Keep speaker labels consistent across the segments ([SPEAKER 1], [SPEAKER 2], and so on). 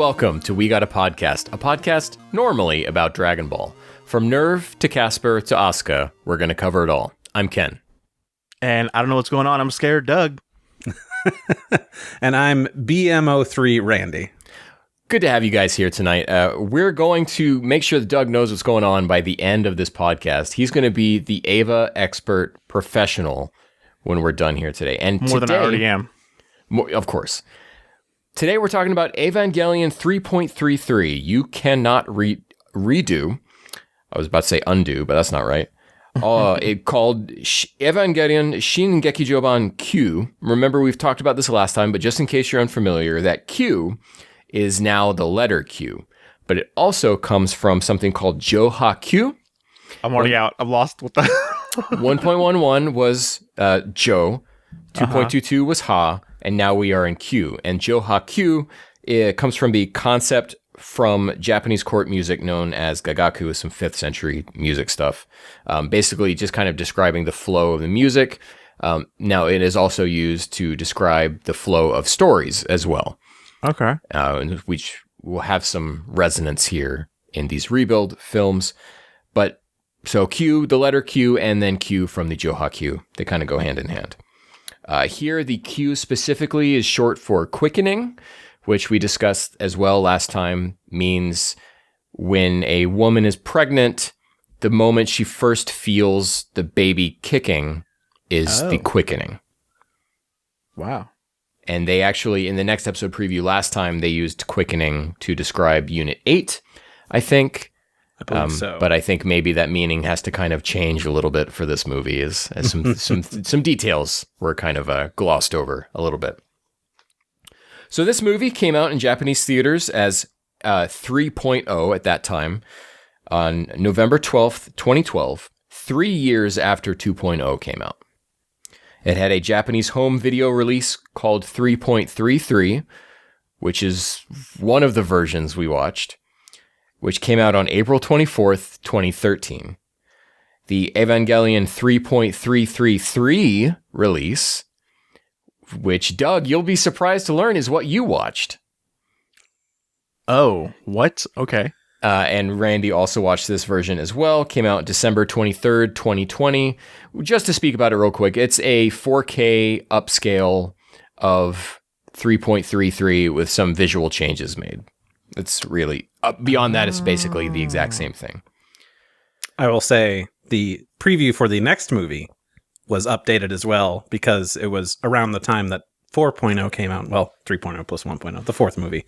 [SPEAKER 1] welcome to We Got a podcast normally about Dragon Ball. From Nerve to Casper to Asuka, we're going to cover it all. I'm Ken.
[SPEAKER 2] And I don't know what's going on. I'm scared, Doug.
[SPEAKER 3] And I'm BMO3 Randy.
[SPEAKER 1] Good to have you guys here tonight. We're going to make sure that Doug knows what's going on by the end of this podcast. He's going to be the Eva expert professional when we're done here today. And
[SPEAKER 2] More than I already am.
[SPEAKER 1] Of course. Today we're talking about Evangelion 3.33. You cannot redo. I was about to say undo, but that's not right. It called Evangelion Shingekijoban Q. Remember, we've talked about this last time, but just in case you're unfamiliar, that Q is now the letter Q. But it also comes from something called Joha Q.
[SPEAKER 2] I'm already out. I'm lost with that.
[SPEAKER 1] 1.11 was Jo. 2.22 was Ha. And now we are in Q. And Joha Q comes from the concept from Japanese court music known as gagaku, some 5th century music stuff. Basically just kind of describing the flow of the music. Now it is also used to describe the flow of stories as well.
[SPEAKER 2] Okay.
[SPEAKER 1] Which will have some resonance here in these rebuild films. But so Q, the letter Q, and then Q from the Joha Q, they kind of go hand in hand. Here, the Q specifically is short for quickening, which we discussed as well last time, means when a woman is pregnant, the moment she first feels the baby kicking is the quickening.
[SPEAKER 3] Wow.
[SPEAKER 1] And they actually, in the next episode preview last time, they used quickening to describe Unit 8, I think.
[SPEAKER 3] I believe so.
[SPEAKER 1] But I think maybe that meaning has to kind of change a little bit for this movie, as some details were kind of glossed over a little bit. So this movie came out in Japanese theaters as 3.0 at that time on November 12th, 2012, 3 years after 2.0 came out. It had a Japanese home video release called 3.33, which is one of the versions we watched, which came out on April 24th, 2013. The Evangelion 3.333 release, which, Doug, you'll be surprised to learn is what you watched.
[SPEAKER 2] Oh, what? Okay.
[SPEAKER 1] And Randy also watched this version as well. Came out December 23rd, 2020. Just to speak about it real quick, it's a 4K upscale of 3.33 with some visual changes made. It's really, beyond that, it's basically the exact same thing.
[SPEAKER 3] I will say the preview for the next movie was updated as well because it was around the time that 4.0 came out. Well, 3.0 plus 1.0, the fourth movie.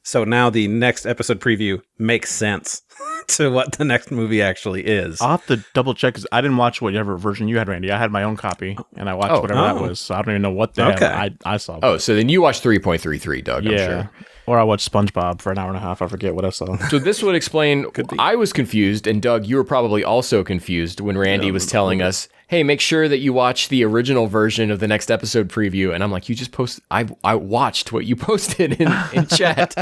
[SPEAKER 3] So now the next episode preview makes sense to what the next movie actually is.
[SPEAKER 2] I'll have to double check because I didn't watch whatever version you had, Randy. I had my own copy and I watched whatever that was. So I don't even know what the hell I saw.
[SPEAKER 1] Oh, so then you watched 3.33, Doug, I'm sure.
[SPEAKER 2] Or I watched SpongeBob for an hour and a half. I forget what I saw.
[SPEAKER 1] So this would explain, I was confused, and Doug, you were probably also confused when Randy was telling us, hey, make sure that you watch the original version of the next episode preview. And I'm like, you just posted, I watched what you posted in chat.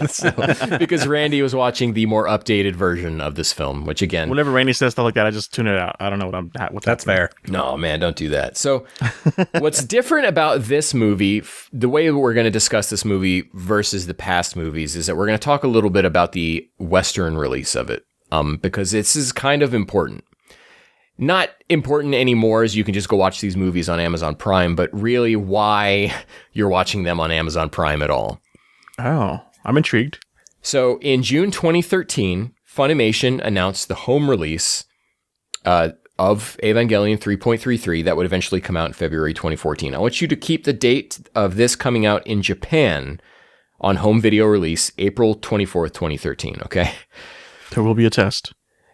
[SPEAKER 1] So, because Randy was watching the more updated version of this film, which again...
[SPEAKER 2] Whenever Randy says stuff like that, I just tune it out. I don't know what
[SPEAKER 3] That's fair.
[SPEAKER 1] No, man, don't do that. So what's different about this movie, the way we're going to discuss this movie versus the past movies, is that we're going to talk a little bit about the Western release of it, because this is kind of important. Not important anymore, as you can just go watch these movies on Amazon Prime, but really why you're watching them on Amazon Prime at all.
[SPEAKER 2] Oh, I'm intrigued.
[SPEAKER 1] So in June 2013, Funimation announced the home release of Evangelion 3.33 that would eventually come out in February 2014. I want you to keep the date of this coming out in Japan on home video release, April 24th, 2013, okay?
[SPEAKER 2] There will be a test.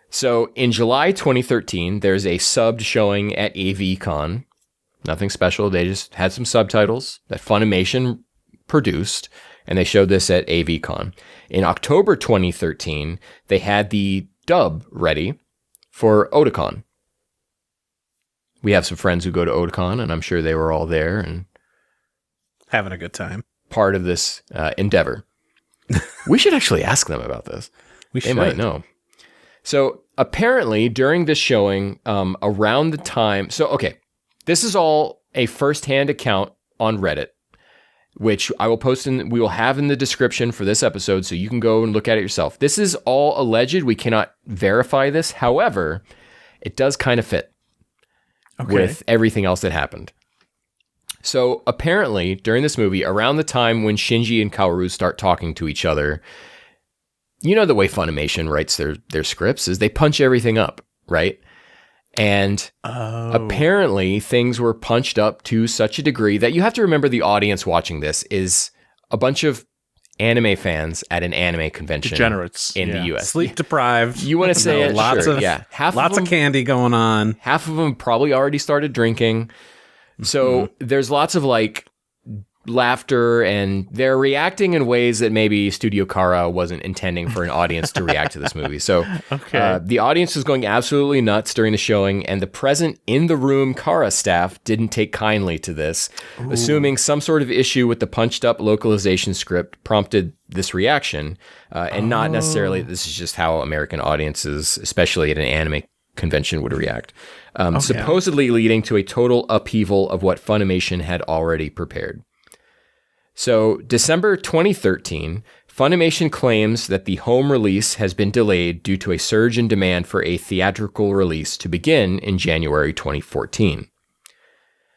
[SPEAKER 1] So in July 2013, there's a subbed showing at AVCon. Nothing special. They just had some subtitles that Funimation produced, and they showed this at AVCon. In October 2013, they had the dub ready for Otakon. We have some friends who go to Otakon, and I'm sure they were all there and
[SPEAKER 3] having a good time.
[SPEAKER 1] Part of this endeavor. We should actually ask them about this. They might know. So apparently during this showing, around the time, so okay, this is all a firsthand account on Reddit. which I will we will have in the description for this episode, so you can go and look at it yourself. This is all alleged. We cannot verify this. However, it does kind of fit with everything else that happened. So apparently, during this movie, around the time when Shinji and Kaoru start talking to each other, you know the way Funimation writes their scripts is they punch everything up, right? And apparently things were punched up to such a degree that you have to remember the audience watching this is a bunch of anime fans at an anime convention.
[SPEAKER 2] Degenerates.
[SPEAKER 1] In the US.
[SPEAKER 3] Sleep deprived.
[SPEAKER 1] You want to say it?
[SPEAKER 3] Lots
[SPEAKER 1] sure.
[SPEAKER 3] of,
[SPEAKER 1] yeah.
[SPEAKER 3] lots of candy going on.
[SPEAKER 1] Half of them probably already started drinking. So there's lots of like laughter, and they're reacting in ways that maybe Studio Kara wasn't intending for an audience to react to this movie. So the audience was going absolutely nuts during the showing, and the present in the room Kara staff didn't take kindly to this, assuming some sort of issue with the punched up localization script prompted this reaction, and not necessarily this is just how American audiences, especially at an anime convention, would react. Supposedly leading to a total upheaval of what Funimation had already prepared. So, December 2013, Funimation claims that the home release has been delayed due to a surge in demand for a theatrical release to begin in January 2014.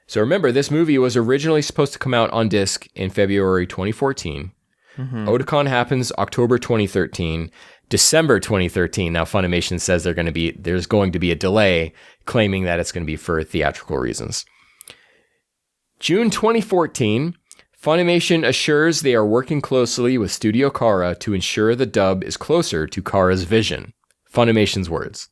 [SPEAKER 1] So remember, this movie was originally supposed to come out on disc in February 2014. Otakon happens October 2013. December 2013, now Funimation says there's going to be a delay, claiming that it's going to be for theatrical reasons. June 2014, Funimation assures they are working closely with Studio Kara to ensure the dub is closer to Kara's vision. Funimation's words.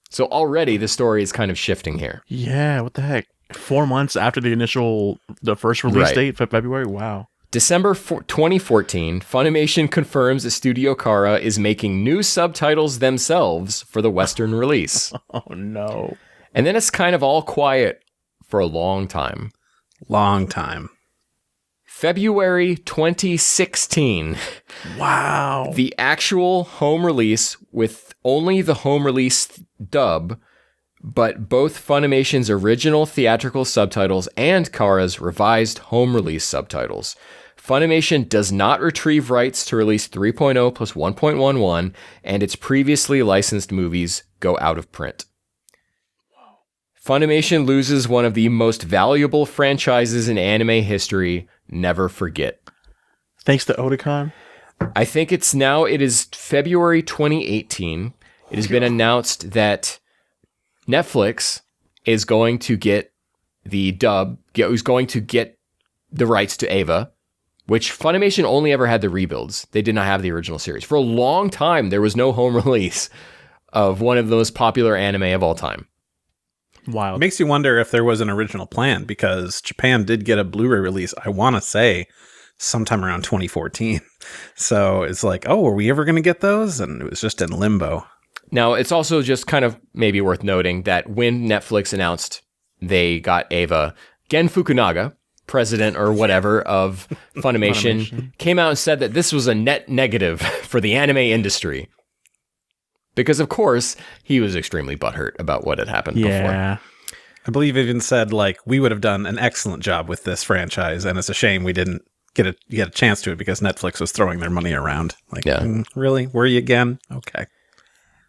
[SPEAKER 1] So already the story is kind of shifting here.
[SPEAKER 2] Yeah, what the heck? 4 months after the first release date, February? Wow.
[SPEAKER 1] December 2014, Funimation confirms that Studio Kara is making new subtitles themselves for the Western release.
[SPEAKER 2] Oh, no.
[SPEAKER 1] And then it's kind of all quiet for a long time.
[SPEAKER 3] Long time.
[SPEAKER 1] February 2016.
[SPEAKER 2] Wow.
[SPEAKER 1] The actual home release with only the home release dub, but both Funimation's original theatrical subtitles and Kara's revised home release subtitles. Funimation does not retrieve rights to release 3.0 plus 1.11, and its previously licensed movies go out of print. Funimation loses one of the most valuable franchises in anime history. Never forget.
[SPEAKER 2] Thanks to Otakon?
[SPEAKER 1] I think it is February 2018. It has been announced that Netflix is going to get the dub, is going to get the rights to Eva, which Funimation only ever had the rebuilds. They did not have the original series. For a long time, there was no home release of one of the most popular anime of all time.
[SPEAKER 2] Wild.
[SPEAKER 3] It makes you wonder if there was an original plan, because Japan did get a Blu-ray release, I want to say, sometime around 2014. So it's like, oh, are we ever going to get those? And it was just in limbo.
[SPEAKER 1] Now, it's also just kind of maybe worth noting that when Netflix announced they got Eva, Gen Fukunaga, president or whatever of Funimation, came out and said that this was a net negative for the anime industry. Because, of course, he was extremely butthurt about what had happened before.
[SPEAKER 3] I believe even said, like, we would have done an excellent job with this franchise, and it's a shame we didn't get a chance to it because Netflix was throwing their money around. Like, really? Were you again? Okay.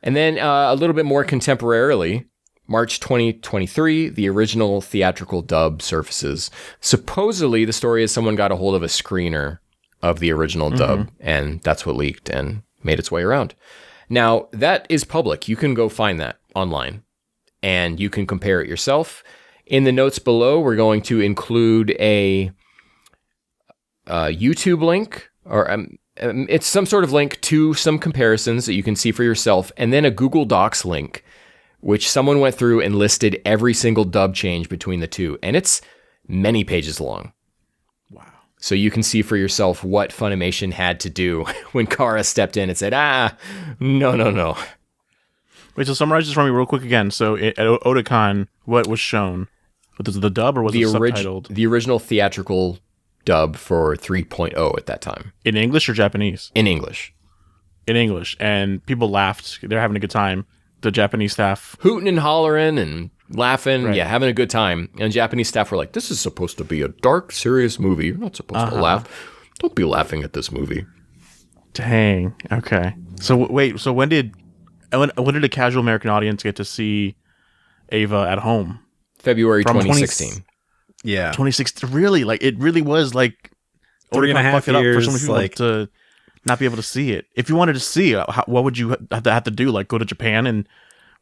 [SPEAKER 1] And then a little bit more contemporarily, March 2023, the original theatrical dub surfaces. Supposedly, the story is someone got a hold of a screener of the original dub, and that's what leaked and made its way around. Now, that is public. You can go find that online, and you can compare it yourself. In the notes below, we're going to include a YouTube link, or it's some sort of link to some comparisons that you can see for yourself, and then a Google Docs link, which someone went through and listed every single dub change between the two, and it's many pages long. So you can see for yourself what Funimation had to do when Kara stepped in and said, no.
[SPEAKER 2] Wait, so summarize this for me real quick again. So at Otakon, what was shown? Was it the dub or was it subtitled?
[SPEAKER 1] The original theatrical dub for 3.0 at that time.
[SPEAKER 2] In English or Japanese?
[SPEAKER 1] In English.
[SPEAKER 2] In English. And people laughed. They're having a good time. The Japanese staff.
[SPEAKER 1] Hooting and hollering and laughing, having a good time. And Japanese staff were like, this is supposed to be a dark, serious movie. You're not supposed to laugh. Don't be laughing at this movie.
[SPEAKER 2] Dang. Okay. So wait, so when did a casual American audience get to see Ava at home?
[SPEAKER 1] February 2016.
[SPEAKER 3] Yeah.
[SPEAKER 2] 2016. Really? Like, it really was like
[SPEAKER 3] 3.5 years.
[SPEAKER 2] For some people like, to not be able to see it. If you wanted to see it, what would you have to do? Like, go to Japan and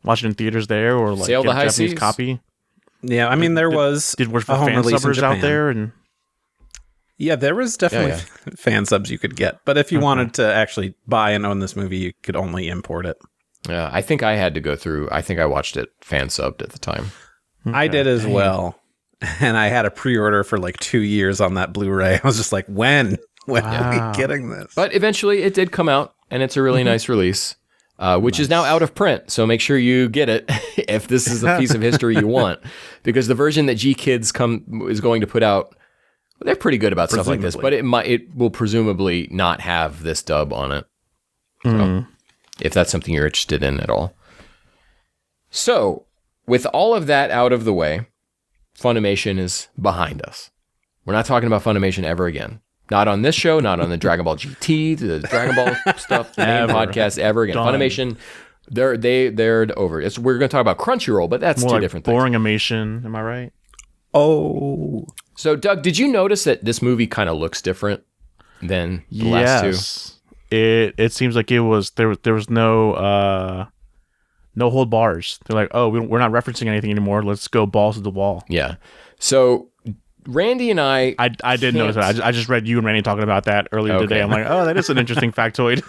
[SPEAKER 2] watch it in theaters there, or like
[SPEAKER 1] sail
[SPEAKER 2] get
[SPEAKER 1] the high
[SPEAKER 2] a Japanese
[SPEAKER 1] seas?
[SPEAKER 2] copy?
[SPEAKER 3] Yeah, I mean, there was
[SPEAKER 2] a fan subbers out there, and
[SPEAKER 3] there was definitely fan subs you could get. But if you wanted to actually buy and own this movie, you could only import it.
[SPEAKER 1] Yeah, I think I had to go through. I think I watched it fan subbed at the time.
[SPEAKER 3] Okay. I did as well, and I had a pre-order for like 2 years on that Blu-ray. I was just like, when are we getting this?
[SPEAKER 1] But eventually, it did come out, and it's a really nice release. Which is now out of print, so make sure you get it if this is a piece of history you want, because the version that G Kids is going to put out, they're pretty good about stuff like this, but it will presumably not have this dub on it. So, if that's something you're interested in at all. So, with all of that out of the way, Funimation is behind us. We're not talking about Funimation ever again. Not on this show, not on the Dragon Ball GT, the Dragon Ball stuff, the main podcast ever again. Done. Funimation, they're over. We're going to talk about Crunchyroll, but that's
[SPEAKER 2] more
[SPEAKER 1] two
[SPEAKER 2] like
[SPEAKER 1] different things.
[SPEAKER 2] Boring-imation, am I right?
[SPEAKER 3] Oh.
[SPEAKER 1] So, Doug, did you notice that this movie kind of looks different than the last two?
[SPEAKER 2] It seems like it was there was no hold bars. They're like, oh, we're not referencing anything anymore. Let's go balls to the wall.
[SPEAKER 1] Yeah. So Randy and I
[SPEAKER 2] did notice that. I just read you and Randy talking about that earlier today. I'm like, oh, that is an interesting factoid.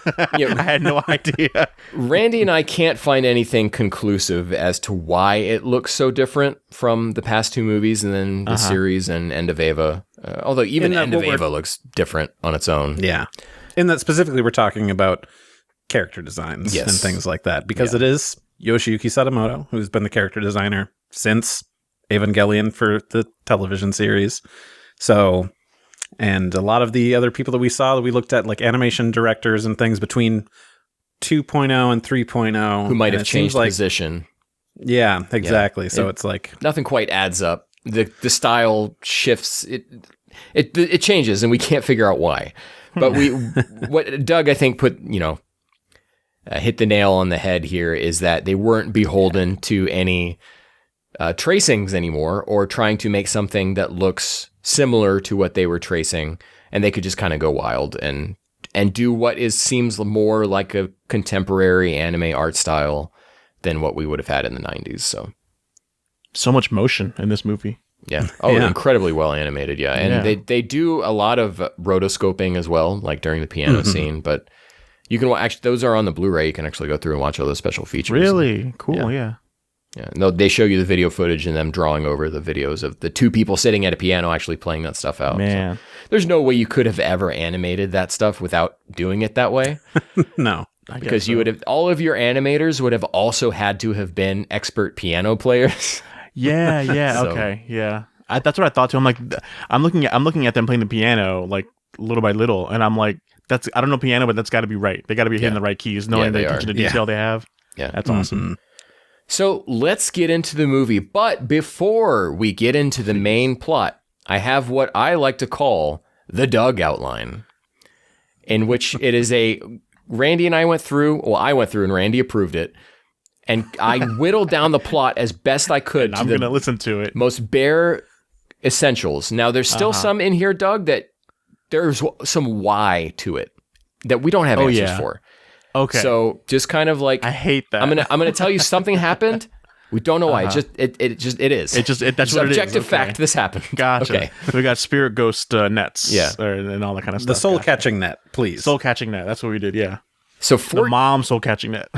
[SPEAKER 2] I had no idea.
[SPEAKER 1] Randy and I can't find anything conclusive as to why it looks so different from the past two movies and then the series and End of Ava. Although even End of Ava looks different on its own.
[SPEAKER 3] Yeah. In that specifically, we're talking about character designs and things like that, because it is Yoshiyuki Sadamoto, who's been the character designer since Evangelion for the television series. So, and a lot of the other people that we saw that we looked at, like animation directors and things between 2.0 and 3.0,
[SPEAKER 1] who might have changed position.
[SPEAKER 3] Yeah, exactly. So it's like
[SPEAKER 1] nothing quite adds up. The style shifts. It changes, and we can't figure out why. But what Doug, I think, hit the nail on the head here is that they weren't beholden to any tracings anymore, or trying to make something that looks similar to what they were tracing, and they could just kind of go wild and do what seems more like a contemporary anime art style than what we would have had in the 90s.
[SPEAKER 2] So much motion in this movie.
[SPEAKER 1] Yeah. Incredibly well animated. Yeah. And they do a lot of rotoscoping as well, like during the piano scene, but you can actually, those are on the Blu-ray. You can actually go through and watch all those special features.
[SPEAKER 2] Really? Cool. Yeah.
[SPEAKER 1] Yeah, no, they show you the video footage and them drawing over the videos of the two people sitting at a piano actually playing that stuff out.
[SPEAKER 2] Man.
[SPEAKER 1] So there's no way you could have ever animated that stuff without doing it that way.
[SPEAKER 3] No.
[SPEAKER 1] Because you would have, all of your animators would have also had to have been expert piano players.
[SPEAKER 2] Yeah,
[SPEAKER 1] So-
[SPEAKER 2] okay, yeah. That's what I thought too. I'm like, I'm looking at them playing the piano like little by little, and I'm like, I don't know piano, but that's got to be right. They got to be hitting the right keys, knowing the attention to detail they have.
[SPEAKER 1] Yeah,
[SPEAKER 2] that's awesome.
[SPEAKER 1] So let's get into the movie. But before we get into the main plot, I have what I like to call the Doug outline, in which it is Randy and I went through and Randy approved it. And I whittled down the plot as best I could.
[SPEAKER 2] And I'm going to listen to it.
[SPEAKER 1] Most bare essentials. Now, there's still some in here, Doug, that there's some why to it that we don't have answers for.
[SPEAKER 2] Okay.
[SPEAKER 1] So just kind of like,
[SPEAKER 2] I hate that.
[SPEAKER 1] I'm gonna tell you something happened. We don't know why. It is.
[SPEAKER 2] That's
[SPEAKER 1] what it is. Objective fact. This happened.
[SPEAKER 2] Gotcha.
[SPEAKER 1] Okay.
[SPEAKER 2] We got spirit ghost nets.
[SPEAKER 1] Yeah.
[SPEAKER 2] And all that kind of stuff.
[SPEAKER 3] The soul catching net, please.
[SPEAKER 2] Soul catching net. That's what we did. Yeah.
[SPEAKER 1] So
[SPEAKER 2] the mom soul catching net.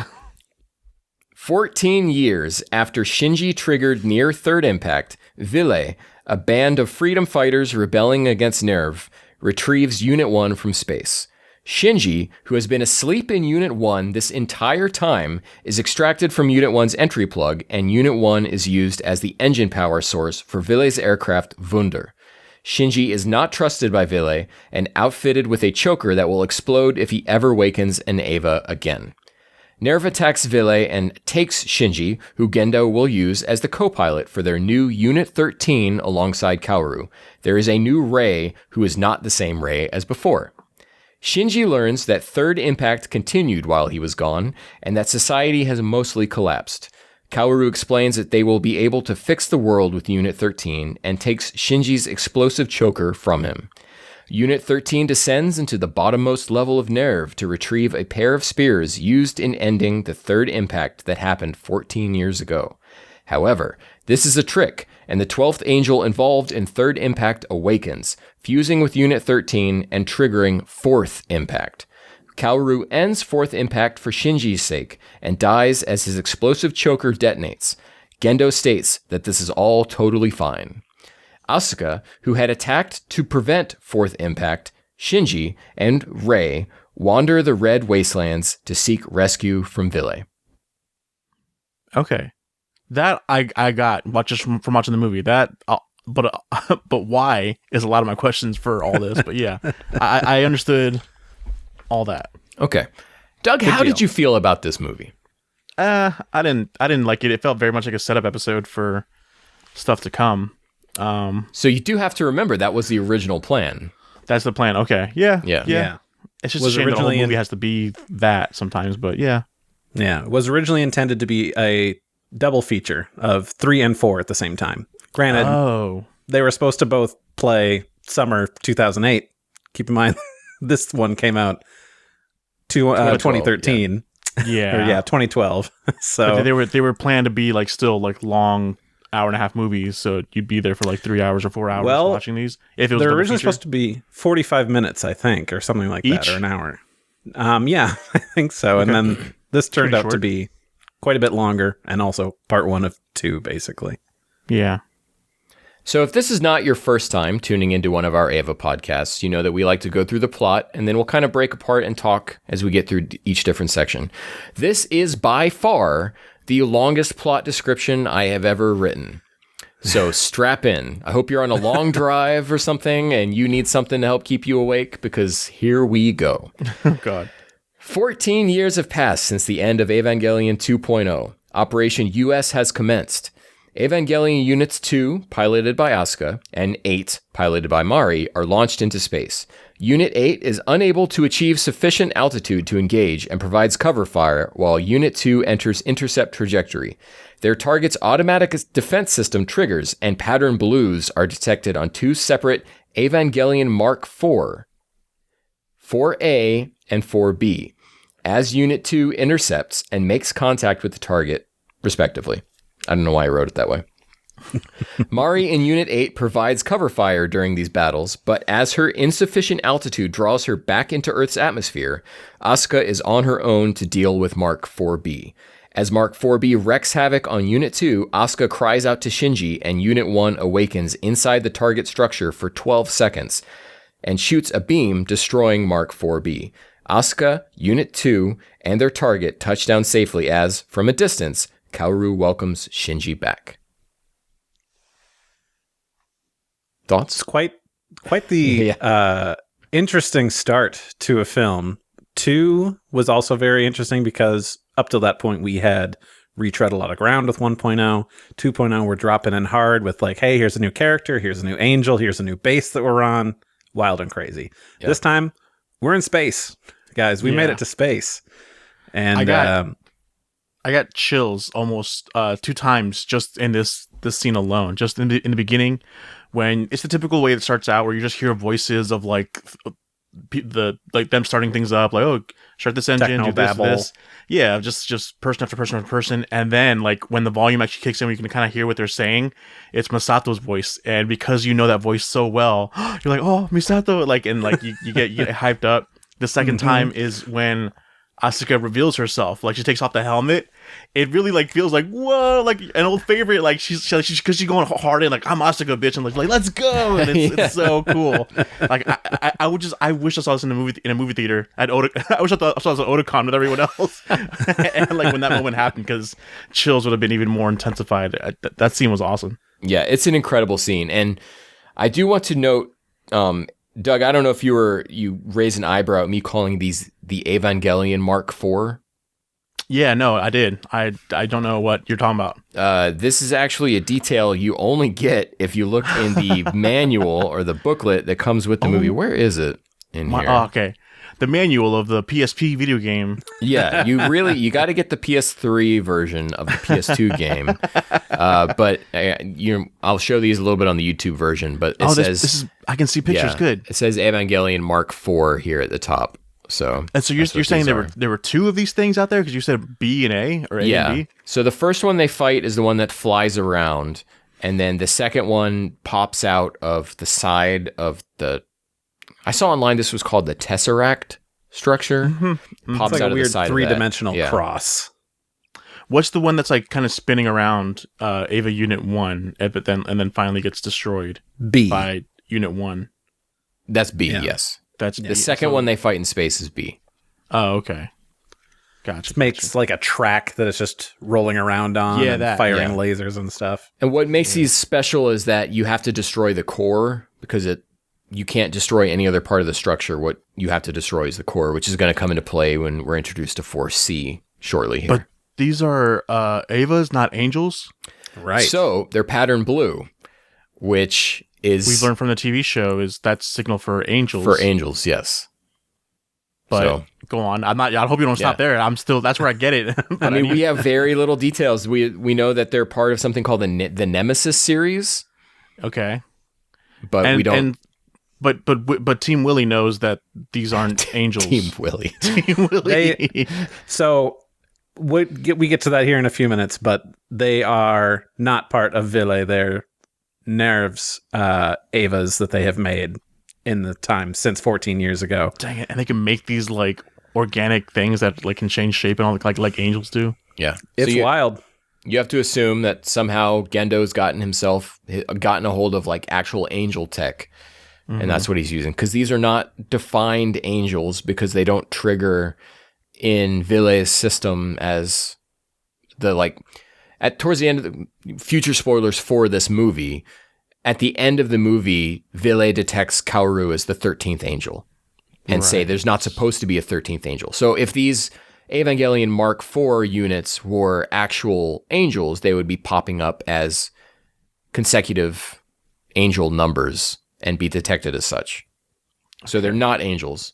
[SPEAKER 1] 14 years after Shinji triggered near third impact, Ville, a band of freedom fighters rebelling against NERV, retrieves Unit 1 from space. Shinji, who has been asleep in Unit 1 this entire time, is extracted from Unit 1's entry plug, and Unit 1 is used as the engine power source for Ville's aircraft Wunder. Shinji is not trusted by Ville and outfitted with a choker that will explode if he ever wakens an Ava again. Nerve attacks Ville and takes Shinji, who Gendo will use as the co-pilot for their new Unit 13 alongside Kaoru. There is a new Rei who is not the same Rei as before. Shinji learns that Third Impact continued while he was gone, and that society has mostly collapsed. Kaoru explains that they will be able to fix the world with Unit 13 and takes Shinji's explosive choker from him. Unit 13 descends into the bottommost level of Nerve to retrieve a pair of spears used in ending the Third Impact that happened 14 years ago. However, this is a trick, and the 12th angel involved in Third Impact awakens, fusing with Unit 13 and triggering Fourth Impact. Kaoru ends Fourth Impact for Shinji's sake and dies as his explosive choker detonates. Gendo states that this is all totally fine. Asuka, who had attacked to prevent Fourth Impact, Shinji, and Rei wander the Red Wastelands to seek rescue from Ville.
[SPEAKER 2] Okay. That I got just from watching the movie. That, but why is a lot of my questions for all this. But yeah, I understood all that.
[SPEAKER 1] Okay. Doug, how did you feel about this movie?
[SPEAKER 2] I didn't like it. It felt very much like a setup episode for stuff to come.
[SPEAKER 1] So you do have to remember that was the original plan.
[SPEAKER 2] That's the plan. Okay. Yeah. It's just a shame that the whole movie has to be that sometimes, but yeah.
[SPEAKER 3] Yeah. It was originally intended to be a double feature of 3 and 4 at the same time. Granted, they were supposed to both play summer 2008. Keep in mind, this one came out 2013.
[SPEAKER 2] Yeah.
[SPEAKER 3] 2012. So
[SPEAKER 2] but they were planned to be like still like long hour-and-a-half movies, so you'd be there for like 3 hours or 4 hours watching these. If it was
[SPEAKER 3] they're originally supposed to be 45 minutes, I think, or something like that, or an hour. Yeah, I think so. Okay. And then this turned out to be quite a bit longer, and also part 1 of 2, basically.
[SPEAKER 2] Yeah.
[SPEAKER 1] So if this is not your first time tuning into one of our Ava podcasts, you know that we like to go through the plot, and then we'll kind of break apart and talk as we get through each different section. This is by far the longest plot description I have ever written. So strap in. I hope you're on a long drive or something and you need something to help keep you awake, because here we go.
[SPEAKER 2] Oh, God.
[SPEAKER 1] 14 years have passed since the end of Evangelion 2.0. Operation US has commenced. Evangelion Units 2, piloted by Asuka, and 8, piloted by Mari, are launched into space. Unit 8 is unable to achieve sufficient altitude to engage and provides cover fire while Unit 2 enters intercept trajectory. Their target's automatic defense system triggers, and pattern blues are detected on 2 separate Evangelion Mark IV, 4A and 4B, as Unit 2 intercepts and makes contact with the target, respectively. I don't know why I wrote it that way. Mari in Unit 8 provides cover fire during these battles, but as her insufficient altitude draws her back into Earth's atmosphere, Asuka is on her own to deal with Mark 4B. As Mark 4B wreaks havoc on Unit 2, Asuka cries out to Shinji, and Unit 1 awakens inside the target structure for 12 seconds and shoots a beam, destroying Mark 4B. Asuka, Unit 2, and their target touch down safely as, from a distance, Kaoru welcomes Shinji back. Thoughts?
[SPEAKER 3] It's quite the interesting start to a film. 2 was also very interesting because up till that point we had retread a lot of ground with 1.0. 2.0 we're dropping in hard with like, hey, here's a new character, here's a new angel, here's a new base that we're on. Wild and crazy. Yep. This time we're in space, guys. We made it to space, and
[SPEAKER 2] I got chills almost 2 times just in this scene alone. Just in the beginning, when it's the typical way it starts out, where you just hear voices of like them starting things up, like, oh, start this engine, do this. Yeah, just person after person after person, and then like when the volume actually kicks in, you can kind of hear what they're saying. It's Misato's voice, and because you know that voice so well, you're like, oh, Misato, like, and like you get hyped up. The second time is when Asuka reveals herself. Like, she takes off the helmet. It really like feels like, whoa, like an old favorite. Like she's because she's going hard in, like, I'm Asuka, bitch, and like let's go, and it's so cool. Like I wish I saw this in a movie theater at I wish I saw this at Otakon with everyone else. And like when that moment happened, because chills would have been even more intensified. That scene was awesome.
[SPEAKER 1] Yeah, it's an incredible scene, and I do want to note, Doug, I don't know if you raised an eyebrow at me calling these the Evangelion Mark IV.
[SPEAKER 2] Yeah, no, I did. I don't know what you're talking about.
[SPEAKER 1] This is actually a detail you only get if you look in the manual or the booklet that comes with the movie. Where is it in here?
[SPEAKER 2] Oh, okay. The manual of the PSP video game.
[SPEAKER 1] Yeah, you got to get the PS3 version of the PS2 game. But I'll show these a little bit on the YouTube version. But it says
[SPEAKER 2] this is I can see pictures.
[SPEAKER 1] yeah,
[SPEAKER 2] Good.
[SPEAKER 1] It says Evangelion Mark IV here at the top. So
[SPEAKER 2] And so you're saying there were two of these things out there because you said B and A or A and B.
[SPEAKER 1] So the first one they fight is the one that flies around, and then the second one pops out of the side of the. I saw online this was called the Tesseract structure.
[SPEAKER 3] It's
[SPEAKER 1] Pops
[SPEAKER 3] like
[SPEAKER 1] out
[SPEAKER 3] a
[SPEAKER 1] of
[SPEAKER 3] weird
[SPEAKER 1] the side
[SPEAKER 3] three-dimensional
[SPEAKER 1] of that. Yeah.
[SPEAKER 3] cross.
[SPEAKER 2] What's the one that's like kind of spinning around Ava Unit 1 and then finally gets destroyed
[SPEAKER 3] B.
[SPEAKER 2] by Unit 1?
[SPEAKER 1] That's B.
[SPEAKER 3] Yeah.
[SPEAKER 1] Yes.
[SPEAKER 2] That's
[SPEAKER 1] The second one they fight in space is B.
[SPEAKER 2] Oh, okay. Gotcha.
[SPEAKER 3] It makes like a track that it's just rolling around on
[SPEAKER 2] Yeah,
[SPEAKER 3] and
[SPEAKER 2] that,
[SPEAKER 3] firing
[SPEAKER 1] yeah.
[SPEAKER 3] lasers and stuff.
[SPEAKER 1] And what makes these special is that you have to destroy the core because you can't destroy any other part of the structure. What you have to destroy is the core, which is going to come into play when we're introduced to 4C shortly here.
[SPEAKER 2] But these are Avas, not angels.
[SPEAKER 3] Right.
[SPEAKER 1] So they're pattern blue, which is
[SPEAKER 2] We've learned from the TV show is that's signal for angels.
[SPEAKER 1] for angels, yes.
[SPEAKER 2] But
[SPEAKER 1] So-
[SPEAKER 2] go on. I hope you don't stop
[SPEAKER 1] Yeah.
[SPEAKER 2] there. I'm still. That's where I get it.
[SPEAKER 1] I mean, we have very little details. We know that they're part of something called the Nemesis series,
[SPEAKER 2] okay.
[SPEAKER 1] but we don't.
[SPEAKER 2] But Team Willie knows that these aren't angels.
[SPEAKER 1] Team Willie.
[SPEAKER 2] Team Willie.
[SPEAKER 3] So we get to that here in a few minutes, but they are not part of Ville. They're Nerves Avas that they have made in the time since 14 years ago.
[SPEAKER 2] Dang it! And they can make these like organic things that like can change shape and all like angels do.
[SPEAKER 1] Yeah,
[SPEAKER 3] It's wild.
[SPEAKER 1] You have to assume that somehow Gendo's gotten a hold of like actual angel tech, and that's what he's using. Because these are not defined angels because they don't trigger in Ville's system as towards the end of the future spoilers for this movie. At the end of the movie, Ville detects Kaoru as the 13th angel and say there's not supposed to be a 13th angel. So if these Evangelion Mark IV units were actual angels, they would be popping up as consecutive angel numbers and be detected as such. So they're not angels,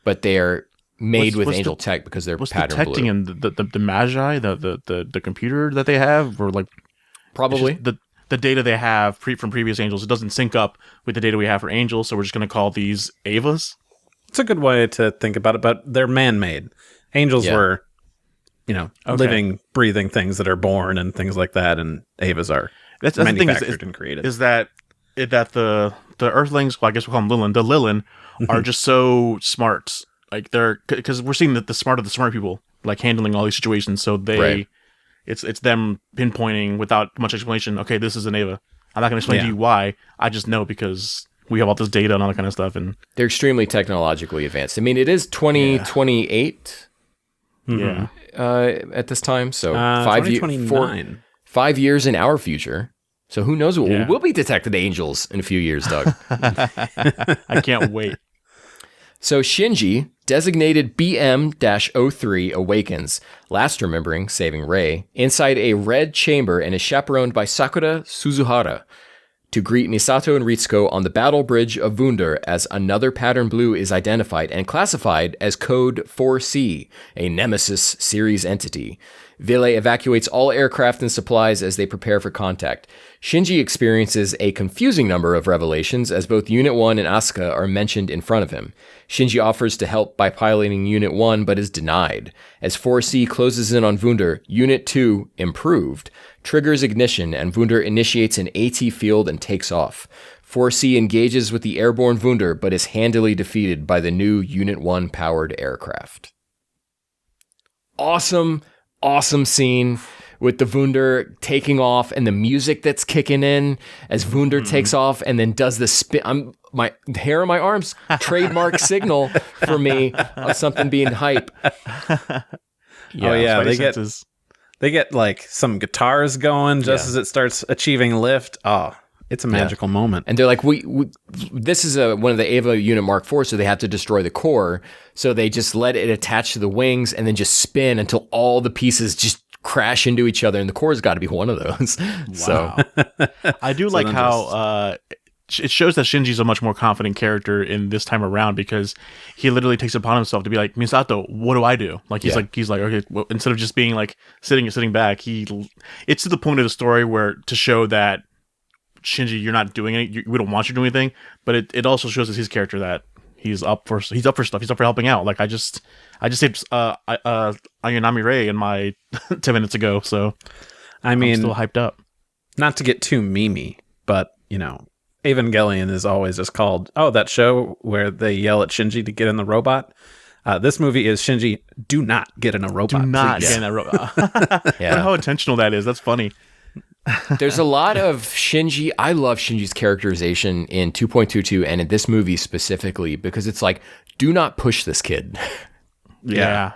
[SPEAKER 1] but they are made with angel tech because they're
[SPEAKER 2] What's
[SPEAKER 1] pattern
[SPEAKER 2] detecting
[SPEAKER 1] blue.
[SPEAKER 2] in the Magi, the computer that they have, or like
[SPEAKER 1] Probably.
[SPEAKER 2] it's just the data they have from previous angels, it doesn't sync up with the data we have for angels, so we're just going to call these Avas.
[SPEAKER 3] It's a good way to think about it, but they're man-made. Angels were, living, breathing things that are born and things like that, and Avas are
[SPEAKER 2] That's the thing
[SPEAKER 3] manufactured and created.
[SPEAKER 2] is that the Earthlings, well, I guess we'll call them Lilin, the Lilin are just so smart. Like they're, because we're seeing that the smart people like handling all these situations, so they.
[SPEAKER 1] Right.
[SPEAKER 2] It's them pinpointing without much explanation. Okay, this is an Ava. I'm not going to explain to you why. I just know because we have all this data and all that kind of stuff. And
[SPEAKER 1] They're extremely technologically advanced. I mean, it is 2028
[SPEAKER 2] yeah,
[SPEAKER 1] at this time, so
[SPEAKER 3] 2029.
[SPEAKER 1] 5 years in our future. So who knows what
[SPEAKER 2] Yeah.
[SPEAKER 1] we'll be detected angels in a few years, Doug.
[SPEAKER 2] I can't wait.
[SPEAKER 1] So Shinji, designated BM-03, awakens, last remembering saving Rei, inside a red chamber and is chaperoned by Sakura Suzuhara to greet Misato and Ritsuko on the battle bridge of Wunder as another pattern blue is identified and classified as Code 4C, a Nemesis series entity. Ville evacuates all aircraft and supplies as they prepare for contact. Shinji experiences a confusing number of revelations as both Unit 1 and Asuka are mentioned in front of him. Shinji offers to help by piloting Unit 1 but is denied. As 4C closes in on Wunder, Unit 2, improved, triggers ignition and Wunder initiates an AT field and takes off. 4C engages with the airborne Wunder but is handily defeated by the new Unit 1 powered aircraft. Awesome scene with the Wunder taking off and the music that's kicking in as Wunder takes off and then does the spin. My hair on my arms, trademark signal for me of something being hype.
[SPEAKER 3] They get like some guitars going just as it starts achieving lift. Oh, It's a magical moment.
[SPEAKER 1] And they're like, we this is one of the Ava unit Mark IV, so they have to destroy the core. So they just let it attach to the wings and then just spin until all the pieces just crash into each other. And the core's got to be one of those. Wow.
[SPEAKER 2] So I do like how it shows that Shinji's a much more confident character in this time around, because he literally takes it upon himself to be like, Misato, what do I do? Like he's like, okay, well, instead of just being like sitting back, it's to the point of the story where to show that Shinji, you're not doing anything, we don't want you to do anything, but it also shows us his character that he's up for stuff, he's up for helping out. Like I just saved Ayanami Rei in my 10 minutes ago, so I mean, I'm still hyped up.
[SPEAKER 3] Not to get too memey, but Evangelion is always just called, that show where they yell at Shinji to get in the robot. This movie is Shinji, do not get in a robot.
[SPEAKER 2] Do not get in a robot. Yeah. How intentional that is. That's funny.
[SPEAKER 1] There's a lot of Shinji. I love Shinji's characterization in 2.22 and in this movie specifically, because it's like, do not push this kid.
[SPEAKER 2] Yeah.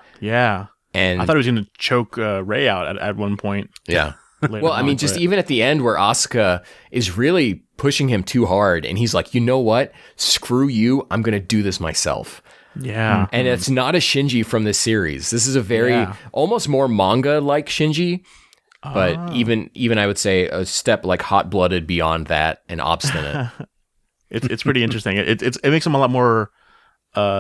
[SPEAKER 2] And I thought he was going to choke Rei out at one point.
[SPEAKER 1] Yeah. Well, I mean, just even at the end where Asuka is really pushing him too hard, and he's like, you know what? Screw you. I'm going to do this myself.
[SPEAKER 2] Yeah.
[SPEAKER 1] And it's not a Shinji from this series. This is a very almost more manga-like Shinji, but even I would say a step like hot-blooded beyond that and obstinate.
[SPEAKER 2] It's pretty interesting. It makes him a lot more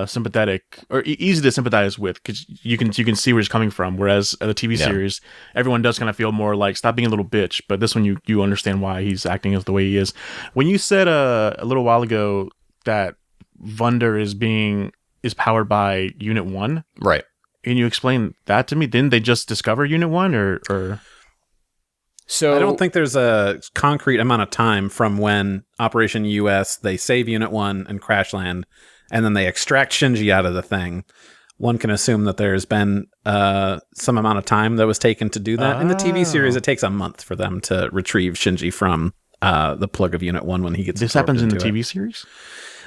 [SPEAKER 2] sympathetic, or easy to sympathize with, because you can see where he's coming from, whereas the TV series everyone does kind of feel more like, stop being a little bitch, but this one you understand why he's acting as the way he is. When you said a little while ago that Wunder is powered by Unit 1,
[SPEAKER 1] right?
[SPEAKER 2] Can you explain that to me? Didn't they just discover Unit 1 or
[SPEAKER 3] So I don't think there's a concrete amount of time from when Operation US, they save Unit 1 and crash land, and then they extract Shinji out of the thing. One can assume that there's been some amount of time that was taken to do that. In the TV series, it takes a month for them to retrieve Shinji from the plug of Unit 1 when he gets.
[SPEAKER 2] This happens in the TV series?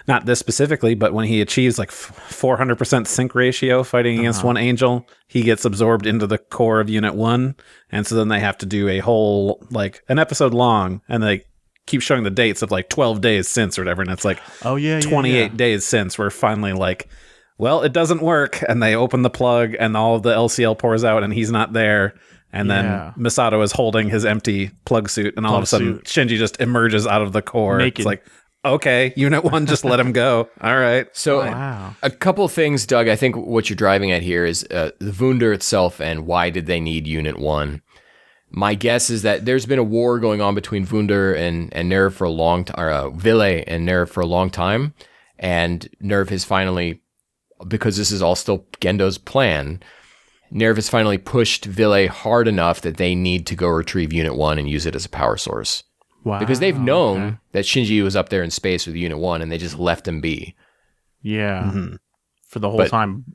[SPEAKER 3] Not this specifically, but when he achieves like 400% sync ratio fighting against one angel, he gets absorbed into the core of Unit 1. And so then they have to do a whole, like, an episode long, and they keep showing the dates of like 12 days since or whatever. And it's like 28 days since we're finally like, well, it doesn't work. And they open the plug and all of the LCL pours out and he's not there. And then Misato is holding his empty plug suit. And all of a sudden, Shinji just emerges out of the core.
[SPEAKER 2] Naked.
[SPEAKER 3] It's like, okay, Unit 1, just let him go. All right.
[SPEAKER 1] So a couple things, Doug, I think what you're driving at here is the Wunder itself and why did they need Unit 1? My guess is that there's been a war going on between Wunder and Nerv for a long time, or Ville and Nerv for a long time. And Nerv has finally, because this is all still Gendo's plan, Nerv has finally pushed Ville hard enough that they need to go retrieve Unit 1 and use it as a power source.
[SPEAKER 2] Wow.
[SPEAKER 1] Because they've known that Shinji was up there in space with Unit 1 and they just left him be.
[SPEAKER 2] Yeah. For the whole time.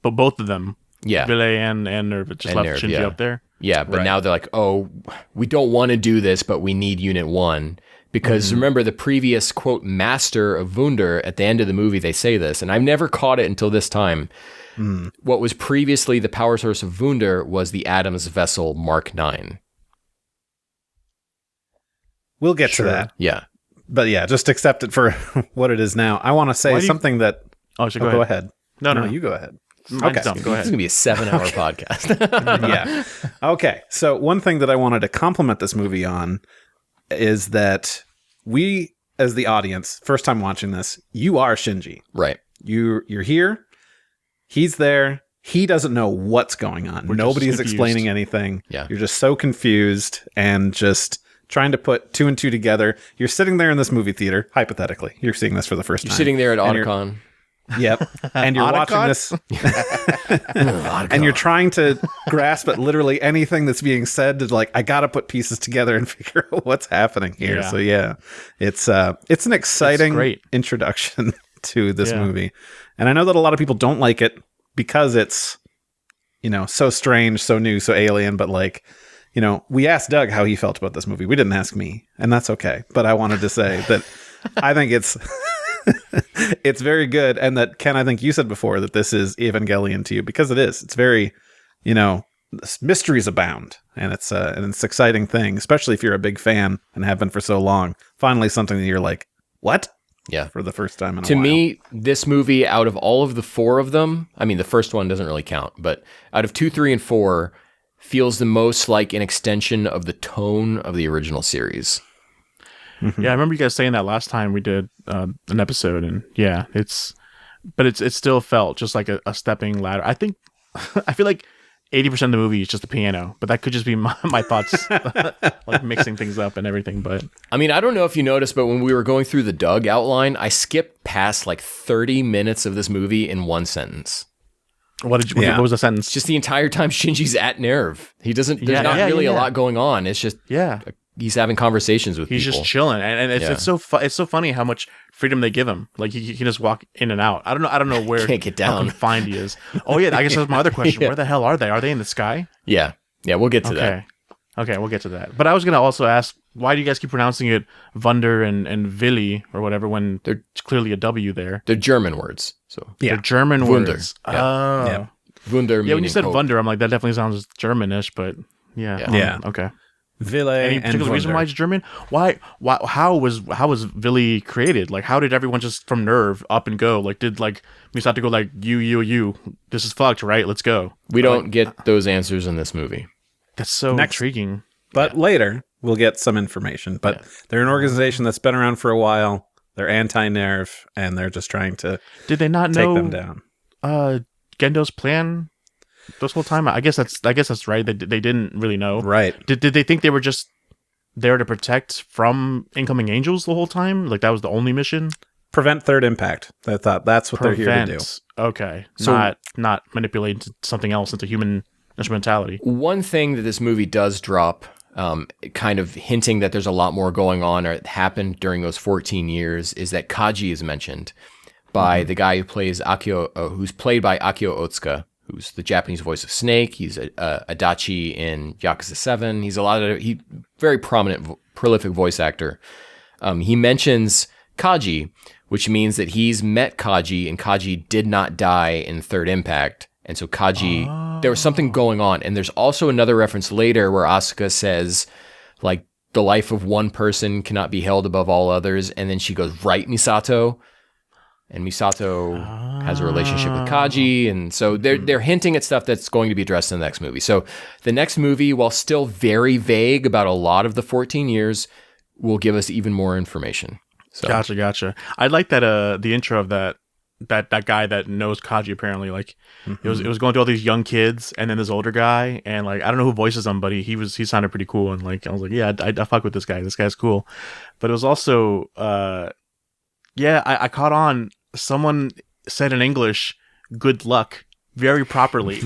[SPEAKER 2] But both of them.
[SPEAKER 1] Yeah.
[SPEAKER 2] Ville and Nerv just left Shinji up there.
[SPEAKER 1] Yeah, but now they're like, oh, we don't want to do this, but we need Unit 1. Because remember, the previous, quote, master of Wunder, at the end of the movie, they say this, and I've never caught it until this time. What was previously the power source of Wunder was the Adams vessel Mark 9.
[SPEAKER 3] We'll get to that.
[SPEAKER 1] Yeah.
[SPEAKER 3] But yeah, just accept it for what it is now. I want to say something that...
[SPEAKER 2] go
[SPEAKER 3] ahead. No, you go ahead.
[SPEAKER 2] Okay. Go ahead.
[SPEAKER 1] This is going to be a 7-hour podcast.
[SPEAKER 3] Yeah. Okay. So one thing that I wanted to compliment this movie on is that we, as the audience, first time watching this, you are Shinji.
[SPEAKER 1] Right.
[SPEAKER 3] You're here. He's there. He doesn't know what's going on. Nobody's explaining anything.
[SPEAKER 1] Yeah.
[SPEAKER 3] You're just so confused and just trying to put two and two together. You're sitting there in this movie theater, hypothetically. You're seeing this for the first time.
[SPEAKER 1] You're sitting there at Otakon.
[SPEAKER 3] Yep. And you're watching this and you're trying to grasp at literally anything that's being said to like, I got to put pieces together and figure out what's happening here.
[SPEAKER 2] Yeah.
[SPEAKER 3] So yeah, it's an exciting introduction to this movie. And I know that a lot of people don't like it because it's, so strange, so new, so alien, but like, we asked Doug how he felt about this movie. We didn't ask me, and that's okay. But I wanted to say that I think it's it's very good, and that Ken, I think you said before that this is Evangelion to you because it is. It's very, mysteries abound, and it's an exciting thing, especially if you're a big fan and have been for so long. Finally, something that you're like, what?
[SPEAKER 1] Yeah.
[SPEAKER 3] For the first time in a while.
[SPEAKER 1] To me, this movie, out of all of the four of them, I mean, the first one doesn't really count, but out of 2, 3, and 4, feels the most like an extension of the tone of the original series.
[SPEAKER 2] Yeah, I remember you guys saying that last time we did an episode, and yeah, it still felt just like a stepping ladder. I feel like 80% of the movie is just the piano, but that could just be my thoughts, like mixing things up and everything. But
[SPEAKER 1] I mean, I don't know if you noticed, but when we were going through the Doug outline, I skipped past like 30 minutes of this movie in one sentence.
[SPEAKER 2] What was the sentence?
[SPEAKER 1] Just the entire time Shinji's at Nerve. There's not really a lot going on. It's just he's having conversations with
[SPEAKER 2] he's
[SPEAKER 1] people.
[SPEAKER 2] Just chilling, and it's so funny how much freedom they give him. Like he can just walk in and out. I don't know where
[SPEAKER 1] can't get down.
[SPEAKER 2] How confined he is. Oh yeah, I guess that's my other question. Where the hell are they? Are they in the sky?
[SPEAKER 1] Yeah, we'll get to that.
[SPEAKER 2] Okay, we'll get to that. But I was gonna also ask, why do you guys keep pronouncing it Wunder and Willi or whatever when there's clearly a W there?
[SPEAKER 1] They're German words, so
[SPEAKER 2] they're German
[SPEAKER 1] Wunder.
[SPEAKER 2] words.
[SPEAKER 1] Yeah.
[SPEAKER 2] Oh,
[SPEAKER 1] yeah. Wunder.
[SPEAKER 2] Yeah, when you said
[SPEAKER 1] hope.
[SPEAKER 2] Wunder, I'm like, that definitely sounds Germanish, but yeah. Okay.
[SPEAKER 3] Ville
[SPEAKER 2] Any particular reason why it's German? Why? How was Willi created? Like, how did everyone just from Nerve up and go? Like, did like Misato go like you? This is fucked, right? Let's go.
[SPEAKER 1] We don't get those answers in this movie.
[SPEAKER 2] That's so intriguing.
[SPEAKER 3] But later we'll get some information. But they're an organization that's been around for a while. They're anti-Nerve, and they're just trying to.
[SPEAKER 2] Did they not
[SPEAKER 3] take
[SPEAKER 2] know
[SPEAKER 3] them down?
[SPEAKER 2] Gendo's plan this whole time? I guess that's right. They didn't really know.
[SPEAKER 3] Right.
[SPEAKER 2] Did they think they were just there to protect from incoming angels the whole time? Like that was the only mission?
[SPEAKER 3] Prevent third impact. I thought that's what they're here to do.
[SPEAKER 2] Okay. So not manipulate something else into human instrumentality.
[SPEAKER 1] One thing that this movie does drop, kind of hinting that there's a lot more going on or happened during those 14 years, is that Kaji is mentioned by the guy who plays Akio, who's played by Akio Otsuka, who's the Japanese voice of Snake. He's Adachi in Yakuza 7. He's very prominent, prolific voice actor. He mentions Kaji, which means that he's met Kaji, and Kaji did not die in Third Impact. And so Kaji, there was something going on. And there's also another reference later where Asuka says, like, the life of one person cannot be held above all others. And then she goes, right, Misato? And Misato has a relationship with Kaji, and so they're hinting at stuff that's going to be addressed in the next movie. So the next movie, while still very vague about a lot of the 14 years, will give us even more information. So.
[SPEAKER 2] Gotcha. I like that the intro of that guy that knows Kaji apparently. Like it was going through all these young kids and then this older guy, and like I don't know who voices him, but he sounded pretty cool, and like I was like, yeah, I fuck with this guy. This guy's cool. But it was also I caught on. Someone said in English, "Good luck," very properly,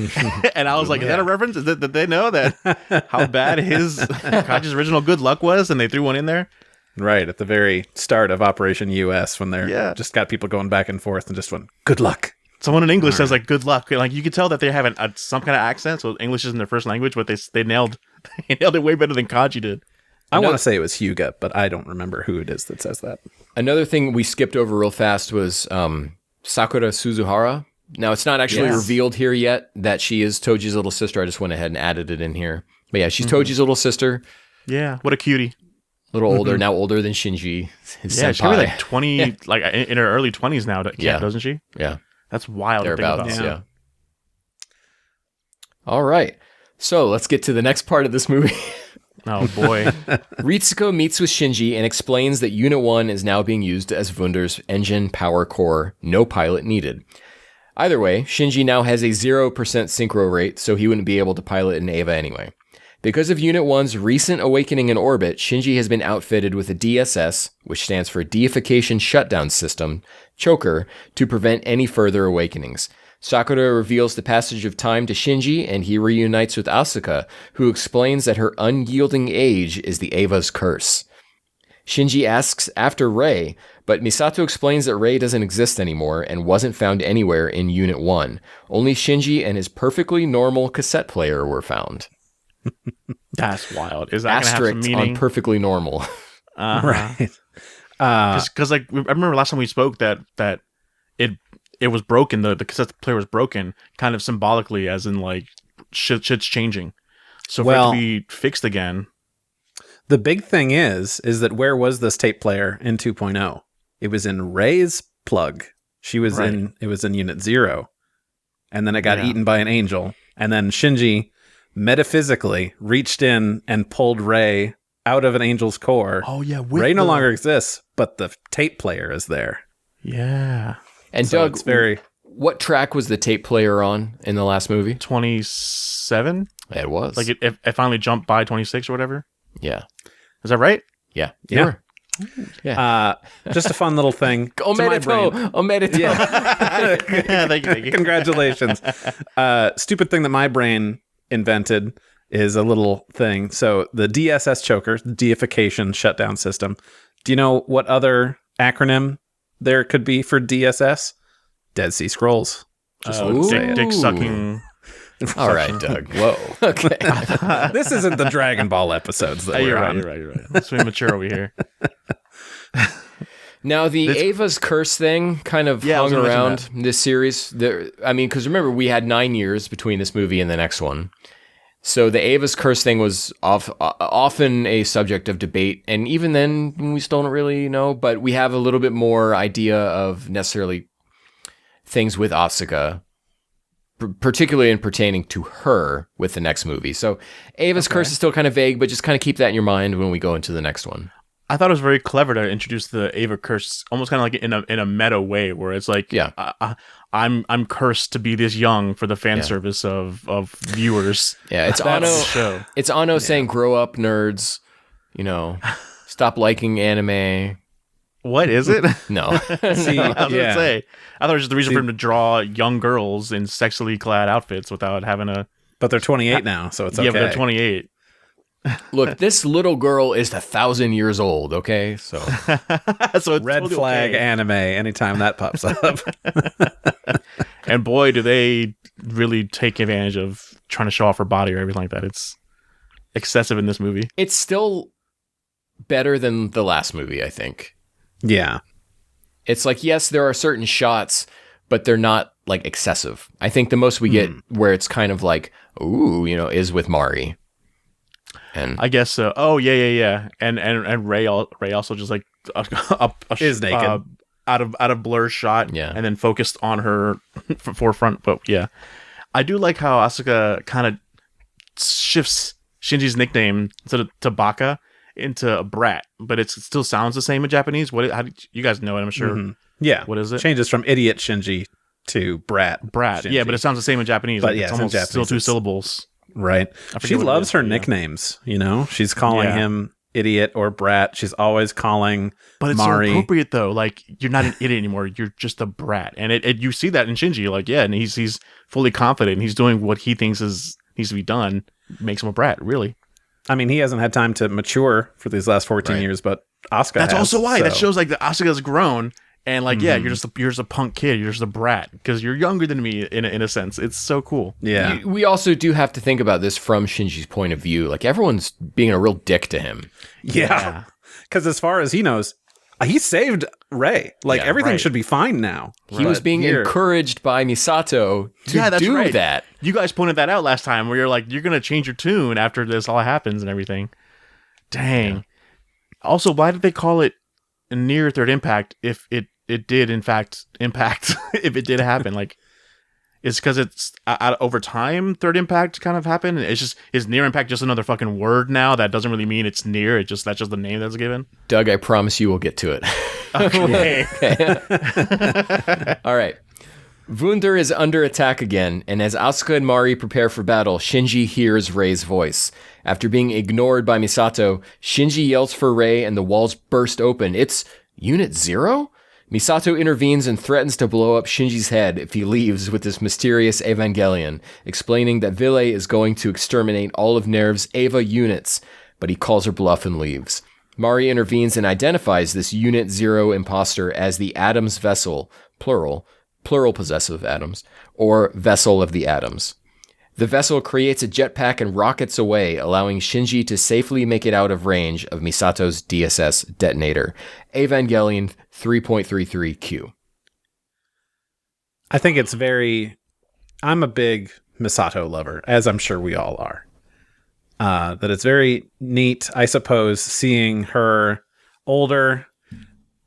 [SPEAKER 2] and I was like, "Is that a reference? Did they know that how bad his Kaji's original "Good luck" was, and they threw one in there?"
[SPEAKER 3] Right at the very start of Operation US, when they're just got people going back and forth, and just went, "Good luck."
[SPEAKER 2] Someone in English says like "Good luck," and like you could tell that they have some kind of accent, so English isn't their first language, but they nailed it way better than Kaji did.
[SPEAKER 3] I want to say it was Hyuga, but I don't remember who it is that says that.
[SPEAKER 1] Another thing we skipped over real fast was Sakura Suzuhara. Now, it's not actually revealed here yet that she is Toji's little sister. I just went ahead and added it in here. But yeah, she's Toji's little sister.
[SPEAKER 2] Yeah, what a cutie.
[SPEAKER 1] A little older, now older than Shinji, his senpai.
[SPEAKER 2] She's probably like 20, like in her early 20s now, doesn't she?
[SPEAKER 1] Yeah.
[SPEAKER 2] That's wild to think about.
[SPEAKER 1] Yeah. All right. So let's get to the next part of this movie.
[SPEAKER 2] Oh, boy.
[SPEAKER 1] Ritsuko meets with Shinji and explains that Unit 1 is now being used as Wunder's engine power core, no pilot needed. Either way, Shinji now has a 0% synchro rate, so he wouldn't be able to pilot an Eva anyway. Because of Unit 1's recent awakening in orbit, Shinji has been outfitted with a DSS, which stands for Deification Shutdown System, choker, to prevent any further awakenings. Sakura reveals the passage of time to Shinji, and he reunites with Asuka, who explains that her unyielding age is the Eva's curse. Shinji asks after Rei, but Misato explains that Rei doesn't exist anymore and wasn't found anywhere in Unit 1. Only Shinji and his perfectly normal cassette player were found.
[SPEAKER 2] That's wild. Is that going to have some meaning?
[SPEAKER 1] On perfectly normal.
[SPEAKER 3] Right.
[SPEAKER 2] Because like I remember last time we spoke that it was broken. The cassette player was broken, kind of symbolically, as in like shit's changing. So for
[SPEAKER 3] Well,
[SPEAKER 2] it to be fixed again,
[SPEAKER 3] the big thing is that where was this tape player in 2.0? It was in Ray's plug. She was it was in Unit 0. And then it got eaten by an angel. And then Shinji metaphysically reached in and pulled Ray out of an angel's core.
[SPEAKER 2] Oh yeah,
[SPEAKER 3] Ray no longer exists, but the tape player is there.
[SPEAKER 2] Yeah.
[SPEAKER 1] And
[SPEAKER 3] So
[SPEAKER 1] Doug,
[SPEAKER 3] it's very
[SPEAKER 1] what track was the tape player on in the last movie?
[SPEAKER 2] 27.
[SPEAKER 1] It was.
[SPEAKER 2] Like it finally jumped by 26 or whatever.
[SPEAKER 1] Yeah.
[SPEAKER 2] Is that right?
[SPEAKER 1] Yeah.
[SPEAKER 3] Yeah.
[SPEAKER 1] Yeah.
[SPEAKER 3] Just a fun little thing.
[SPEAKER 1] Omerito.
[SPEAKER 3] Yeah.
[SPEAKER 2] Thank you.
[SPEAKER 3] Congratulations. Stupid thing that my brain invented is a little thing. So the DSS choker, the deification shutdown system. Do you know what other acronym there could be for DSS? Dead Sea Scrolls. Just
[SPEAKER 2] Dick sucking.
[SPEAKER 1] All right, Doug. Whoa. Okay.
[SPEAKER 3] This isn't the Dragon Ball episodes that we're
[SPEAKER 2] You're
[SPEAKER 3] on.
[SPEAKER 2] right. Let's be mature over here.
[SPEAKER 1] Now, the Ava's curse thing kind of
[SPEAKER 2] I was
[SPEAKER 1] hung
[SPEAKER 2] gonna mention
[SPEAKER 1] around
[SPEAKER 2] that.
[SPEAKER 1] this series. Because remember, we had 9 years between this movie and the next one. So the Ava's curse thing was often a subject of debate. And even then, we still don't really know. But we have a little bit more idea of necessarily things with Asuka, particularly in pertaining to her with the next movie. So Ava's curse is still kind of vague, but just kind of keep that in your mind when we go into the next one.
[SPEAKER 2] I thought it was very clever to introduce the Ava curse, almost kind of like in a meta way, where it's like, I'm cursed to be this young for the fan service of viewers.
[SPEAKER 1] Yeah, it's Anno. It's Anno saying, "Grow up, nerds." Stop liking anime.
[SPEAKER 2] What is it?
[SPEAKER 1] No.
[SPEAKER 3] See,
[SPEAKER 2] I was gonna say. I thought it was just the reason for him to draw young girls in sexily clad outfits without having a.
[SPEAKER 3] But they're 28 now, so it's okay.
[SPEAKER 2] Yeah, but they're 28.
[SPEAKER 1] Look, this little girl is 1,000 years old. Okay, so
[SPEAKER 2] So it's
[SPEAKER 3] Red
[SPEAKER 2] totally
[SPEAKER 3] flag
[SPEAKER 2] okay.
[SPEAKER 3] anime anytime that pops up.
[SPEAKER 2] And boy, do they really take advantage of trying to show off her body or everything like that. It's excessive in this movie.
[SPEAKER 1] it's still better than the last movie, I think.
[SPEAKER 3] Yeah.
[SPEAKER 1] It's like, yes, there are certain shots, but they're not like excessive. I think the most we get where it's kind of like, ooh, is with Mari. And
[SPEAKER 2] I guess so. Oh yeah. And Ray also just like
[SPEAKER 3] Is naked.
[SPEAKER 2] out of blur shot.
[SPEAKER 1] Yeah.
[SPEAKER 2] And then focused on her forefront. But yeah, I do like how Asuka kind of shifts Shinji's nickname instead of Tabaka into a brat, but it still sounds the same in Japanese. How did you guys know it? I'm sure.
[SPEAKER 3] Mhm. Yeah.
[SPEAKER 2] What is it?
[SPEAKER 3] Changes from idiot Shinji to brat.
[SPEAKER 2] Brat.
[SPEAKER 3] Shinji.
[SPEAKER 2] Yeah, but it sounds the same in Japanese.
[SPEAKER 3] But
[SPEAKER 2] Like,
[SPEAKER 3] yeah,
[SPEAKER 2] it's
[SPEAKER 3] it's in
[SPEAKER 2] almost
[SPEAKER 3] Japanese,
[SPEAKER 2] still two
[SPEAKER 3] it's-
[SPEAKER 2] syllables.
[SPEAKER 3] Right.
[SPEAKER 2] forget
[SPEAKER 3] She
[SPEAKER 2] what it
[SPEAKER 3] loves
[SPEAKER 2] is,
[SPEAKER 3] her
[SPEAKER 2] but yeah.
[SPEAKER 3] nicknames, She's calling
[SPEAKER 2] Yeah.
[SPEAKER 3] him idiot or brat. She's always calling
[SPEAKER 2] But it's
[SPEAKER 3] Mari.
[SPEAKER 2] so appropriate though. Like you're not an idiot anymore. You're just a brat, and you see that in Shinji. Like and he's fully confident. He's doing what he thinks needs to be done. Makes him a brat, really.
[SPEAKER 3] I mean, he hasn't had time to mature for these last 14 years, but Asuka
[SPEAKER 2] That's
[SPEAKER 3] has,
[SPEAKER 2] also why that
[SPEAKER 3] so-
[SPEAKER 2] shows like that Asuka's grown. And like, yeah, you're just a punk kid. You're just a brat because you're younger than me in a sense. It's so cool.
[SPEAKER 3] Yeah.
[SPEAKER 1] we also do have to think about this from Shinji's point of view. Like, everyone's being a real dick to him.
[SPEAKER 3] Yeah. Because as far as he knows, he saved Rey. Like,
[SPEAKER 1] Yeah,
[SPEAKER 3] everything
[SPEAKER 2] right.
[SPEAKER 3] should be fine now.
[SPEAKER 1] He was being encouraged by Misato to do
[SPEAKER 2] right.
[SPEAKER 1] that.
[SPEAKER 2] You guys pointed that out last time where you're like, you're going to change your tune after this all happens and everything. Dang. Yeah. Also, why did they call it a near third impact if it did, in fact, impact, if it did happen? Like, it's because it's over time, third impact kind of happened. Is near impact just another fucking word now that doesn't really mean it's near? That's just the name that's given?
[SPEAKER 1] Doug, I promise you we'll get to it.
[SPEAKER 2] Okay.
[SPEAKER 1] All right. Wunder is under attack again, and as Asuka and Mari prepare for battle, Shinji hears Rei's voice. After being ignored by Misato, Shinji yells for Rei and the walls burst open. It's Unit 0? Misato intervenes and threatens to blow up Shinji's head if he leaves with this mysterious Evangelion, explaining that Ville is going to exterminate all of Nerve's Eva units, but he calls her bluff and leaves. Mari intervenes and identifies this Unit 0 imposter as the Atoms Vessel, plural possessive atoms, or Vessel of the Atoms. The vessel creates a jetpack and rockets away, allowing Shinji to safely make it out of range of Misato's DSS detonator. Evangelion 3.33Q.
[SPEAKER 3] I think it's very... I'm a big Misato lover, as I'm sure we all are. That it's very neat, I suppose, seeing her older,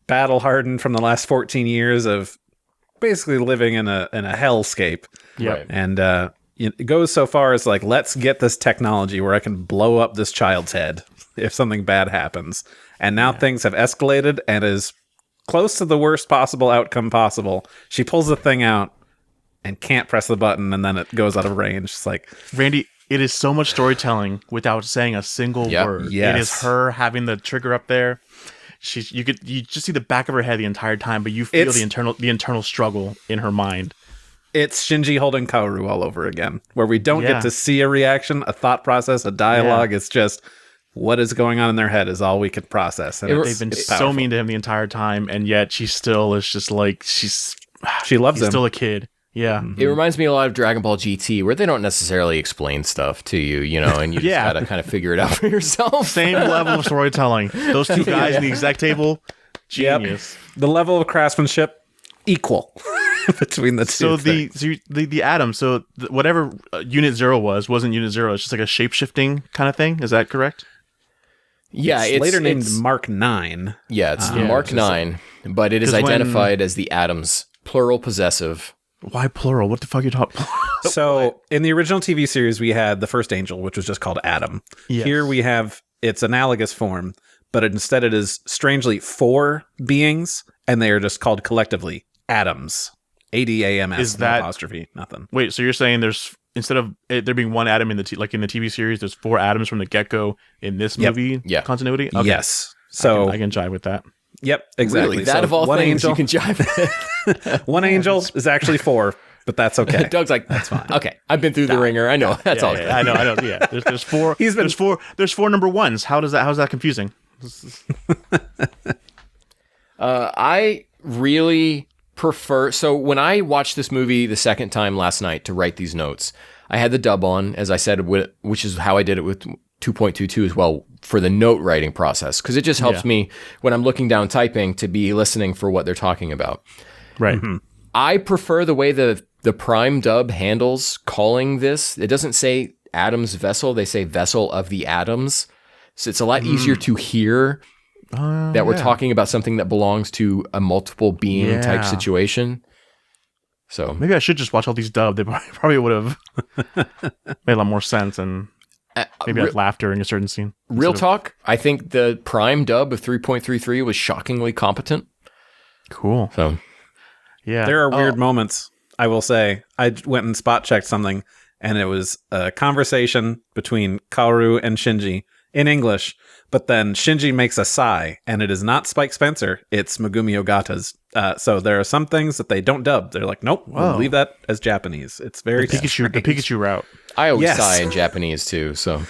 [SPEAKER 3] battle-hardened from the last 14 years of basically living in a hellscape.
[SPEAKER 2] Yeah.
[SPEAKER 1] Right.
[SPEAKER 3] And it goes so far as like, let's get this technology where I can blow up this child's head if something bad happens. And now things have escalated and is close to the worst possible outcome possible. She pulls the thing out and can't press the button, and then it goes out of range. It's like,
[SPEAKER 2] Randy, it is so much storytelling without saying a single word.
[SPEAKER 3] Yes.
[SPEAKER 2] It is her having the trigger up there. You just see the back of her head the entire time, but you feel the internal struggle in her mind.
[SPEAKER 3] it's Shinji holding Kaoru all over again, where we don't get to see a reaction, a thought process, a dialogue. It's just what is going on in their head is all we could process. And
[SPEAKER 2] they've been so mean to him the entire time, and yet she still is just like she loves him. He's still a kid. Yeah.
[SPEAKER 1] It reminds me a lot of Dragon Ball GT, where they don't necessarily explain stuff to you, you know, and you just gotta kind of figure it out for yourself.
[SPEAKER 2] Same level of storytelling. Those two guys in the exec table, genius.
[SPEAKER 3] Yep. The level of craftsmanship equal between the two.
[SPEAKER 2] So the atom, so whatever Unit 0 wasn't Unit 0. It's just like a shape-shifting kind of thing. Is that correct?
[SPEAKER 1] Yeah,
[SPEAKER 3] it's later named Mark 9.
[SPEAKER 1] Yeah, it's the Mark 9, but it is identified as the atoms, plural possessive.
[SPEAKER 2] Why plural? What the fuck are you talking about?
[SPEAKER 3] So in the original TV series, we had the first angel, which was just called Adam.
[SPEAKER 2] Yes.
[SPEAKER 3] Here we have its analogous form, but instead it is strangely 4 beings, and they are just called collectively atoms. ADAMS.
[SPEAKER 2] Is that
[SPEAKER 3] apostrophe? Nothing.
[SPEAKER 2] Wait, so you're saying there's instead of there being one atom in the like in the TV series, there's 4 atoms from the get-go in this movie continuity? Okay.
[SPEAKER 3] Yes. So
[SPEAKER 2] I can jive with that.
[SPEAKER 3] Yep, exactly.
[SPEAKER 1] Really, that
[SPEAKER 3] so
[SPEAKER 1] of all
[SPEAKER 3] one
[SPEAKER 1] things
[SPEAKER 3] angel,
[SPEAKER 1] you can jive with.
[SPEAKER 3] one angel is actually 4, but that's okay.
[SPEAKER 1] Doug's like, that's fine. Okay, I've been through the ringer. I know. That's all good.
[SPEAKER 2] I know. Yeah, there's 4. There's 4 number ones. How's that confusing?
[SPEAKER 1] I really prefer. So when I watched this movie the second time last night to write these notes, I had the dub on, as I said, which is how I did it with 2.22 as well for the note writing process, because it just helps me when I'm looking down typing to be listening for what they're talking about.
[SPEAKER 2] Right.
[SPEAKER 3] Mm-hmm.
[SPEAKER 1] I prefer the way the Prime dub handles calling this. It doesn't say Adam's vessel; they say vessel of the atoms. So it's a lot easier to hear that we're talking about something that belongs to a multiple being type situation. So
[SPEAKER 2] maybe I should just watch all these dubbed. They probably would have made a lot more sense, and maybe I'd laugh during a certain scene.
[SPEAKER 1] Real talk, I think the Prime dub of 3.33 was shockingly competent.
[SPEAKER 2] Cool.
[SPEAKER 1] So
[SPEAKER 2] yeah,
[SPEAKER 3] there are weird moments, I will say. I went and spot checked something, and it was a conversation between Kaoru and Shinji in English, but then Shinji makes a sigh, and it is not Spike Spencer, it's Megumi Ogata's. So there are some things that they don't dub. They're like, nope, we'll leave that as Japanese. It's very
[SPEAKER 2] the Pikachu route.
[SPEAKER 1] I always sigh in Japanese too, so.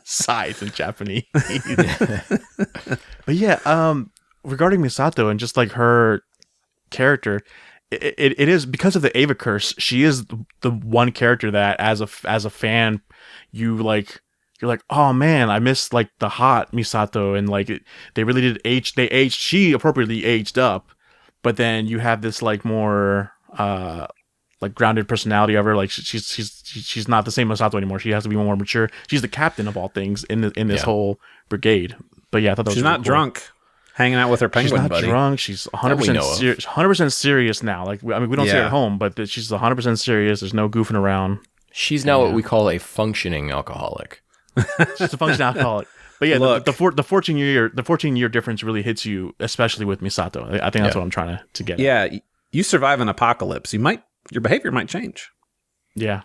[SPEAKER 2] Sighs in Japanese. But yeah, regarding Misato and just like her character, it is because of the Eva curse. She is the one character that, as a fan, you're like, oh man, I miss like the hot Misato, and like they really did age. They aged. She appropriately aged up, but then you have this like more like grounded personality of her. Like she's not the same Misato anymore. She has to be more mature. She's the captain of all things in this whole brigade. But yeah, I thought that was
[SPEAKER 3] she's
[SPEAKER 2] really
[SPEAKER 3] not
[SPEAKER 2] cool.
[SPEAKER 3] drunk. Hanging out with her penguin
[SPEAKER 2] she's not
[SPEAKER 3] buddy.
[SPEAKER 2] Drunk. She's 100% serious. 100% serious now. Like I mean, we don't see her at home, but she's 100% serious. There's no goofing around.
[SPEAKER 1] She's now what we call a functioning alcoholic.
[SPEAKER 2] She's a functioning alcoholic. But yeah,
[SPEAKER 3] Look,
[SPEAKER 2] the 14-year difference really hits you, especially with Misato. I think that's what I'm trying to get.
[SPEAKER 3] Yeah, you survive an apocalypse. Your behavior might change.
[SPEAKER 2] Yeah.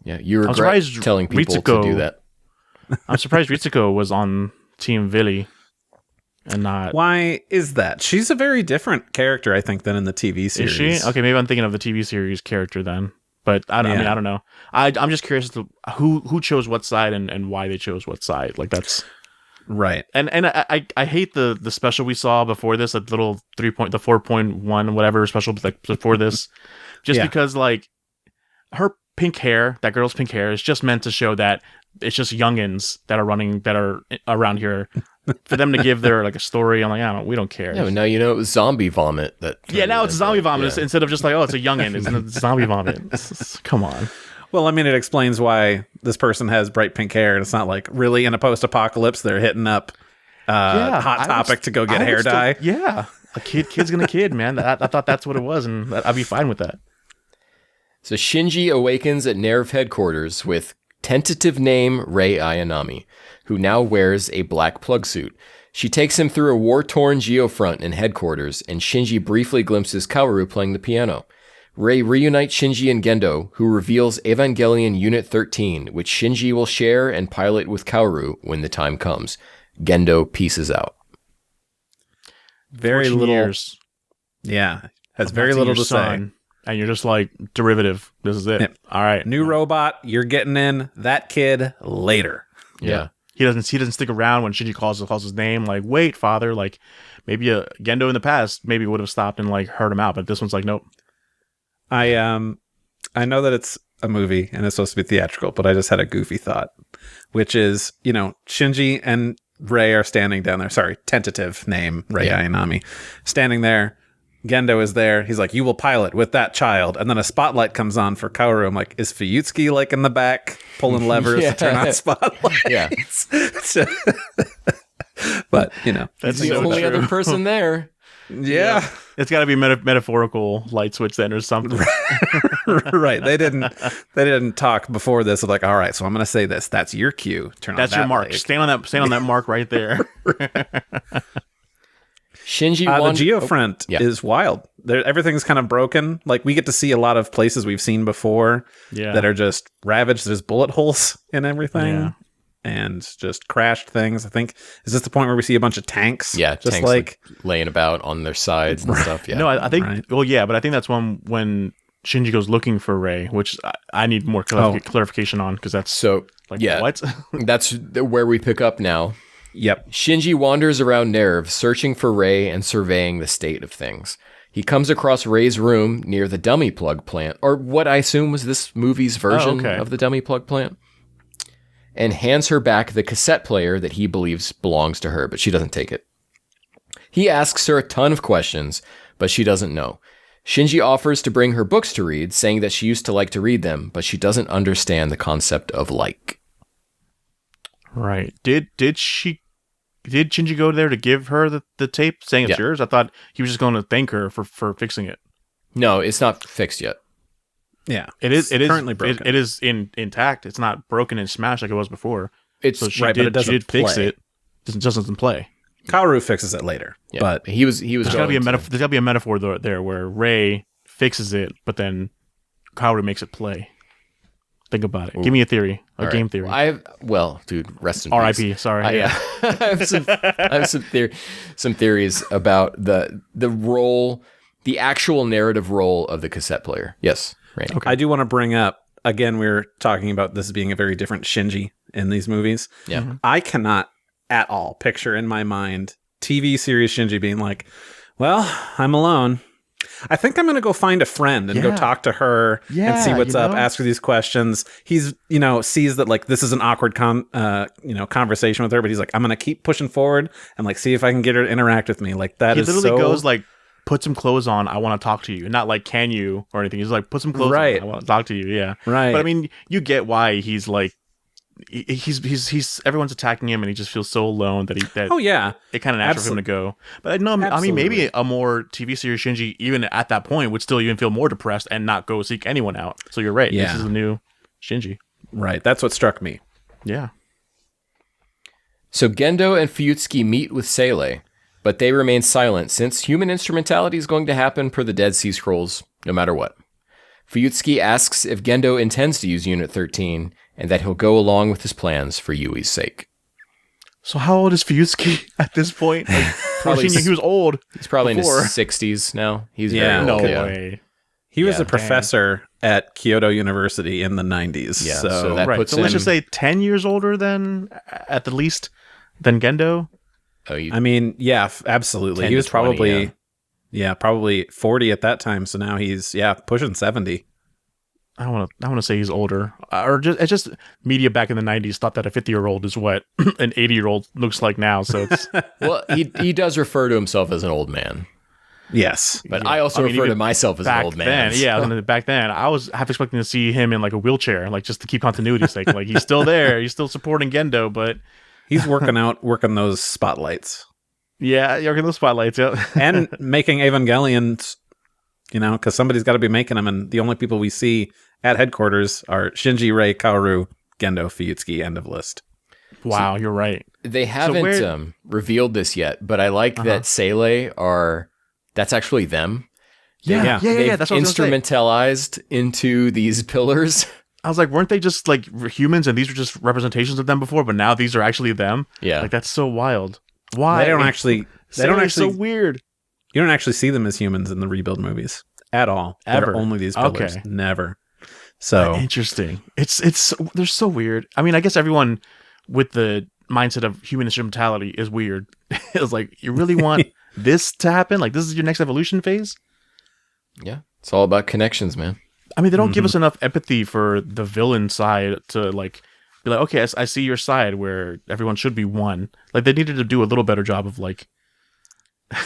[SPEAKER 1] Yeah, you regret telling people to do that.
[SPEAKER 2] I'm surprised Ritsuko was on Team Vili. And not.
[SPEAKER 3] Why is that? She's a very different character, I think, than in the TV series.
[SPEAKER 2] Is she? Okay, maybe I'm thinking of the TV series character then. But I don't. I mean, I don't know. I'm just curious as to who chose what side and why they chose what side. Like that's
[SPEAKER 3] right.
[SPEAKER 2] And I hate the special we saw before this, a little 4.1 whatever special like before this, just because like her pink hair, that girl's pink hair, is just meant to show that it's just youngins that are around here for them to give their like a story. I'm like, I don't. We don't care.
[SPEAKER 1] Yeah, but now you know it was zombie vomit.
[SPEAKER 2] Now it's zombie vomit
[SPEAKER 1] Yeah.
[SPEAKER 2] instead of just like, oh, it's a youngin. It's zombie vomit. Come on.
[SPEAKER 3] Well, I mean, it explains why this person has bright pink hair, and it's not like really in a post-apocalypse they're hitting up Hot Topic to go get hair dye.
[SPEAKER 2] Yeah, a kid's gonna kid, man. I thought that's what it was, and I'd be fine with that.
[SPEAKER 1] So Shinji awakens at NERV headquarters with tentative name Rei Ayanami, who now wears a black plug suit. She takes him through a war-torn geofront in headquarters, and Shinji briefly glimpses Kaoru playing the piano. Rei reunites Shinji and Gendo, who reveals Evangelion Unit 13, which Shinji will share and pilot with Kaoru when the time comes. Gendo pieces out.
[SPEAKER 3] Very little.
[SPEAKER 2] Years
[SPEAKER 3] Yeah, has
[SPEAKER 2] of
[SPEAKER 3] very
[SPEAKER 2] not
[SPEAKER 3] little
[SPEAKER 2] seeing
[SPEAKER 3] to
[SPEAKER 2] your
[SPEAKER 3] say.
[SPEAKER 2] son, and you're just like derivative. This is it.
[SPEAKER 3] Yep.
[SPEAKER 2] All right,
[SPEAKER 3] New robot, you're getting in. That kid later.
[SPEAKER 1] Yeah.
[SPEAKER 2] He doesn't stick around when Shinji calls his name. Like, wait, father. Like, maybe a Gendo in the past maybe would have stopped and like heard him out, but this one's like, nope.
[SPEAKER 3] I know that it's a movie and it's supposed to be theatrical, but I just had a goofy thought, which is, Shinji and Rei are standing down there. Sorry, tentative name, Rei Ayanami. Standing there. Gendo is there. He's like, you will pilot with that child. And then a spotlight comes on for Kaoru. I'm like, is Fuyutsuki like in the back pulling levers to turn on spotlights?
[SPEAKER 1] Yeah.
[SPEAKER 3] But,
[SPEAKER 1] That's the
[SPEAKER 2] so
[SPEAKER 1] only
[SPEAKER 2] true.
[SPEAKER 1] other person there.
[SPEAKER 3] yeah.
[SPEAKER 2] It's got to be a metaphorical light switch then or something.
[SPEAKER 3] Right. They didn't talk before this. Of like, all right, so I'm going to say this. That's your cue. Turn on
[SPEAKER 2] That's
[SPEAKER 3] that
[SPEAKER 2] your mark.
[SPEAKER 3] light.
[SPEAKER 2] Stand on that mark right there.
[SPEAKER 1] Shinji
[SPEAKER 3] The geofront
[SPEAKER 1] yeah.
[SPEAKER 3] is wild. Everything's kind of broken. Like, we get to see a lot of places we've seen before
[SPEAKER 2] Yeah.
[SPEAKER 3] that are just ravaged. There's bullet holes in everything.
[SPEAKER 2] Yeah.
[SPEAKER 3] And just crashed things. I think, is this the point where we see a bunch of tanks?
[SPEAKER 1] Yeah,
[SPEAKER 3] just
[SPEAKER 1] tanks
[SPEAKER 3] like
[SPEAKER 1] laying about on their sides and stuff. Yeah.
[SPEAKER 2] No, I think.
[SPEAKER 3] Right.
[SPEAKER 2] Well, yeah, but I think that's when Shinji goes looking for Rei, which I need more clarification on because that's
[SPEAKER 1] So,
[SPEAKER 2] like
[SPEAKER 1] yeah,
[SPEAKER 2] what?
[SPEAKER 1] that's where we pick up now.
[SPEAKER 3] Yep.
[SPEAKER 1] Shinji wanders around NERV, searching for Rei and surveying the state of things. He comes across Rei's room near the dummy plug plant, or what I assume was this movie's version of the dummy plug plant, and hands her back the cassette player that he believes belongs to her, but she doesn't take it. He asks her a ton of questions, but she doesn't know. Shinji offers to bring her books to read, saying that she used to like to read them, but she doesn't understand the concept of like.
[SPEAKER 2] Right. Did Shinji go there to give her the tape saying it's yours? I thought he was just going to thank her for fixing it.
[SPEAKER 1] No, it's not fixed yet.
[SPEAKER 3] Yeah.
[SPEAKER 2] It is
[SPEAKER 3] currently broken.
[SPEAKER 2] It is intact. It's not broken and smashed like it was before.
[SPEAKER 1] It's
[SPEAKER 2] So she
[SPEAKER 3] right, but it
[SPEAKER 2] did fix
[SPEAKER 3] play.
[SPEAKER 2] it. It just doesn't play.
[SPEAKER 3] Kaoru fixes it later.
[SPEAKER 1] Yeah,
[SPEAKER 3] But
[SPEAKER 1] he was
[SPEAKER 2] There's got to
[SPEAKER 1] going
[SPEAKER 2] be a
[SPEAKER 1] to-
[SPEAKER 2] metaphor. There's got to be a metaphor there where Rei fixes it, but then Kaoru makes it play. Think about it. Give me a theory,
[SPEAKER 1] All right.
[SPEAKER 2] game theory.
[SPEAKER 1] Well, dude, rest in peace.
[SPEAKER 2] R.I.P. Sorry.
[SPEAKER 1] I have some theories about the role, the actual narrative role of the cassette player. Yes, Randy.
[SPEAKER 3] I do want to bring up, again, we were talking about this being a very different Shinji in these movies.
[SPEAKER 1] Yeah.
[SPEAKER 3] I cannot at all picture in my mind TV series Shinji being like, well, I'm alone. I think I'm going to go find a friend and go
[SPEAKER 2] Yeah.
[SPEAKER 3] talk to her and see what's up, ask her these questions. He's, sees that like this is an awkward conversation with her, but he's like, I'm going to keep pushing forward and like see if I can get her to interact with me. Like that
[SPEAKER 2] He
[SPEAKER 3] is
[SPEAKER 2] literally
[SPEAKER 3] so
[SPEAKER 2] goes like, put some clothes on. I want to talk to you. Not like, can you or anything. He's like, put some clothes
[SPEAKER 3] Right.
[SPEAKER 2] on. I want to talk to you. Yeah.
[SPEAKER 3] right.
[SPEAKER 2] But I mean, you get why he's like, he's everyone's attacking him and he just feels so alone that
[SPEAKER 3] oh yeah.
[SPEAKER 2] it kind of natural for him to go. But no, I mean, maybe a more TV series Shinji, even at that point, would still even feel more depressed and not go seek anyone out. So you're right.
[SPEAKER 3] Yeah.
[SPEAKER 2] This is a new Shinji.
[SPEAKER 3] Right. That's what struck me.
[SPEAKER 2] Yeah.
[SPEAKER 1] So Gendo and Fuyutsuki meet with Seele, but they remain silent since human instrumentality is going to happen per the Dead Sea Scrolls, no matter what. Fuyutsuki asks if Gendo intends to use Unit 13, and that he'll go along with his plans for Yui's sake.
[SPEAKER 2] So how old is Fuyutsuki at this point? Like,
[SPEAKER 1] Probably
[SPEAKER 2] he was old.
[SPEAKER 1] He's probably
[SPEAKER 2] before.
[SPEAKER 1] in his 60s now. He's
[SPEAKER 3] Yeah.
[SPEAKER 1] very old.
[SPEAKER 2] No
[SPEAKER 1] yeah.
[SPEAKER 2] way.
[SPEAKER 3] He was
[SPEAKER 1] Yeah,
[SPEAKER 3] a professor at Kyoto University in the 90s.
[SPEAKER 1] Yeah,
[SPEAKER 3] So,
[SPEAKER 1] so that
[SPEAKER 2] Right.
[SPEAKER 1] puts
[SPEAKER 2] So let's
[SPEAKER 1] him-
[SPEAKER 2] just say 10 years older than, at the least, than Gendo.
[SPEAKER 1] Oh, you,
[SPEAKER 3] I mean, yeah, absolutely.
[SPEAKER 1] 10
[SPEAKER 3] He
[SPEAKER 1] to
[SPEAKER 3] was
[SPEAKER 1] 20,
[SPEAKER 3] probably, probably 40 at that time. So now he's, pushing 70.
[SPEAKER 2] I want to say he's older, or just it's just media back in the 90s thought that a 50-year-old is what an 80-year-old looks like now. So it's
[SPEAKER 1] Well, he does refer to himself as an old man,
[SPEAKER 3] Yes.
[SPEAKER 1] but I also refer to myself as an old man.
[SPEAKER 2] Back then, I was half expecting to see him in like a wheelchair, like just to keep continuity's sake. Like he's still there, he's still supporting Gendo, but
[SPEAKER 3] He's working those spotlights.
[SPEAKER 2] yeah, you're in those spotlights. Yeah,
[SPEAKER 3] And making Evangelions, because somebody's got to be making them. And the only people we see at headquarters are Shinji, Rei, Kaoru, Gendo, Fuyutsuki, end of list.
[SPEAKER 2] wow, you're right.
[SPEAKER 1] They haven't revealed this yet, but I like that Seele that's actually them.
[SPEAKER 2] Yeah.
[SPEAKER 1] They've
[SPEAKER 2] That's what I was gonna say.
[SPEAKER 1] instrumentalized into these pillars.
[SPEAKER 2] I was like, weren't they just like humans, and these were just representations of them before? But now these are actually them.
[SPEAKER 1] Yeah.
[SPEAKER 2] like that's so wild. Why
[SPEAKER 3] They don't actually.
[SPEAKER 2] so weird.
[SPEAKER 3] You don't actually see them as humans in the rebuild movies at all.
[SPEAKER 2] Ever.
[SPEAKER 3] They're only these pillars.
[SPEAKER 2] Okay.
[SPEAKER 3] Never. So
[SPEAKER 2] Interesting. It's they're so weird. I mean, I guess everyone with the mindset of human instrumentality is weird. It's like, you really want this to happen? Like, this is your next evolution phase?
[SPEAKER 1] Yeah. It's all about connections, man.
[SPEAKER 2] I mean, they don't give us enough empathy for the villain side to like be like, okay, I see your side where everyone should be one. Like, they needed to do a little better job of like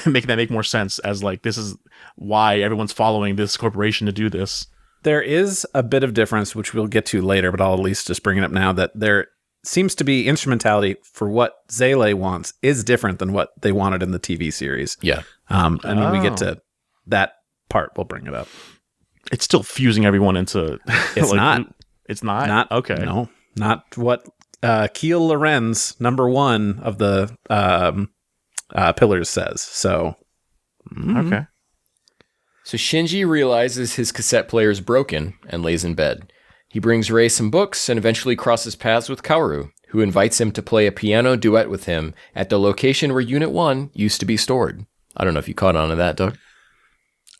[SPEAKER 2] making that make more sense as like, this is why everyone's following this corporation to do this.
[SPEAKER 3] there is a bit of difference, which we'll get to later, but I'll at least just bring it up now, that there seems to be instrumentality for what Seele wants is different than what they wanted in the TV series.
[SPEAKER 1] Yeah.
[SPEAKER 3] And when we get to that part, we'll bring it up.
[SPEAKER 2] It's still fusing everyone into.
[SPEAKER 3] It's not.
[SPEAKER 2] It's not.
[SPEAKER 3] Not
[SPEAKER 2] okay.
[SPEAKER 3] No, not what Keel Lorenz, number one of the pillars, says. So,
[SPEAKER 2] Okay.
[SPEAKER 1] So Shinji realizes his cassette player is broken and lays in bed. He brings Rei some books and eventually crosses paths with Kaoru, who invites him to play a piano duet with him at the location where Unit 1 used to be stored. I don't know if you caught on to that, Doug.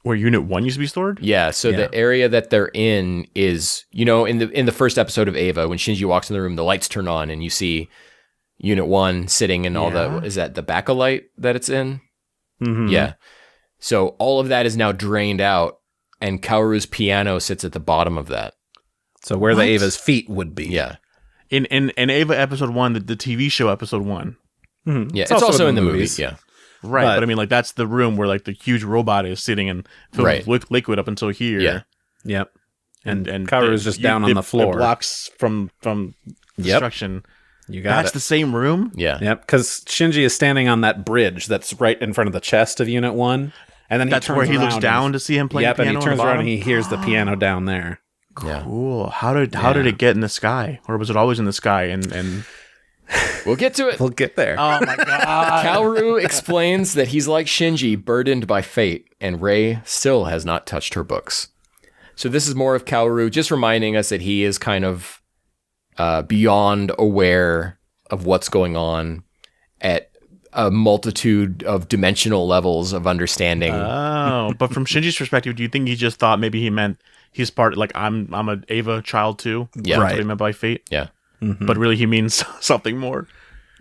[SPEAKER 2] Where Unit 1 used to be stored?
[SPEAKER 1] Yeah, so
[SPEAKER 3] Yeah.
[SPEAKER 1] the area that they're in is, in the first episode of Eva, when Shinji walks in the room, the lights turn on and you see Unit 1 sitting in all
[SPEAKER 2] Yeah.
[SPEAKER 1] is that the backlight that it's in?
[SPEAKER 3] mhm.
[SPEAKER 1] Yeah. So all of that is now drained out, and Kaoru's piano sits at the bottom of that.
[SPEAKER 3] So where the
[SPEAKER 2] What?
[SPEAKER 3] Ava's feet would be.
[SPEAKER 1] Yeah.
[SPEAKER 2] In Ava episode 1, the TV show episode 1.
[SPEAKER 3] Mhm.
[SPEAKER 1] Yeah, it's also in the movie.
[SPEAKER 3] movies.
[SPEAKER 1] Yeah.
[SPEAKER 2] Right.
[SPEAKER 3] But-
[SPEAKER 2] But I mean, like, that's the room where, like, the huge robot is sitting and filled
[SPEAKER 1] Right.
[SPEAKER 2] with liquid up until here.
[SPEAKER 1] Yeah.
[SPEAKER 3] Yep. And
[SPEAKER 2] And
[SPEAKER 3] Kaoru's just down on the floor.
[SPEAKER 2] It blocks from destruction.
[SPEAKER 3] You got
[SPEAKER 2] That's
[SPEAKER 3] it.
[SPEAKER 2] the same room?
[SPEAKER 1] Yeah.
[SPEAKER 3] Yep, because Shinji is standing on that bridge that's right in front of the chest of Unit 1. And then
[SPEAKER 2] That's
[SPEAKER 3] he turns
[SPEAKER 2] where he looks
[SPEAKER 3] around
[SPEAKER 2] down
[SPEAKER 3] and,
[SPEAKER 2] to see him playing
[SPEAKER 3] Yep,
[SPEAKER 2] piano
[SPEAKER 3] and he
[SPEAKER 2] on the
[SPEAKER 3] turns around
[SPEAKER 2] bottom?
[SPEAKER 3] and he hears the piano down there.
[SPEAKER 1] Yeah.
[SPEAKER 2] Cool. How did it get in the sky? Or was it always in the sky? And
[SPEAKER 1] We'll get to it.
[SPEAKER 3] We'll get there.
[SPEAKER 2] oh my god!
[SPEAKER 1] Kaoru explains that he's like Shinji, burdened by fate, and Rei still has not touched her books. So this is more of Kaoru just reminding us that he is kind of beyond aware of what's going on at a multitude of dimensional levels of understanding.
[SPEAKER 2] Oh, but from Shinji's perspective, do you think he just thought maybe he meant he's part, like, I'm an Ava child too?
[SPEAKER 1] Yeah.
[SPEAKER 2] That's
[SPEAKER 3] Right.
[SPEAKER 2] what he meant by fate.
[SPEAKER 1] Yeah.
[SPEAKER 2] But really, he means something more.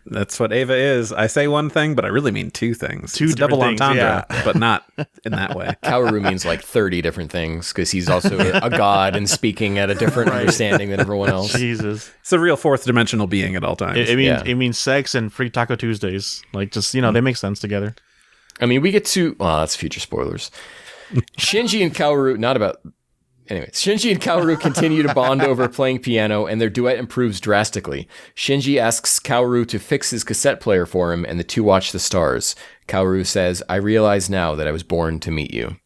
[SPEAKER 3] That's what Ava is. I say one thing, but I really mean two things.
[SPEAKER 2] Two
[SPEAKER 3] It's a double
[SPEAKER 2] different things,
[SPEAKER 3] entendre, but not in that way.
[SPEAKER 1] Kaoru means like 30 different things because he's also a god and speaking at a different understanding than everyone else.
[SPEAKER 2] Jesus,
[SPEAKER 3] It's a real fourth dimensional being at all times.
[SPEAKER 2] it means sex and free Taco Tuesdays. Like, just, they make sense together.
[SPEAKER 1] I mean, we get to... Well, that's future spoilers. Shinji and Kaoru... Not about... Anyway, Shinji and Kaoru continue to bond over playing piano, and their duet improves drastically. Shinji asks Kaoru to fix his cassette player for him, and the two watch the stars. Kaoru says, "I realize now that I was born to meet you."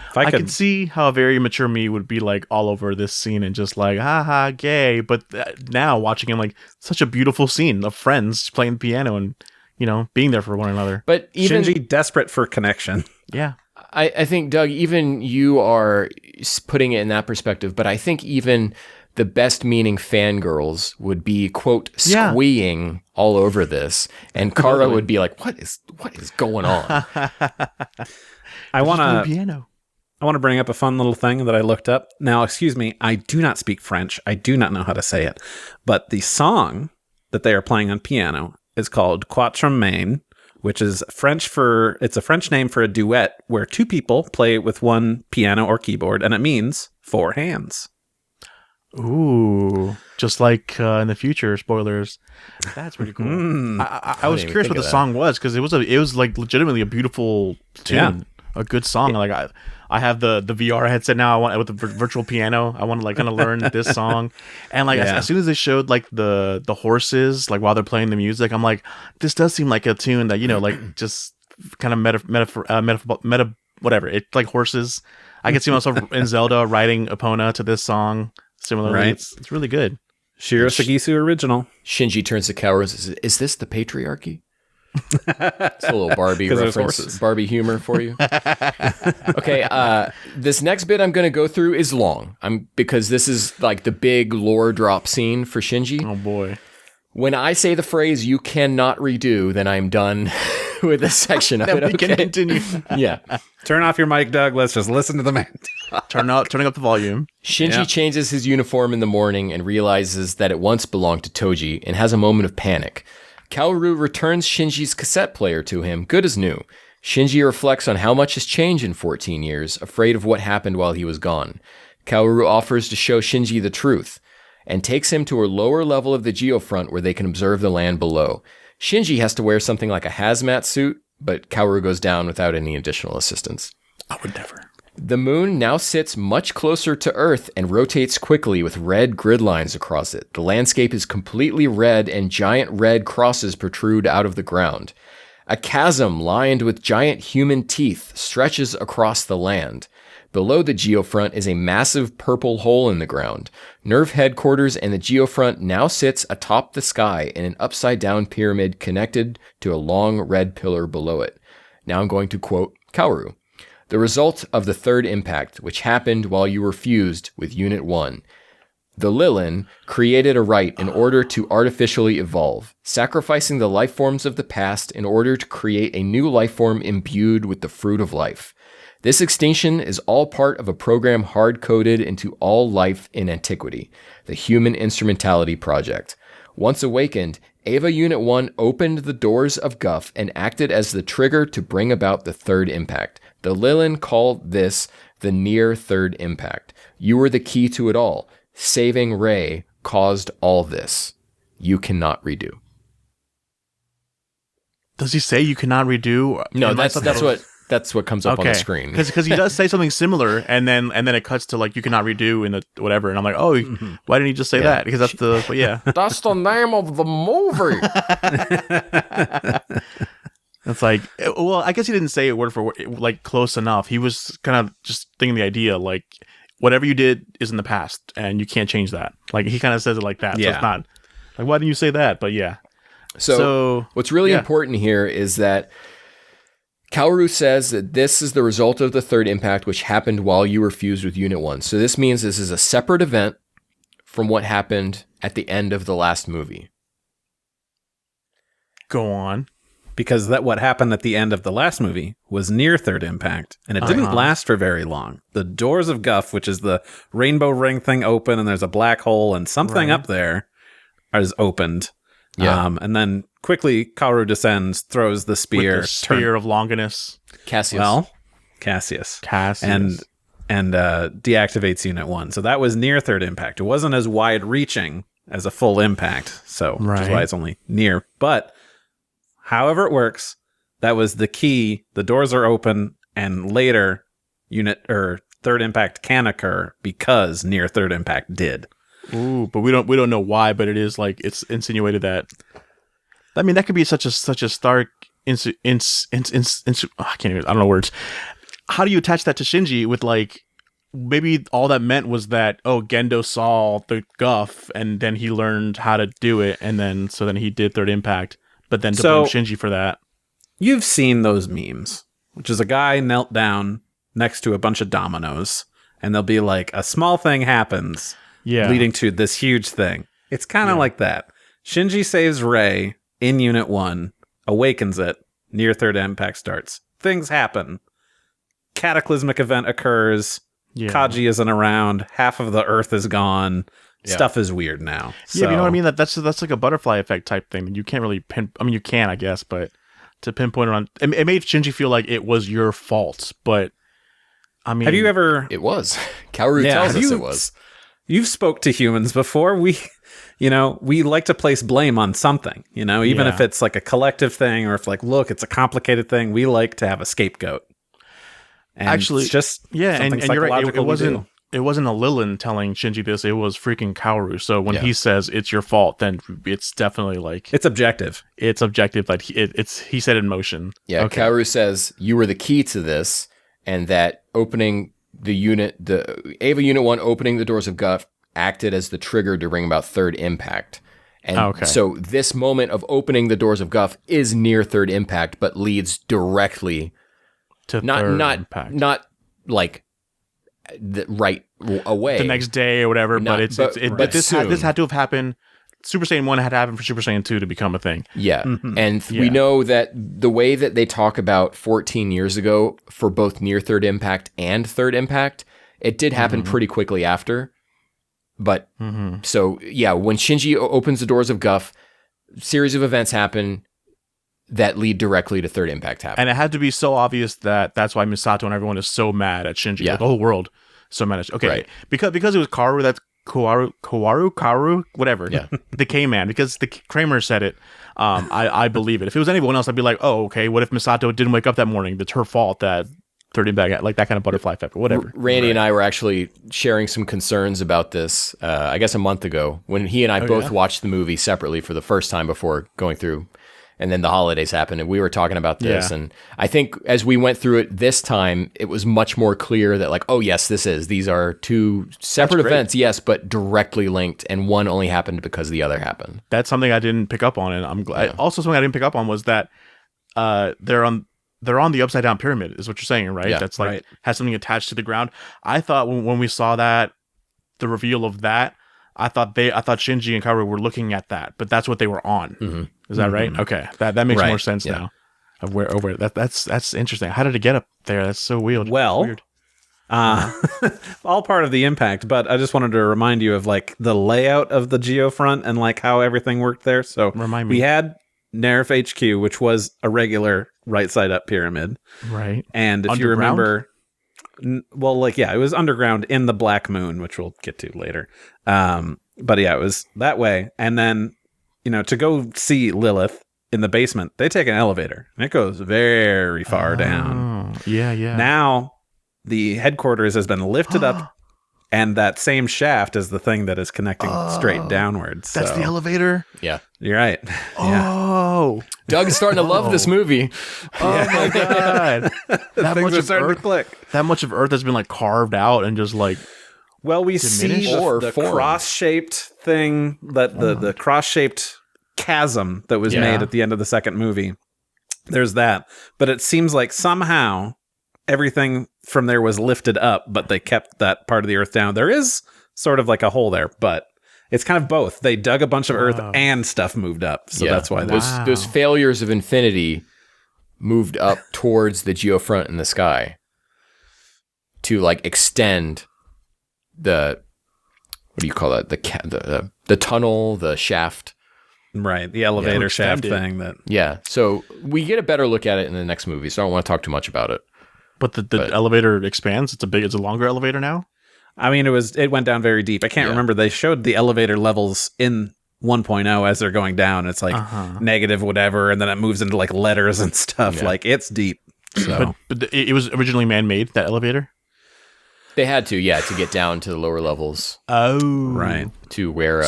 [SPEAKER 3] If I
[SPEAKER 2] I
[SPEAKER 3] could,
[SPEAKER 2] can see how a very mature me would be like all over this scene and just like, haha, gay. But now watching him, like, such a beautiful scene of friends playing piano and, being there for one another.
[SPEAKER 1] But even...
[SPEAKER 3] Shinji desperate for connection.
[SPEAKER 2] Yeah.
[SPEAKER 1] I think, Doug, even you are putting it in that perspective, but I think even the best meaning fangirls would be, quote,
[SPEAKER 2] Yeah.
[SPEAKER 1] squeeing all over this. And Kara would be like, what is going on?
[SPEAKER 3] I want
[SPEAKER 2] Playing
[SPEAKER 3] to
[SPEAKER 2] piano.
[SPEAKER 3] bring up a fun little thing that I looked up. Now, excuse me, I do not speak French. I do not know how to say it. But the song that they are playing on piano is called Quatre Mains, which is it's a French name for a duet where two people play with one piano or keyboard, and it means four hands.
[SPEAKER 2] Ooh, just like in the future, spoilers. That's pretty cool. I was curious what the song was, because it was like legitimately a beautiful tune, a good song. Like I have the VR headset now. I want with the virtual piano. I want to like kind of learn this song, and like as soon as they showed like the horses like while they're playing the music, I'm like, this does seem like a tune that like just kind of meta whatever. It's like horses. I can see myself in Zelda riding Epona to this song. Similarly, right. It's really good.
[SPEAKER 3] Shiro Sagisu original.
[SPEAKER 1] Shinji turns to Kaoru and says, "Is this the patriarchy?" It's a little Barbie reference, Barbie humor for you. Okay, this next bit I'm going to go through is long. Because this is like the big lore drop scene for Shinji.
[SPEAKER 2] Oh boy.
[SPEAKER 1] When I say the phrase "you cannot redo," then I'm done with this section of it.
[SPEAKER 2] We can continue.
[SPEAKER 1] Yeah.
[SPEAKER 3] Turn off your mic, Doug. Let's just listen to the man.
[SPEAKER 2] Turning up the volume.
[SPEAKER 1] Shinji changes his uniform in the morning and realizes that it once belonged to Toji and has a moment of panic. Kaoru returns Shinji's cassette player to him, good as new. Shinji reflects on how much has changed in 14 years, afraid of what happened while he was gone. Kaoru offers to show Shinji the truth and takes him to a lower level of the geofront where they can observe the land below. Shinji has to wear something like a hazmat suit, but Kaoru goes down without any additional assistance.
[SPEAKER 2] I would never.
[SPEAKER 1] The moon now sits much closer to Earth and rotates quickly with red grid lines across it. The landscape is completely red and giant red crosses protrude out of the ground. A chasm lined with giant human teeth stretches across the land. Below the geofront is a massive purple hole in the ground. Nerve headquarters and the geofront now sits atop the sky in an upside-down pyramid connected to a long red pillar below it. Now I'm going to quote Kaoru. The result of the third impact, which happened while you were fused with Unit 1. The Lilin created a rite in order to artificially evolve, sacrificing the life forms of the past in order to create a new life form imbued with the fruit of life. This extinction is all part of a program hard-coded into all life in antiquity, the Human Instrumentality Project. Once awakened, Eva Unit 1 opened the doors of Guff and acted as the trigger to bring about the third impact. The Lilin called this the near third impact. You were the key to it all. Saving Rei caused all this. You cannot redo.
[SPEAKER 2] Does he say you cannot redo?
[SPEAKER 1] No, that's what comes up on the screen.
[SPEAKER 2] Because he does say something similar, and then it cuts to like you cannot redo in the whatever, and I'm like, oh, why didn't he just say that? Because that's
[SPEAKER 1] that's the name of the movie.
[SPEAKER 2] It's like, well, I guess he didn't say it word for word, like close enough. He was kind of just thinking the idea, like whatever you did is in the past, and you can't change that. Like he kind of says it like that. Yeah. So it's not like, why didn't you say that? But yeah.
[SPEAKER 1] So what's really important here is that Kaoru says that this is the result of the third impact, which happened while you were fused with Unit 1. So this means this is a separate event from what happened at the end of the last movie.
[SPEAKER 2] Go on.
[SPEAKER 3] Because what happened at the end of the last movie was near third impact, and it didn't last for very long. The doors of Guff, which is the rainbow ring thing, open, and there's a black hole, and something up there is opened. Yeah. And then quickly, Kaoru descends, throws the spear.
[SPEAKER 2] With the spear of Longinus.
[SPEAKER 1] Cassius.
[SPEAKER 3] Well, Cassius. And deactivates Unit 1. So that was near third impact. It wasn't as wide-reaching as a full impact, so which is why it's only near. But however it works, that was the key. The doors are open, and later, third impact can occur because near third impact did.
[SPEAKER 2] Ooh, but we don't know why. But it is like it's insinuated that. I mean, that could be such a stark. I can't even. I don't know words. How do you attach that to Shinji with like? Maybe all that meant was that Gendo saw the Guff, and then he learned how to do it, and then he did third impact. But then to blame Shinji for that.
[SPEAKER 3] You've seen those memes, which is a guy knelt down next to a bunch of dominoes, and they'll be like, a small thing happens, leading to this huge thing. It's kind of like that. Shinji saves Rei in Unit 1, awakens it, near third impact starts. Things happen. Cataclysmic event occurs. Kaji isn't around. Half of the Earth is gone. Stuff is weird now.
[SPEAKER 2] Yeah, you know what I mean? That's like a butterfly effect type thing. You can't really I mean, you can, I guess, but to pinpoint it on. It made Shinji feel like it was your fault, but I mean,
[SPEAKER 3] have you ever?
[SPEAKER 1] It was. Kaoru tells us it was.
[SPEAKER 3] You've spoke to humans before. We like to place blame on something. Even if it's like a collective thing, or if like, look, it's a complicated thing. We like to have a scapegoat. And
[SPEAKER 2] actually,
[SPEAKER 3] it's just
[SPEAKER 2] and you're right. It wasn't.
[SPEAKER 3] do.
[SPEAKER 2] It wasn't a Lilin telling Shinji this. It was freaking Kaoru. So when he says it's your fault, then it's definitely like
[SPEAKER 3] it's objective.
[SPEAKER 2] It's objective. Like he set in motion.
[SPEAKER 1] Yeah. Okay. Kaoru says you were the key to this, and that opening the Ava Unit 1 opening the doors of Guff acted as the trigger to bring about third impact. And so this moment of opening the doors of Guff is near third impact, but leads directly
[SPEAKER 2] to third impact.
[SPEAKER 1] Not like right away
[SPEAKER 2] the next day or whatever. But this had to have happened. Super Saiyan 1 had to happen for Super Saiyan 2 to become a thing.
[SPEAKER 1] Yeah. And we know that the way that they talk about 14 years ago for both near third impact and third impact, it did happen pretty quickly after. But so, yeah, when Shinji opens the doors of Guff, series of events happen that lead directly to third impact happen.
[SPEAKER 2] And it had to be so obvious that's why Misato and everyone is so mad at Shinji. Like, the whole world so mad at Shinji. Okay. Right. Because it was Kaoru, that's Kawaru, whatever. Yeah. The K-Man, because the Kramer said it. I believe it. If it was anyone else, I'd be like, oh, okay, what if Misato didn't wake up that morning? It's her fault that 30 bag, like that kind of butterfly effect or whatever.
[SPEAKER 1] Randy and I were actually sharing some concerns about this, I guess a month ago, when he and I both watched the movie separately for the first time before going through, and then the holidays happened, and we were talking about this. And I think as we went through it this time, it was much more clear that like, oh yes, these are two separate events, yes, but directly linked, and one only happened because the other happened.
[SPEAKER 2] That's something I didn't pick up on, and I'm glad. Yeah. Also, something I didn't pick up on was that they're on the upside down pyramid, is what you're saying, right? Yeah, that's like has something attached to the ground. I thought when we saw that, the reveal of that, I thought Shinji and Kaoru were looking at that, but that's what they were on. Is that right? Okay, that makes more sense now. Of where that's interesting. How did it get up there? That's so weird.
[SPEAKER 3] Well, all part of the impact. But I just wanted to remind you of like the layout of the Geofront and like how everything worked there. So
[SPEAKER 2] remind me.
[SPEAKER 3] We had Nerf HQ, which was a regular right side up pyramid,
[SPEAKER 2] right?
[SPEAKER 3] And if you remember. Well, like, yeah, it was underground in the Black Moon, which we'll get to later. But yeah, it was that way. And then, to go see Lilith in the basement, they take an elevator and it goes very far down.
[SPEAKER 2] Yeah.
[SPEAKER 3] Now the headquarters has been lifted up, and that same shaft is the thing that is connecting straight downwards.
[SPEAKER 2] That's the elevator?
[SPEAKER 1] Yeah.
[SPEAKER 3] You're right.
[SPEAKER 2] Oh.
[SPEAKER 3] Yeah.
[SPEAKER 1] Doug's starting to love this movie.
[SPEAKER 2] Oh my God.
[SPEAKER 3] That much of Earth, to click.
[SPEAKER 2] That much of Earth has been like carved out and just like
[SPEAKER 3] we see the cross-shaped thing, that the cross-shaped chasm that was made at the end of the second movie. There's that. But it seems like somehow everything from there was lifted up, but they kept that part of the Earth down. There is sort of like a hole there, but it's kind of both. They dug a bunch of Earth and stuff moved up. So that's why
[SPEAKER 1] those failures of infinity moved up towards the geofront in the sky to like extend the, what do you call that? The tunnel, the shaft.
[SPEAKER 3] Right. The elevator shaft thing.
[SPEAKER 1] So we get a better look at it in the next movie. So I don't want to talk too much about it.
[SPEAKER 2] But the elevator expands. It's a longer elevator now.
[SPEAKER 3] I mean, it went down very deep. I can't remember. They showed the elevator levels in 1.0 as they're going down. It's like negative whatever, and then it moves into like letters and stuff. Yeah. Like it's deep. So.
[SPEAKER 2] But it was originally man-made, that elevator?
[SPEAKER 1] They had to get down to the lower levels.
[SPEAKER 2] Oh.
[SPEAKER 3] Right.
[SPEAKER 1] To where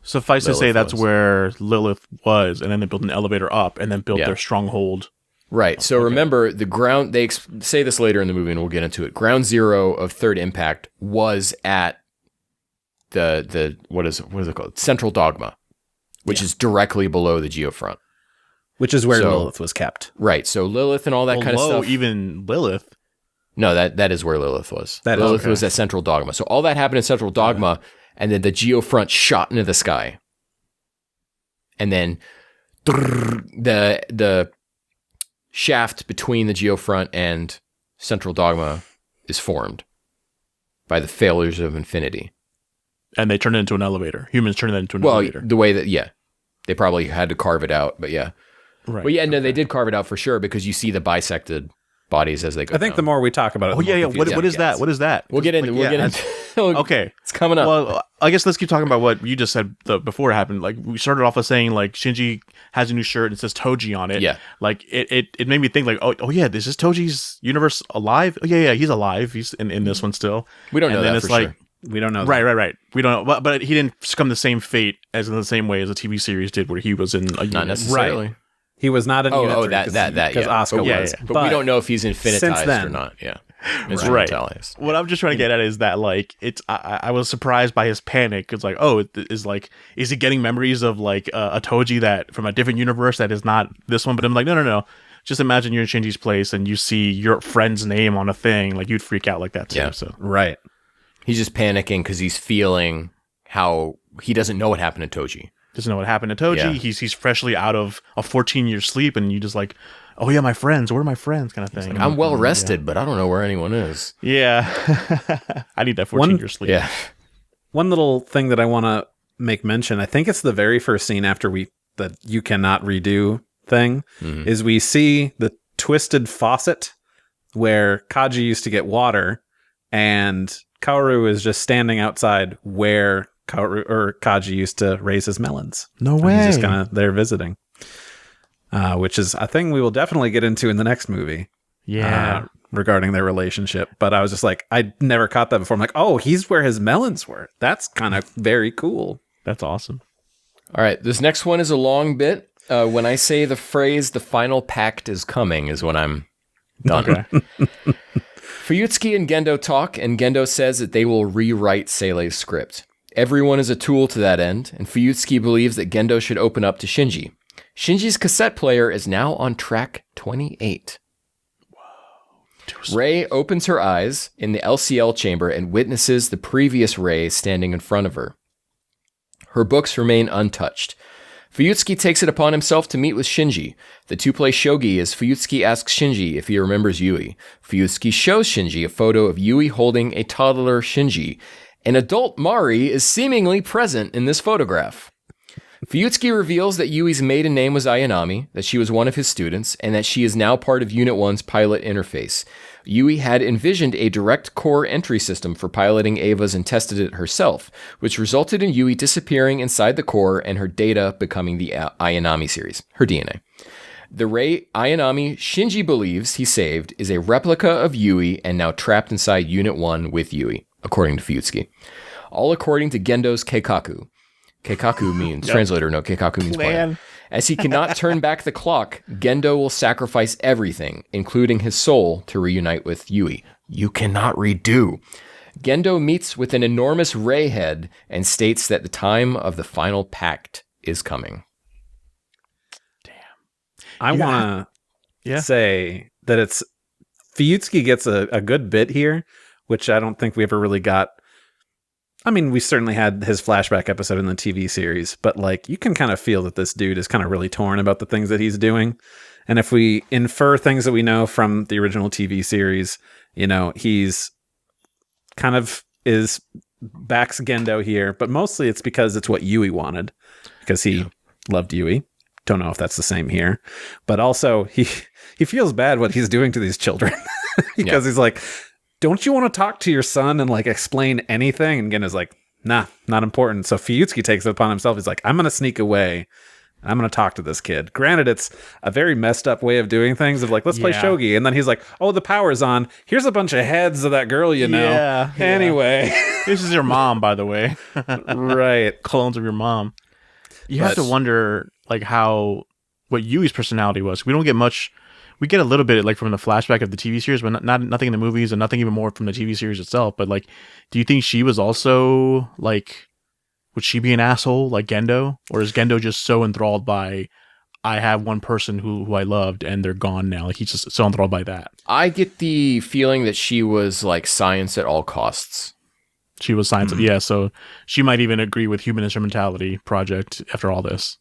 [SPEAKER 2] suffice to say that's where Lilith was, and then they built an elevator up and then built their stronghold.
[SPEAKER 1] Right. So remember, the ground, they say this later in the movie and we'll get into it. Ground zero of third impact was at the what is it called? Central Dogma, which is directly below the geofront.
[SPEAKER 3] Which is where Lilith was kept.
[SPEAKER 1] Right. So Lilith and all that kind of stuff.
[SPEAKER 2] Even Lilith.
[SPEAKER 1] No, that is where Lilith was. Lilith was at Central Dogma. So all that happened in Central Dogma, and then the geofront shot into the sky. And then the shaft between the geofront and Central Dogma is formed by the failures of infinity.
[SPEAKER 2] And they turn it into an elevator. Humans turn it into an elevator.
[SPEAKER 1] The way that, they probably had to carve it out, but yeah.
[SPEAKER 2] Right.
[SPEAKER 1] Well, yeah, no, they did carve it out for sure because you see the bisected bodies as they go.
[SPEAKER 3] I think
[SPEAKER 1] down.
[SPEAKER 3] the more we talk about it,
[SPEAKER 2] Oh
[SPEAKER 3] the more
[SPEAKER 2] yeah. What
[SPEAKER 3] confusing
[SPEAKER 2] is
[SPEAKER 3] it
[SPEAKER 2] that?
[SPEAKER 3] gets.
[SPEAKER 2] What is that?
[SPEAKER 1] We'll get into.
[SPEAKER 2] Like,
[SPEAKER 1] We'll get into.
[SPEAKER 2] Okay.
[SPEAKER 1] It's coming up.
[SPEAKER 2] Well, I guess let's keep talking about what you just said before it happened. Like we started off with saying like Shinji has a new shirt and it says Toji on it.
[SPEAKER 1] Yeah.
[SPEAKER 2] Like it made me think like oh yeah, this is Toji's universe alive. Oh yeah, he's alive. He's in this one still.
[SPEAKER 1] We don't know
[SPEAKER 2] and then
[SPEAKER 1] that
[SPEAKER 2] it's
[SPEAKER 1] for
[SPEAKER 2] like,
[SPEAKER 1] sure.
[SPEAKER 3] We don't know.
[SPEAKER 2] Right. We don't know, but he didn't succumb to the same fate as in the same way as the TV series did, where he was in a
[SPEAKER 1] Not
[SPEAKER 2] unit.
[SPEAKER 1] necessarily.
[SPEAKER 3] Right. He was not in Unit 3
[SPEAKER 1] that
[SPEAKER 3] because
[SPEAKER 1] yeah.
[SPEAKER 3] Asuka
[SPEAKER 1] But,
[SPEAKER 3] was.
[SPEAKER 1] but we don't know if he's infinitized
[SPEAKER 3] then-
[SPEAKER 1] or not. Yeah,
[SPEAKER 2] Right.
[SPEAKER 1] Instrumentalized.
[SPEAKER 2] What I'm just trying to get at is that like it's I was surprised by his panic. It's like is he getting memories of like a Toji that from a different universe that is not this one? But I'm like no. Just imagine you're in Shinji's place and you see your friend's name on a thing, like you'd freak out like that too.
[SPEAKER 1] Yeah.
[SPEAKER 2] So
[SPEAKER 3] Right.
[SPEAKER 1] He's just panicking because he's feeling how he doesn't know what happened to Toji.
[SPEAKER 2] doesn't know what happened to Toji.
[SPEAKER 1] Yeah.
[SPEAKER 2] He's freshly out of a 14-year sleep, and you just like, oh yeah, my friends. Where are my friends? Kind of thing.
[SPEAKER 1] Like, I'm well rested, but I don't know where anyone is.
[SPEAKER 2] Yeah, I need that 14-year sleep.
[SPEAKER 1] Yeah.
[SPEAKER 3] One little thing that I want to make mention, I think it's the very first scene after that you cannot redo thing, is we see the twisted faucet where Kaji used to get water, and Kaoru is just standing outside where Kaji used to raise his melons.
[SPEAKER 2] No
[SPEAKER 3] And
[SPEAKER 2] way.
[SPEAKER 3] He's just kind of there visiting, which is a thing we will definitely get into in the next movie.
[SPEAKER 2] Yeah.
[SPEAKER 3] Regarding their relationship. But I was just like, I never caught that before. I'm like, oh, he's where his melons were. That's kind of very cool.
[SPEAKER 2] That's awesome.
[SPEAKER 1] All right. This next one is a long bit. When I say the phrase "the final pact is coming" is when I'm done.
[SPEAKER 2] Okay.
[SPEAKER 1] Fuyutsuki and Gendo talk, and Gendo says that they will rewrite Seilei's script. Everyone is a tool to that end, and Fuyutsuki believes that Gendo should open up to Shinji. Shinji's cassette player is now on track 28. Rei opens her eyes in the LCL chamber and witnesses the previous Rei standing in front of her. Her books remain untouched. Fuyutsuki takes it upon himself to meet with Shinji. The two play shogi as Fuyutsuki asks Shinji if he remembers Yui. Fuyutsuki shows Shinji a photo of Yui holding a toddler Shinji. An adult Mari is seemingly present in this photograph. Fuyutsuki reveals that Yui's maiden name was Ayanami, that she was one of his students, and that she is now part of Unit 1's pilot interface. Yui had envisioned a direct core entry system for piloting Evas and tested it herself, which resulted in Yui disappearing inside the core and her data becoming the Ayanami series, her DNA. The Rei Ayanami Shinji believes he saved is a replica of Yui and now trapped inside Unit 1 with Yui, according to Fuyutsuki. All according to Gendo's Keikaku. Keikaku means, translator note, Keikaku means plan. As he cannot turn back the clock, Gendo will sacrifice everything, including his soul, to reunite with Yui. You cannot redo. Gendo meets with an enormous Rei head and states that the time of the final pact is coming.
[SPEAKER 3] I want to
[SPEAKER 2] Yeah.
[SPEAKER 3] say that it's Fuyutsuki gets a good bit here, which I don't think we ever really got. I mean, we certainly had his flashback episode in the TV series, but like you can kind of feel that this dude is kind of really torn about the things that he's doing. And if we infer things that we know from the original TV series, you know, he's kind of backs Gendo here, but mostly it's because it's what Yui wanted, because he loved Yui. Don't know if that's the same here, but also he feels bad what he's doing to these children because he's like, don't you want to talk to your son and like explain anything? And Gendo's like, nah, not important. So Fuyutsuki takes it upon himself. He's like, I'm going to sneak away. I'm going to talk to this kid. Granted, it's a very messed up way of doing things of like, let's play shogi. And then he's like, oh, the power's on. Here's a bunch of heads of that girl, you know.
[SPEAKER 2] Yeah.
[SPEAKER 3] Anyway.
[SPEAKER 2] This is your mom, by the way.
[SPEAKER 3] Right.
[SPEAKER 2] Clones of your mom. You have to wonder like what Yui's personality was. We don't get much. We get a little bit like from the flashback of the TV series, but nothing in the movies and nothing even more from the TV series itself. But like, do you think she was also like, would she be an asshole like Gendo? Or is Gendo just so enthralled by, I have one person who I loved and they're gone now? Like he's just so enthralled by that.
[SPEAKER 1] I get the feeling that she was like science at all costs.
[SPEAKER 2] She was science. Yeah. So she might even agree with Human Instrumentality Project after all this.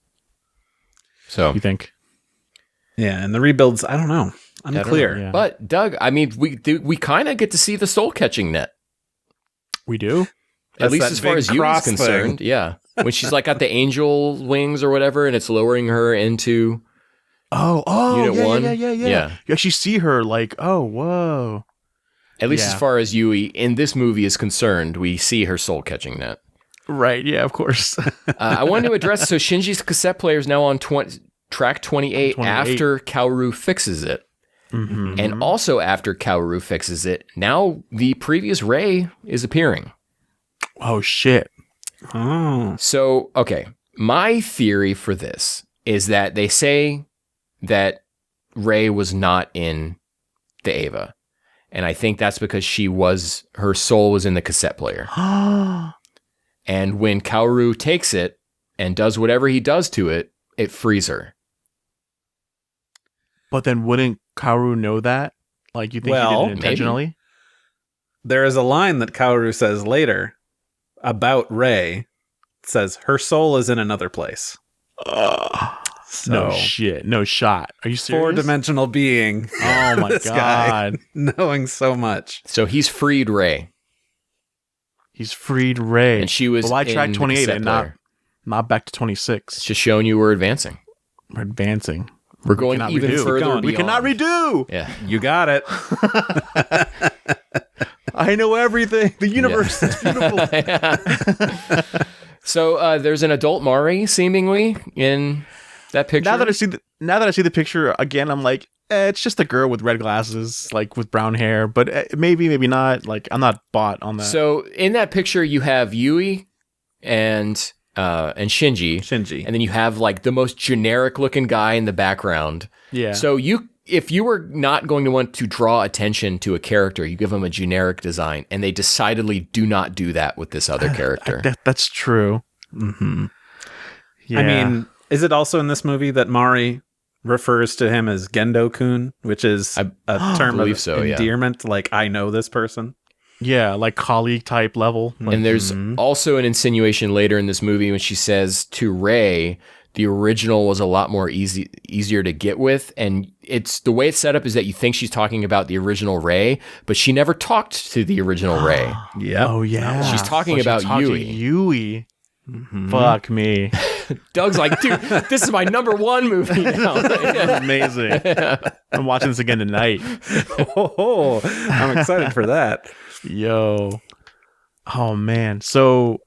[SPEAKER 1] So
[SPEAKER 2] You think?
[SPEAKER 3] Yeah. And the rebuilds, I don't know. Unclear.
[SPEAKER 2] Yeah.
[SPEAKER 1] But Doug, I mean, we kind of get to see the soul catching net.
[SPEAKER 2] We do?
[SPEAKER 1] At
[SPEAKER 3] That's
[SPEAKER 1] least
[SPEAKER 3] that
[SPEAKER 1] as far
[SPEAKER 3] big
[SPEAKER 1] as you is
[SPEAKER 3] cross
[SPEAKER 1] concerned. Yeah. When she's like got the angel wings or whatever and it's lowering her into Unit
[SPEAKER 2] yeah,
[SPEAKER 1] 1.
[SPEAKER 2] yeah.
[SPEAKER 1] Yeah.
[SPEAKER 2] You actually see her like, oh, whoa.
[SPEAKER 1] At least
[SPEAKER 2] Yeah.
[SPEAKER 1] as far as Yui in this movie is concerned, we see her soul catching that.
[SPEAKER 2] Right, yeah, of course.
[SPEAKER 1] I wanted to address, so Shinji's cassette player is now on track 28 after Kaoru fixes it.
[SPEAKER 2] Mm-hmm.
[SPEAKER 1] And also after Kaoru fixes it, now the previous Rei is appearing.
[SPEAKER 2] Oh, shit.
[SPEAKER 3] Oh.
[SPEAKER 1] So, okay, my theory for this is that they say that Rei was not in the Eva. And I think that's because her soul was in the cassette player. And when Kaoru takes it and does whatever he does to it, it frees her.
[SPEAKER 2] But then wouldn't Kaoru know that? Like, you think he did
[SPEAKER 3] Well,
[SPEAKER 2] it intentionally?
[SPEAKER 3] There is a line that Kaoru says later about Rei. It says, her soul is in another place.
[SPEAKER 2] No shit. No shot. Are you serious?
[SPEAKER 3] Four-dimensional being.
[SPEAKER 2] Oh my
[SPEAKER 3] This guy,
[SPEAKER 2] god.
[SPEAKER 3] knowing so much.
[SPEAKER 1] So he's freed Rei.
[SPEAKER 2] He's freed Rei.
[SPEAKER 1] And she was
[SPEAKER 2] But why
[SPEAKER 1] in
[SPEAKER 2] track
[SPEAKER 1] the
[SPEAKER 2] 28
[SPEAKER 1] cassette
[SPEAKER 2] and
[SPEAKER 1] player.
[SPEAKER 2] not back to
[SPEAKER 1] It's
[SPEAKER 2] 26?
[SPEAKER 1] just showing you we're advancing.
[SPEAKER 2] We're advancing.
[SPEAKER 1] We're going
[SPEAKER 2] cannot
[SPEAKER 1] even
[SPEAKER 2] redo.
[SPEAKER 1] further
[SPEAKER 3] Going.
[SPEAKER 2] We
[SPEAKER 1] beyond.
[SPEAKER 2] cannot redo.
[SPEAKER 1] Yeah.
[SPEAKER 3] You got it.
[SPEAKER 2] I know everything. The universe is beautiful.
[SPEAKER 1] So there's an adult Mari seemingly in that picture.
[SPEAKER 2] Now that I see the picture again, I'm like, it's just a girl with red glasses, like with brown hair. But maybe not. Like, I'm not bought on that.
[SPEAKER 1] So in that picture, you have Yui and Shinji.
[SPEAKER 3] Shinji.
[SPEAKER 1] And then you have like the most generic looking guy in the background.
[SPEAKER 2] yeah.
[SPEAKER 1] So if you were not going to want to draw attention to a character, you give them a generic design, and they decidedly do not do that with this other character.
[SPEAKER 2] That's true.
[SPEAKER 3] Mm-hmm.
[SPEAKER 2] Yeah.
[SPEAKER 3] I mean, is it also in this movie that Mari refers to him as Gendo-kun, which is a term
[SPEAKER 1] believe
[SPEAKER 3] of
[SPEAKER 1] so, yeah.
[SPEAKER 3] endearment, like, I know this person?
[SPEAKER 2] yeah, like colleague type level. Like,
[SPEAKER 1] And there's also an insinuation later in this movie when she says to Rei, the original was a lot more easier to get with. And it's the way it's set up is that you think she's talking about the original Rei, but she never talked to the original Rei.
[SPEAKER 3] Yeah.
[SPEAKER 2] oh yeah,
[SPEAKER 1] She's talking about Yui.
[SPEAKER 2] Yui.
[SPEAKER 3] Mm-hmm.
[SPEAKER 2] Fuck me.
[SPEAKER 1] Doug's like, dude, this is my number one movie now.
[SPEAKER 2] Amazing. I'm watching this again tonight.
[SPEAKER 3] Oh, I'm excited for that.
[SPEAKER 2] Yo. Oh man. So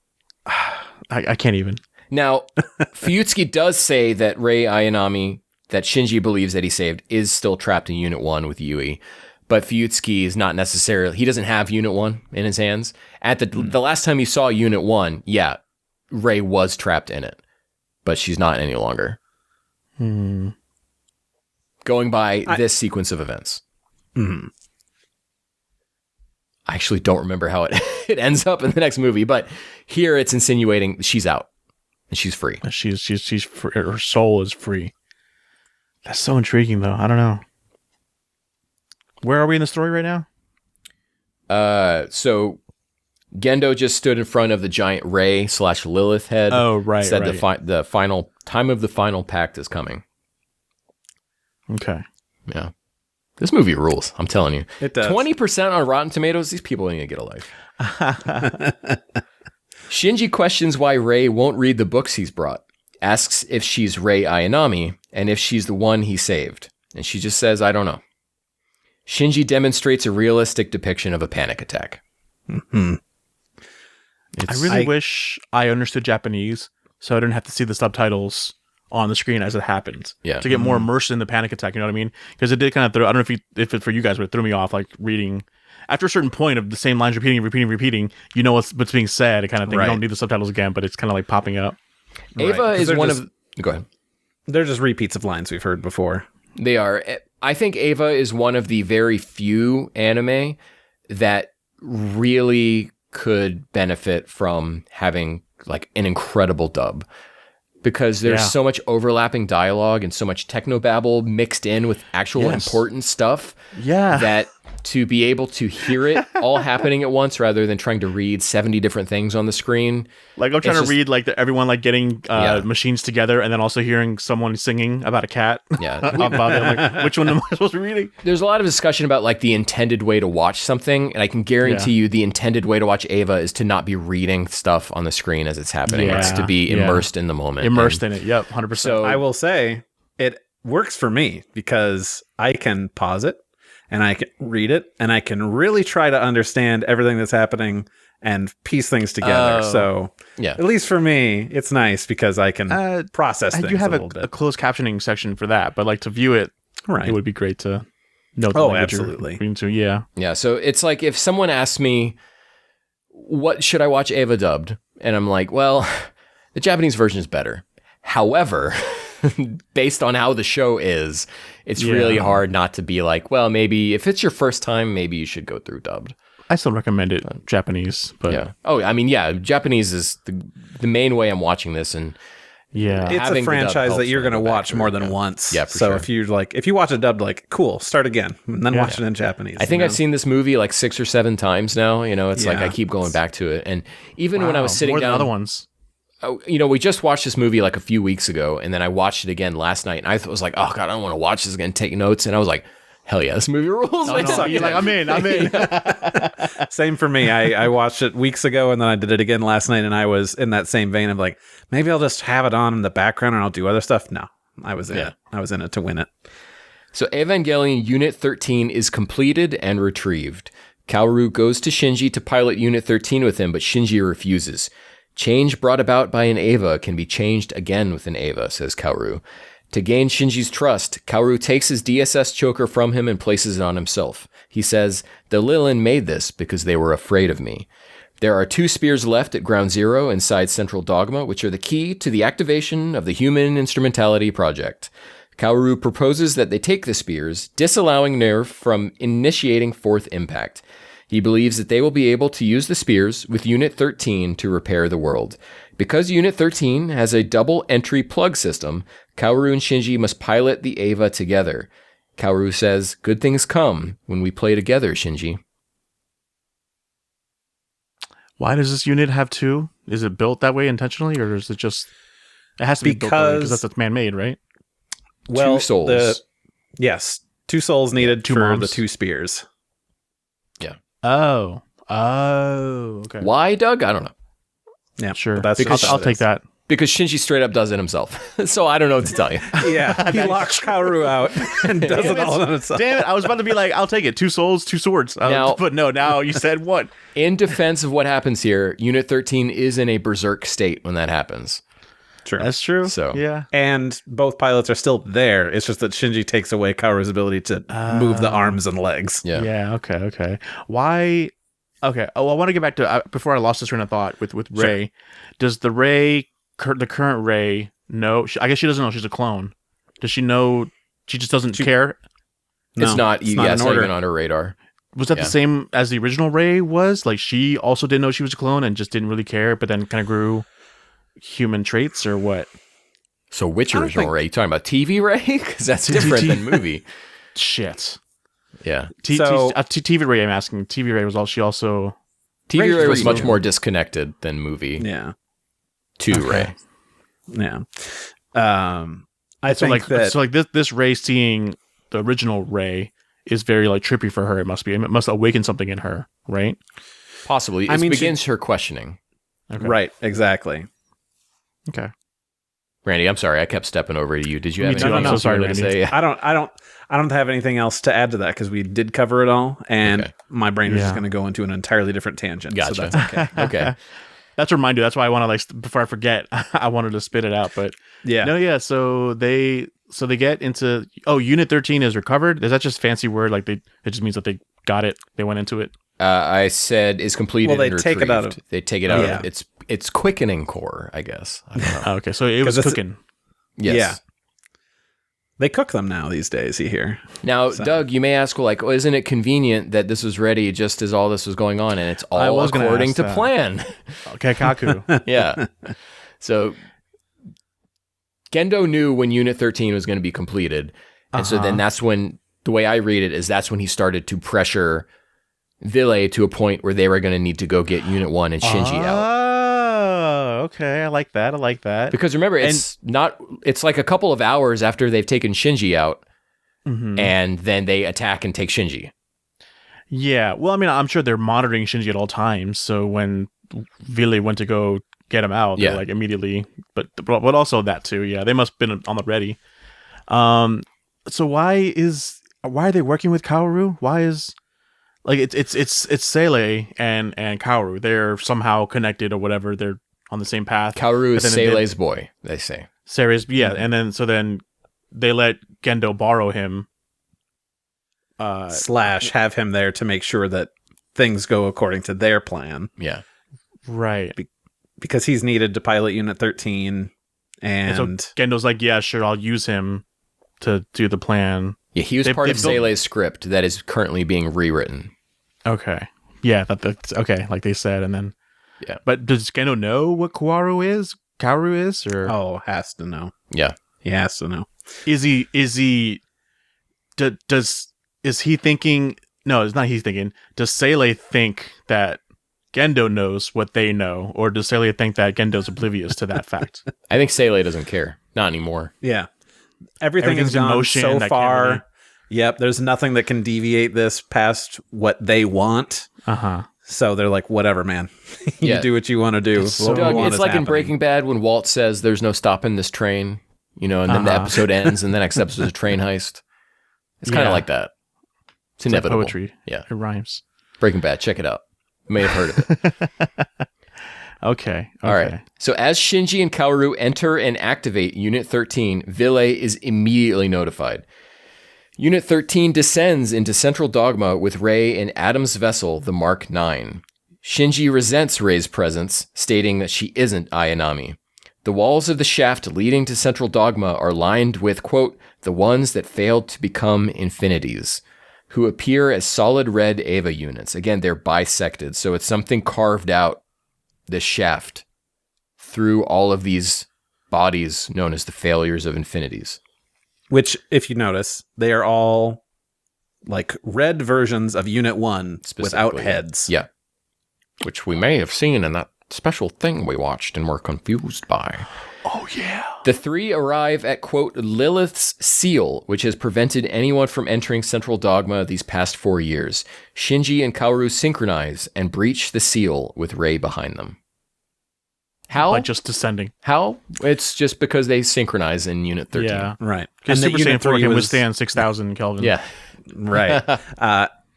[SPEAKER 2] I can't even.
[SPEAKER 1] Now, Fuyutsuki does say that Rei Ayanami, that Shinji believes that he saved, is still trapped in Unit 1 with Yui. But Fuyutsuki is not necessarily, he doesn't have Unit 1 in his hands. At the last time you saw Unit 1, yeah, Rei was trapped in it. But she's not any longer. Going by this sequence of events.
[SPEAKER 3] Mhm.
[SPEAKER 1] I actually don't remember how it ends up in the next movie, but here it's insinuating she's out. And she's free.
[SPEAKER 2] She's free. Her soul is free. That's so intriguing, though. I don't know. Where are we in the story right now?
[SPEAKER 1] So Gendo just stood in front of the giant Rei / Lilith head.
[SPEAKER 2] Oh, right.
[SPEAKER 1] Said
[SPEAKER 2] right.
[SPEAKER 1] the final time of the final pact is coming.
[SPEAKER 2] Okay.
[SPEAKER 1] Yeah. This movie rules. I'm telling you.
[SPEAKER 3] It does.
[SPEAKER 1] 20% on Rotten Tomatoes. These people need to get a life. Shinji questions why Rei won't read the books he's brought. Asks if she's Rei Ayanami and if she's the one he saved. And she just says, I don't know. Shinji demonstrates a realistic depiction of a panic attack.
[SPEAKER 3] Mm-hmm.
[SPEAKER 2] I really wish I understood Japanese so I didn't have to see the subtitles on the screen as it happens.
[SPEAKER 1] Yeah.
[SPEAKER 2] To get more immersed in the panic attack, you know what I mean? Because it did kind of throw, I don't know if it for you guys, but it threw me off, like reading. After a certain point of the same lines repeating, you know what's being said, kind of thing.
[SPEAKER 3] Right.
[SPEAKER 2] You don't need the subtitles again, but it's kind of like popping up.
[SPEAKER 1] Ava
[SPEAKER 3] Right, 'cause
[SPEAKER 1] is
[SPEAKER 3] they're
[SPEAKER 1] one
[SPEAKER 3] just-
[SPEAKER 1] of... Go ahead.
[SPEAKER 3] They're just repeats of lines we've heard before.
[SPEAKER 1] They are. I think Ava is one of the very few anime that really could benefit from having like an incredible dub. Because there's
[SPEAKER 2] Yeah.
[SPEAKER 1] so much overlapping dialogue and so much technobabble mixed in with actual important stuff
[SPEAKER 2] Yeah.
[SPEAKER 1] that to be able to hear it all happening at once rather than trying to read 70 different things on the screen.
[SPEAKER 2] Like I'm trying to
[SPEAKER 1] just-
[SPEAKER 2] read like everyone like getting
[SPEAKER 1] Yeah.
[SPEAKER 2] machines together and then also hearing someone singing about a cat.
[SPEAKER 1] Yeah.
[SPEAKER 2] About it. I'm like, which one am I supposed to be reading?
[SPEAKER 1] There's a lot of discussion about like the intended way to watch something, and I can guarantee you the intended way to watch Ava is to not be reading stuff on the screen as it's happening. It's to be
[SPEAKER 2] Yeah.
[SPEAKER 1] immersed in the moment.
[SPEAKER 2] Immersed in it. Yep, 100%.
[SPEAKER 1] So
[SPEAKER 3] I will say it works for me because I can pause it and I can read it and I can really try to understand everything that's happening and piece things together. So at least for me, it's nice because I can process things
[SPEAKER 2] you have
[SPEAKER 3] a little bit.
[SPEAKER 2] a closed captioning section for that, but like to view it, it would be great to know the language
[SPEAKER 3] absolutely.
[SPEAKER 2] you're reading to. Yeah.
[SPEAKER 1] So it's like if someone asks me, what should I watch Ava dubbed? And I'm like, well, the Japanese version is better. However, based on how the show is, it's really hard not to be like, well, maybe if it's your first time, maybe you should go through dubbed.
[SPEAKER 2] I still recommend it Japanese, but
[SPEAKER 1] Japanese is the main way I'm watching this, and
[SPEAKER 3] it's a franchise that you're going to watch more than once.
[SPEAKER 1] Yeah, for sure.
[SPEAKER 3] If you watch it dubbed, like, cool, start again, and then watch it in Japanese.
[SPEAKER 1] I think I've seen this movie like 6 or 7 times now. It's like I keep going back to it, and even when I was sitting
[SPEAKER 2] more
[SPEAKER 1] down,
[SPEAKER 2] than other ones.
[SPEAKER 1] We just watched this movie like a few weeks ago, and then I watched it again last night, and I was like, oh god, I don't want to watch this again, take notes, and I was like, hell yeah, this movie rules.
[SPEAKER 2] You're like, I'm in.
[SPEAKER 3] Same for me. I watched it weeks ago, and then I did it again last night, and I was in that same vein of like, maybe I'll just have it on in the background and I'll do other stuff. No, I was in it. I was in it to win it.
[SPEAKER 1] So Evangelion Unit 13 is completed and retrieved. Kaoru goes to Shinji to pilot Unit 13 with him, but Shinji refuses. Change brought about by an Eva can be changed again with an Eva, says Kaoru. To gain Shinji's trust, Kaoru takes his DSS choker from him and places it on himself. He says, the Lilin made this because they were afraid of me. There are 2 spears left at Ground Zero inside Central Dogma, which are the key to the activation of the Human Instrumentality Project. Kaoru proposes that they take the spears, disallowing Nerve from initiating Fourth Impact. He believes that they will be able to use the spears with Unit 13 to repair the world. Because Unit 13 has a double entry plug system, Kaoru and Shinji must pilot the Eva together. Kaoru says, good things come when we play together, Shinji.
[SPEAKER 2] Why does this unit have 2? Is it built that way intentionally, or is it just... It has to be built that way because that's man-made, right?
[SPEAKER 3] Well,
[SPEAKER 1] 2 souls.
[SPEAKER 3] Yes, 2 souls needed
[SPEAKER 2] 2
[SPEAKER 3] for
[SPEAKER 2] moms.
[SPEAKER 3] the 2 spears.
[SPEAKER 2] Oh, okay.
[SPEAKER 1] Why, Doug? I don't know.
[SPEAKER 3] Yeah,
[SPEAKER 2] Sure.
[SPEAKER 3] That's
[SPEAKER 2] Because I'll take that.
[SPEAKER 1] Because Shinji straight up does it himself. So I don't know what to tell you.
[SPEAKER 3] Yeah, he locks Kaoru out and does it all on himself.
[SPEAKER 2] Damn it, I was about to be like, I'll take it. 2 souls, 2 swords. But no, now you said what?
[SPEAKER 1] In defense of what happens here, Unit 13 is in a berserk state when that happens.
[SPEAKER 3] True.
[SPEAKER 2] That's true.
[SPEAKER 1] So
[SPEAKER 2] yeah.
[SPEAKER 3] And both pilots are still there. It's just that Shinji takes away Kaoru's ability to move the arms and legs.
[SPEAKER 1] Yeah.
[SPEAKER 2] Okay. Why? Okay. Oh, I want to get back to before I lost this train of thought with Rey. Does the current Rey know? I guess she doesn't know she's a clone. Does she know? She just doesn't care.
[SPEAKER 1] No, it's not
[SPEAKER 3] an order.
[SPEAKER 1] even on her radar.
[SPEAKER 2] Was that the same as the original Rey was? Like she also didn't know she was a clone and just didn't really care, but then kind of grew human traits or what?
[SPEAKER 1] So which original Rey? You talking about TV Rey? Because that's different than movie.
[SPEAKER 2] Shit.
[SPEAKER 1] Yeah.
[SPEAKER 2] TV Rey, I'm asking. TV Rey was all she also.
[SPEAKER 1] TV Rey was much more disconnected than movie.
[SPEAKER 3] Yeah.
[SPEAKER 1] 2 Rey.
[SPEAKER 3] Yeah. I think
[SPEAKER 2] this Rey seeing the original Rey is very like trippy for her. It must be. It must awaken something in her, right?
[SPEAKER 1] Possibly. It begins her questioning.
[SPEAKER 3] Okay. Right. Exactly.
[SPEAKER 2] Okay.
[SPEAKER 1] Randy, I'm sorry. I kept stepping over to you. Did you have
[SPEAKER 2] too.
[SPEAKER 1] anything else
[SPEAKER 2] sorry,
[SPEAKER 1] you wanted to
[SPEAKER 2] Randy.
[SPEAKER 1] say?
[SPEAKER 3] I don't have anything else to add to that because we did cover it all, and my brain is just going to go into an entirely different tangent.
[SPEAKER 1] Gotcha.
[SPEAKER 3] So that's okay.
[SPEAKER 1] Okay.
[SPEAKER 2] That's a reminder. That's why I want to before I forget. I wanted to spit it out, but So they get into Unit 13 is recovered. Is that just fancy word? Like it just means that they got it. They went into it.
[SPEAKER 1] I said is completed.
[SPEAKER 3] Well, they
[SPEAKER 1] and
[SPEAKER 3] take it out of.
[SPEAKER 1] They take it out of its quickening core, I guess. I don't know.
[SPEAKER 2] Okay, so it was cooking.
[SPEAKER 1] Yes.
[SPEAKER 3] Yeah. They cook them now these days, you hear.
[SPEAKER 1] Now, Doug, you may ask, isn't it convenient that this was ready just as all this was going on, and it's all according to plan?
[SPEAKER 2] Okay, Kaku.
[SPEAKER 1] Yeah. So Gendo knew when Unit 13 was going to be completed, and so then that's when, the way I read it, is that's when he started to pressure Ville to a point where they were going to need to go get Unit 1 and Shinji out.
[SPEAKER 2] Oh, okay. I like that.
[SPEAKER 1] Because remember, it's like a couple of hours after they've taken Shinji out, and then they attack and take Shinji.
[SPEAKER 2] Yeah. Well, I mean, I'm sure they're monitoring Shinji at all times. So when Ville went to go get him out, they're like immediately, but also that too. Yeah. They must have been on the ready. So why are they working with Kaoru? Why is like it's Seele and Kaoru? They're somehow connected or whatever. They're on the same path.
[SPEAKER 1] Kaoru is
[SPEAKER 2] But then
[SPEAKER 1] Seilei's boy, they say.
[SPEAKER 2] Seilei's, yeah, and then they let Gendo borrow him.
[SPEAKER 3] / have him there to make sure that things go according to their plan.
[SPEAKER 1] Yeah.
[SPEAKER 2] Right.
[SPEAKER 3] Because he's needed to pilot Unit 13. And
[SPEAKER 2] so Gendo's like, yeah, sure, I'll use him to do the plan.
[SPEAKER 1] Yeah, he was part of Seilei's script that is currently being rewritten.
[SPEAKER 2] Okay. Yeah, that's okay, like they said, and then
[SPEAKER 1] yeah.
[SPEAKER 2] But does Gendo know what Kaoru is, or
[SPEAKER 3] has to know.
[SPEAKER 1] Yeah.
[SPEAKER 3] He has to know.
[SPEAKER 2] Is he is he thinking? No, it's not. He's thinking. Does Seele think that Gendo knows what they know, or does Seele think that Gendo's oblivious to that fact?
[SPEAKER 1] I think Seile doesn't care. Not anymore.
[SPEAKER 3] Yeah, everything's
[SPEAKER 2] in
[SPEAKER 3] gone
[SPEAKER 2] motion.
[SPEAKER 3] so far.
[SPEAKER 2] Really...
[SPEAKER 3] Yep, there's nothing that can deviate this past what they want. So they're like, whatever, man. You do what you want to do.
[SPEAKER 1] Doug, it's like in Breaking Bad when Walt says, "There's no stopping this train," and then the episode ends, and the next episode is a train heist. It's kind of like that. It's inevitable.
[SPEAKER 2] Like poetry.
[SPEAKER 1] Yeah.
[SPEAKER 2] It rhymes.
[SPEAKER 1] Breaking Bad. Check it out. You may have heard of it.
[SPEAKER 2] Okay.
[SPEAKER 1] All right. So as Shinji and Kaoru enter and activate Unit 13, Ville is immediately notified. Unit 13 descends into Central Dogma with Rei in Adam's vessel, the Mark 9. Shinji resents Rei's presence, stating that she isn't Ayanami. The walls of the shaft leading to Central Dogma are lined with, quote, the ones that failed to become infinities, who appear as solid red Eva units. Again, they're bisected, so it's something carved out this shaft through all of these bodies known as the failures of infinities.
[SPEAKER 3] Which, if you notice, they are all like red versions of Unit 1 without heads.
[SPEAKER 1] Yeah. Which we may have seen in that special thing we watched and were confused by.
[SPEAKER 2] Oh, yeah.
[SPEAKER 1] The three arrive at, quote, Lilith's seal, which has prevented anyone from entering Central Dogma these past 4 years. Shinji and Kaoru synchronize and breach the seal with Rei behind them. How?
[SPEAKER 2] By just descending.
[SPEAKER 1] How? It's just because they synchronize in Unit 13.
[SPEAKER 2] Yeah.
[SPEAKER 3] Right.
[SPEAKER 2] Because Super Saiyan 4 can withstand 6,000 Kelvin.
[SPEAKER 1] Yeah.
[SPEAKER 3] Right.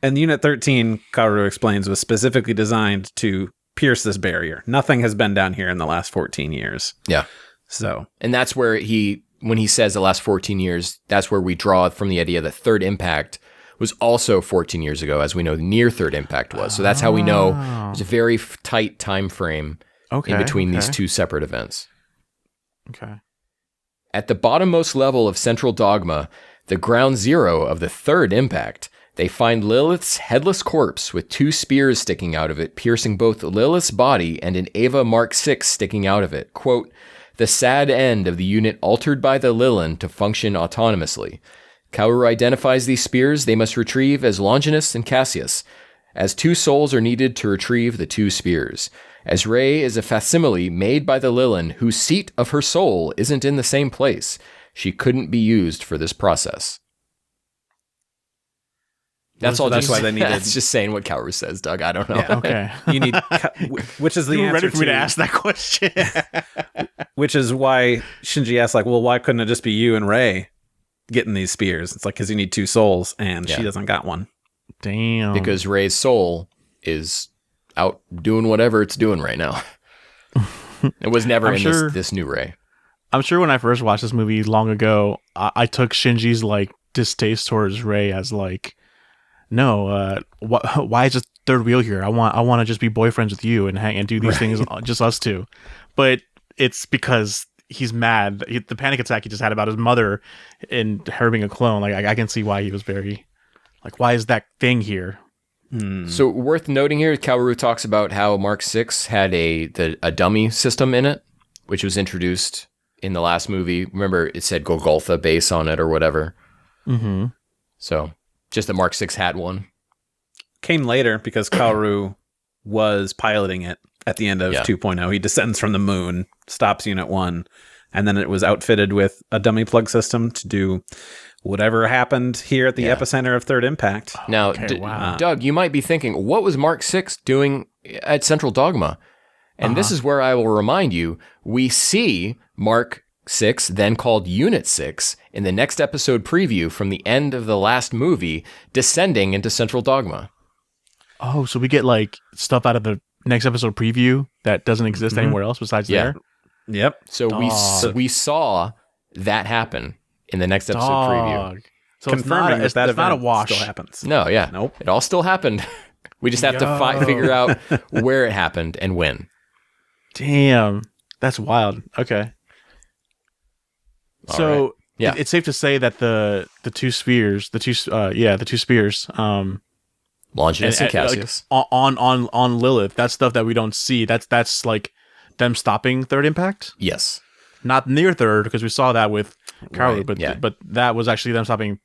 [SPEAKER 3] And Unit 13, Kaoru explains, was specifically designed to pierce this barrier. Nothing has been down here in the last 14 years.
[SPEAKER 1] Yeah.
[SPEAKER 3] So.
[SPEAKER 1] And that's where when he says the last 14 years, that's where we draw from the idea that Third Impact was also 14 years ago, as we know near Third Impact was. So that's how we know there's a very tight time frame in between these two separate events.
[SPEAKER 2] Okay.
[SPEAKER 1] At the bottommost level of Central Dogma, the ground zero of the Third Impact, they find Lilith's headless corpse with 2 spears sticking out of it, piercing both Lilith's body and an Eva Mark 6 sticking out of it. Quote, the sad end of the unit altered by the Lilin to function autonomously. Kaoru identifies these spears they must retrieve as Longinus and Cassius, as 2 souls are needed to retrieve the 2 spears. As Rei is a facsimile made by the Lilin, whose seat of her soul isn't in the same place, she couldn't be used for this process. That's all. That's why they needed. That's just saying what Kaoru says, Doug. I don't know.
[SPEAKER 2] Yeah, okay.
[SPEAKER 3] You need, which is the
[SPEAKER 2] you were
[SPEAKER 3] answer
[SPEAKER 2] ready for me to ask that question.
[SPEAKER 3] Which is why Shinji asked, like, well, why couldn't it just be you and Rei getting these spears? It's like, because you need 2 souls, and she doesn't got one.
[SPEAKER 2] Damn.
[SPEAKER 1] Because Rei's soul is out doing whatever it's doing right now. It was never in this new Rei.
[SPEAKER 2] I'm sure when I first watched this movie long ago, I took Shinji's like distaste towards Rei as like, no, why is it third wheel here? I want to just be boyfriends with you and hang and do these things, just us two. But it's because he's mad. The panic attack he just had about his mother and her being a clone. Like I can see why he was very like, why is that thing here?
[SPEAKER 1] So worth noting here, Kaoru talks about how Mark 6 had a dummy system in it, which was introduced in the last movie. Remember, it said Golgotha base on it or whatever. Mm-hmm. So just that Mark 6 had one.
[SPEAKER 3] Came later because Kaoru was piloting it at the end of 2.0. He descends from the moon, stops Unit 1, and then it was outfitted with a dummy plug system to do whatever happened here at the epicenter of Third Impact.
[SPEAKER 1] Now, Doug, you might be thinking, what was Mark 6 doing at Central Dogma? And this is where I will remind you, we see Mark 6, then called Unit 6, in the next episode preview from the end of the last movie, descending into Central Dogma.
[SPEAKER 2] Oh, so we get like stuff out of the next episode preview that doesn't exist anywhere else besides there?
[SPEAKER 3] Yep.
[SPEAKER 1] So we saw that happen in the next episode preview.
[SPEAKER 2] So
[SPEAKER 3] Confirming
[SPEAKER 2] it's not a wash.
[SPEAKER 3] still happens.
[SPEAKER 1] No, yeah.
[SPEAKER 3] Nope.
[SPEAKER 1] It all still happened. We just have to figure out where it happened and when.
[SPEAKER 2] Damn. That's wild. Okay.
[SPEAKER 1] All
[SPEAKER 2] So
[SPEAKER 1] right. Yeah.
[SPEAKER 2] it's safe to say that the two spears,
[SPEAKER 1] Longinus and Cassius.
[SPEAKER 2] like, on Lilith, that's stuff that we don't see. That's like them stopping third impact.
[SPEAKER 1] Yes.
[SPEAKER 2] Not near third, because we saw that with Kaoru,
[SPEAKER 1] Right,
[SPEAKER 2] but that was actually them stopping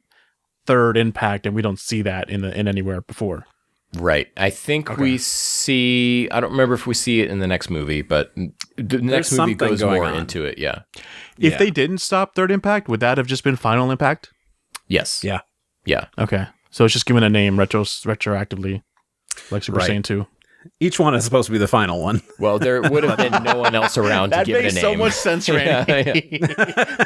[SPEAKER 2] third impact, and we don't see that in anywhere before.
[SPEAKER 1] Right. I think we see, I don't remember if we see it in the next movie, but the next movie
[SPEAKER 3] something
[SPEAKER 1] goes
[SPEAKER 3] going
[SPEAKER 1] more
[SPEAKER 3] on.
[SPEAKER 1] into it. Yeah.
[SPEAKER 2] If they didn't stop third impact, would that have just been final impact?
[SPEAKER 1] Yes.
[SPEAKER 3] Yeah.
[SPEAKER 1] Yeah.
[SPEAKER 2] Okay. So it's just given a name retroactively, like Super
[SPEAKER 3] Right.
[SPEAKER 2] Saiyan 2.
[SPEAKER 3] Each one is supposed to be the final one.
[SPEAKER 1] Well, there would have been no one else around to
[SPEAKER 2] That
[SPEAKER 1] give it a
[SPEAKER 2] makes
[SPEAKER 1] name.
[SPEAKER 2] so much sense, Randy.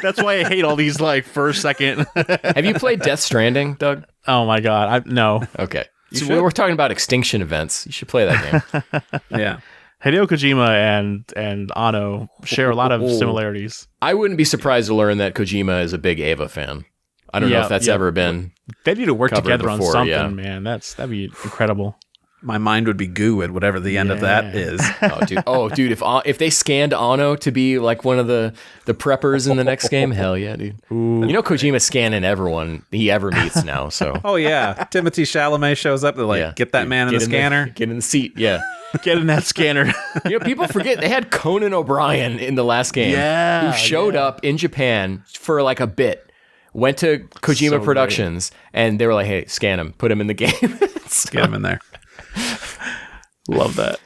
[SPEAKER 2] That's why I hate all these like first, second.
[SPEAKER 1] Have you played Death Stranding, Doug?
[SPEAKER 2] Oh my god, no.
[SPEAKER 1] Okay. So
[SPEAKER 3] should.
[SPEAKER 1] we're talking about extinction events. You should play that game.
[SPEAKER 3] Yeah.
[SPEAKER 2] Hideo Kojima and Anno share a lot of similarities.
[SPEAKER 1] I wouldn't be surprised to learn that Kojima is a big Ava fan. I don't know
[SPEAKER 2] Yeah,
[SPEAKER 1] if that's
[SPEAKER 2] yeah.
[SPEAKER 1] ever been.
[SPEAKER 2] They need to work
[SPEAKER 1] Covered
[SPEAKER 2] together
[SPEAKER 1] before,
[SPEAKER 2] on something,
[SPEAKER 1] yeah.
[SPEAKER 2] man. That'd be incredible.
[SPEAKER 3] My mind would be goo at whatever the end of that
[SPEAKER 2] Yeah.
[SPEAKER 3] is.
[SPEAKER 1] Oh, dude! If they scanned Anno to be like one of the preppers in the next game, hell yeah, dude!
[SPEAKER 2] Ooh.
[SPEAKER 1] You know Kojima's scanning everyone he ever meets now. So
[SPEAKER 3] Oh yeah, Timothy Chalamet shows up. They're like,
[SPEAKER 1] yeah.
[SPEAKER 3] get that man in
[SPEAKER 1] Get
[SPEAKER 3] the scanner.
[SPEAKER 1] get in the seat. Yeah.
[SPEAKER 2] Get in that scanner.
[SPEAKER 1] You know, people forget they had Conan O'Brien in the last game.
[SPEAKER 2] Yeah,
[SPEAKER 1] Who showed up in Japan for like a bit. Went to Kojima
[SPEAKER 2] So
[SPEAKER 1] Productions and they were like, "Hey, scan him, put him in the game."
[SPEAKER 3] Get him in there.
[SPEAKER 2] Love that.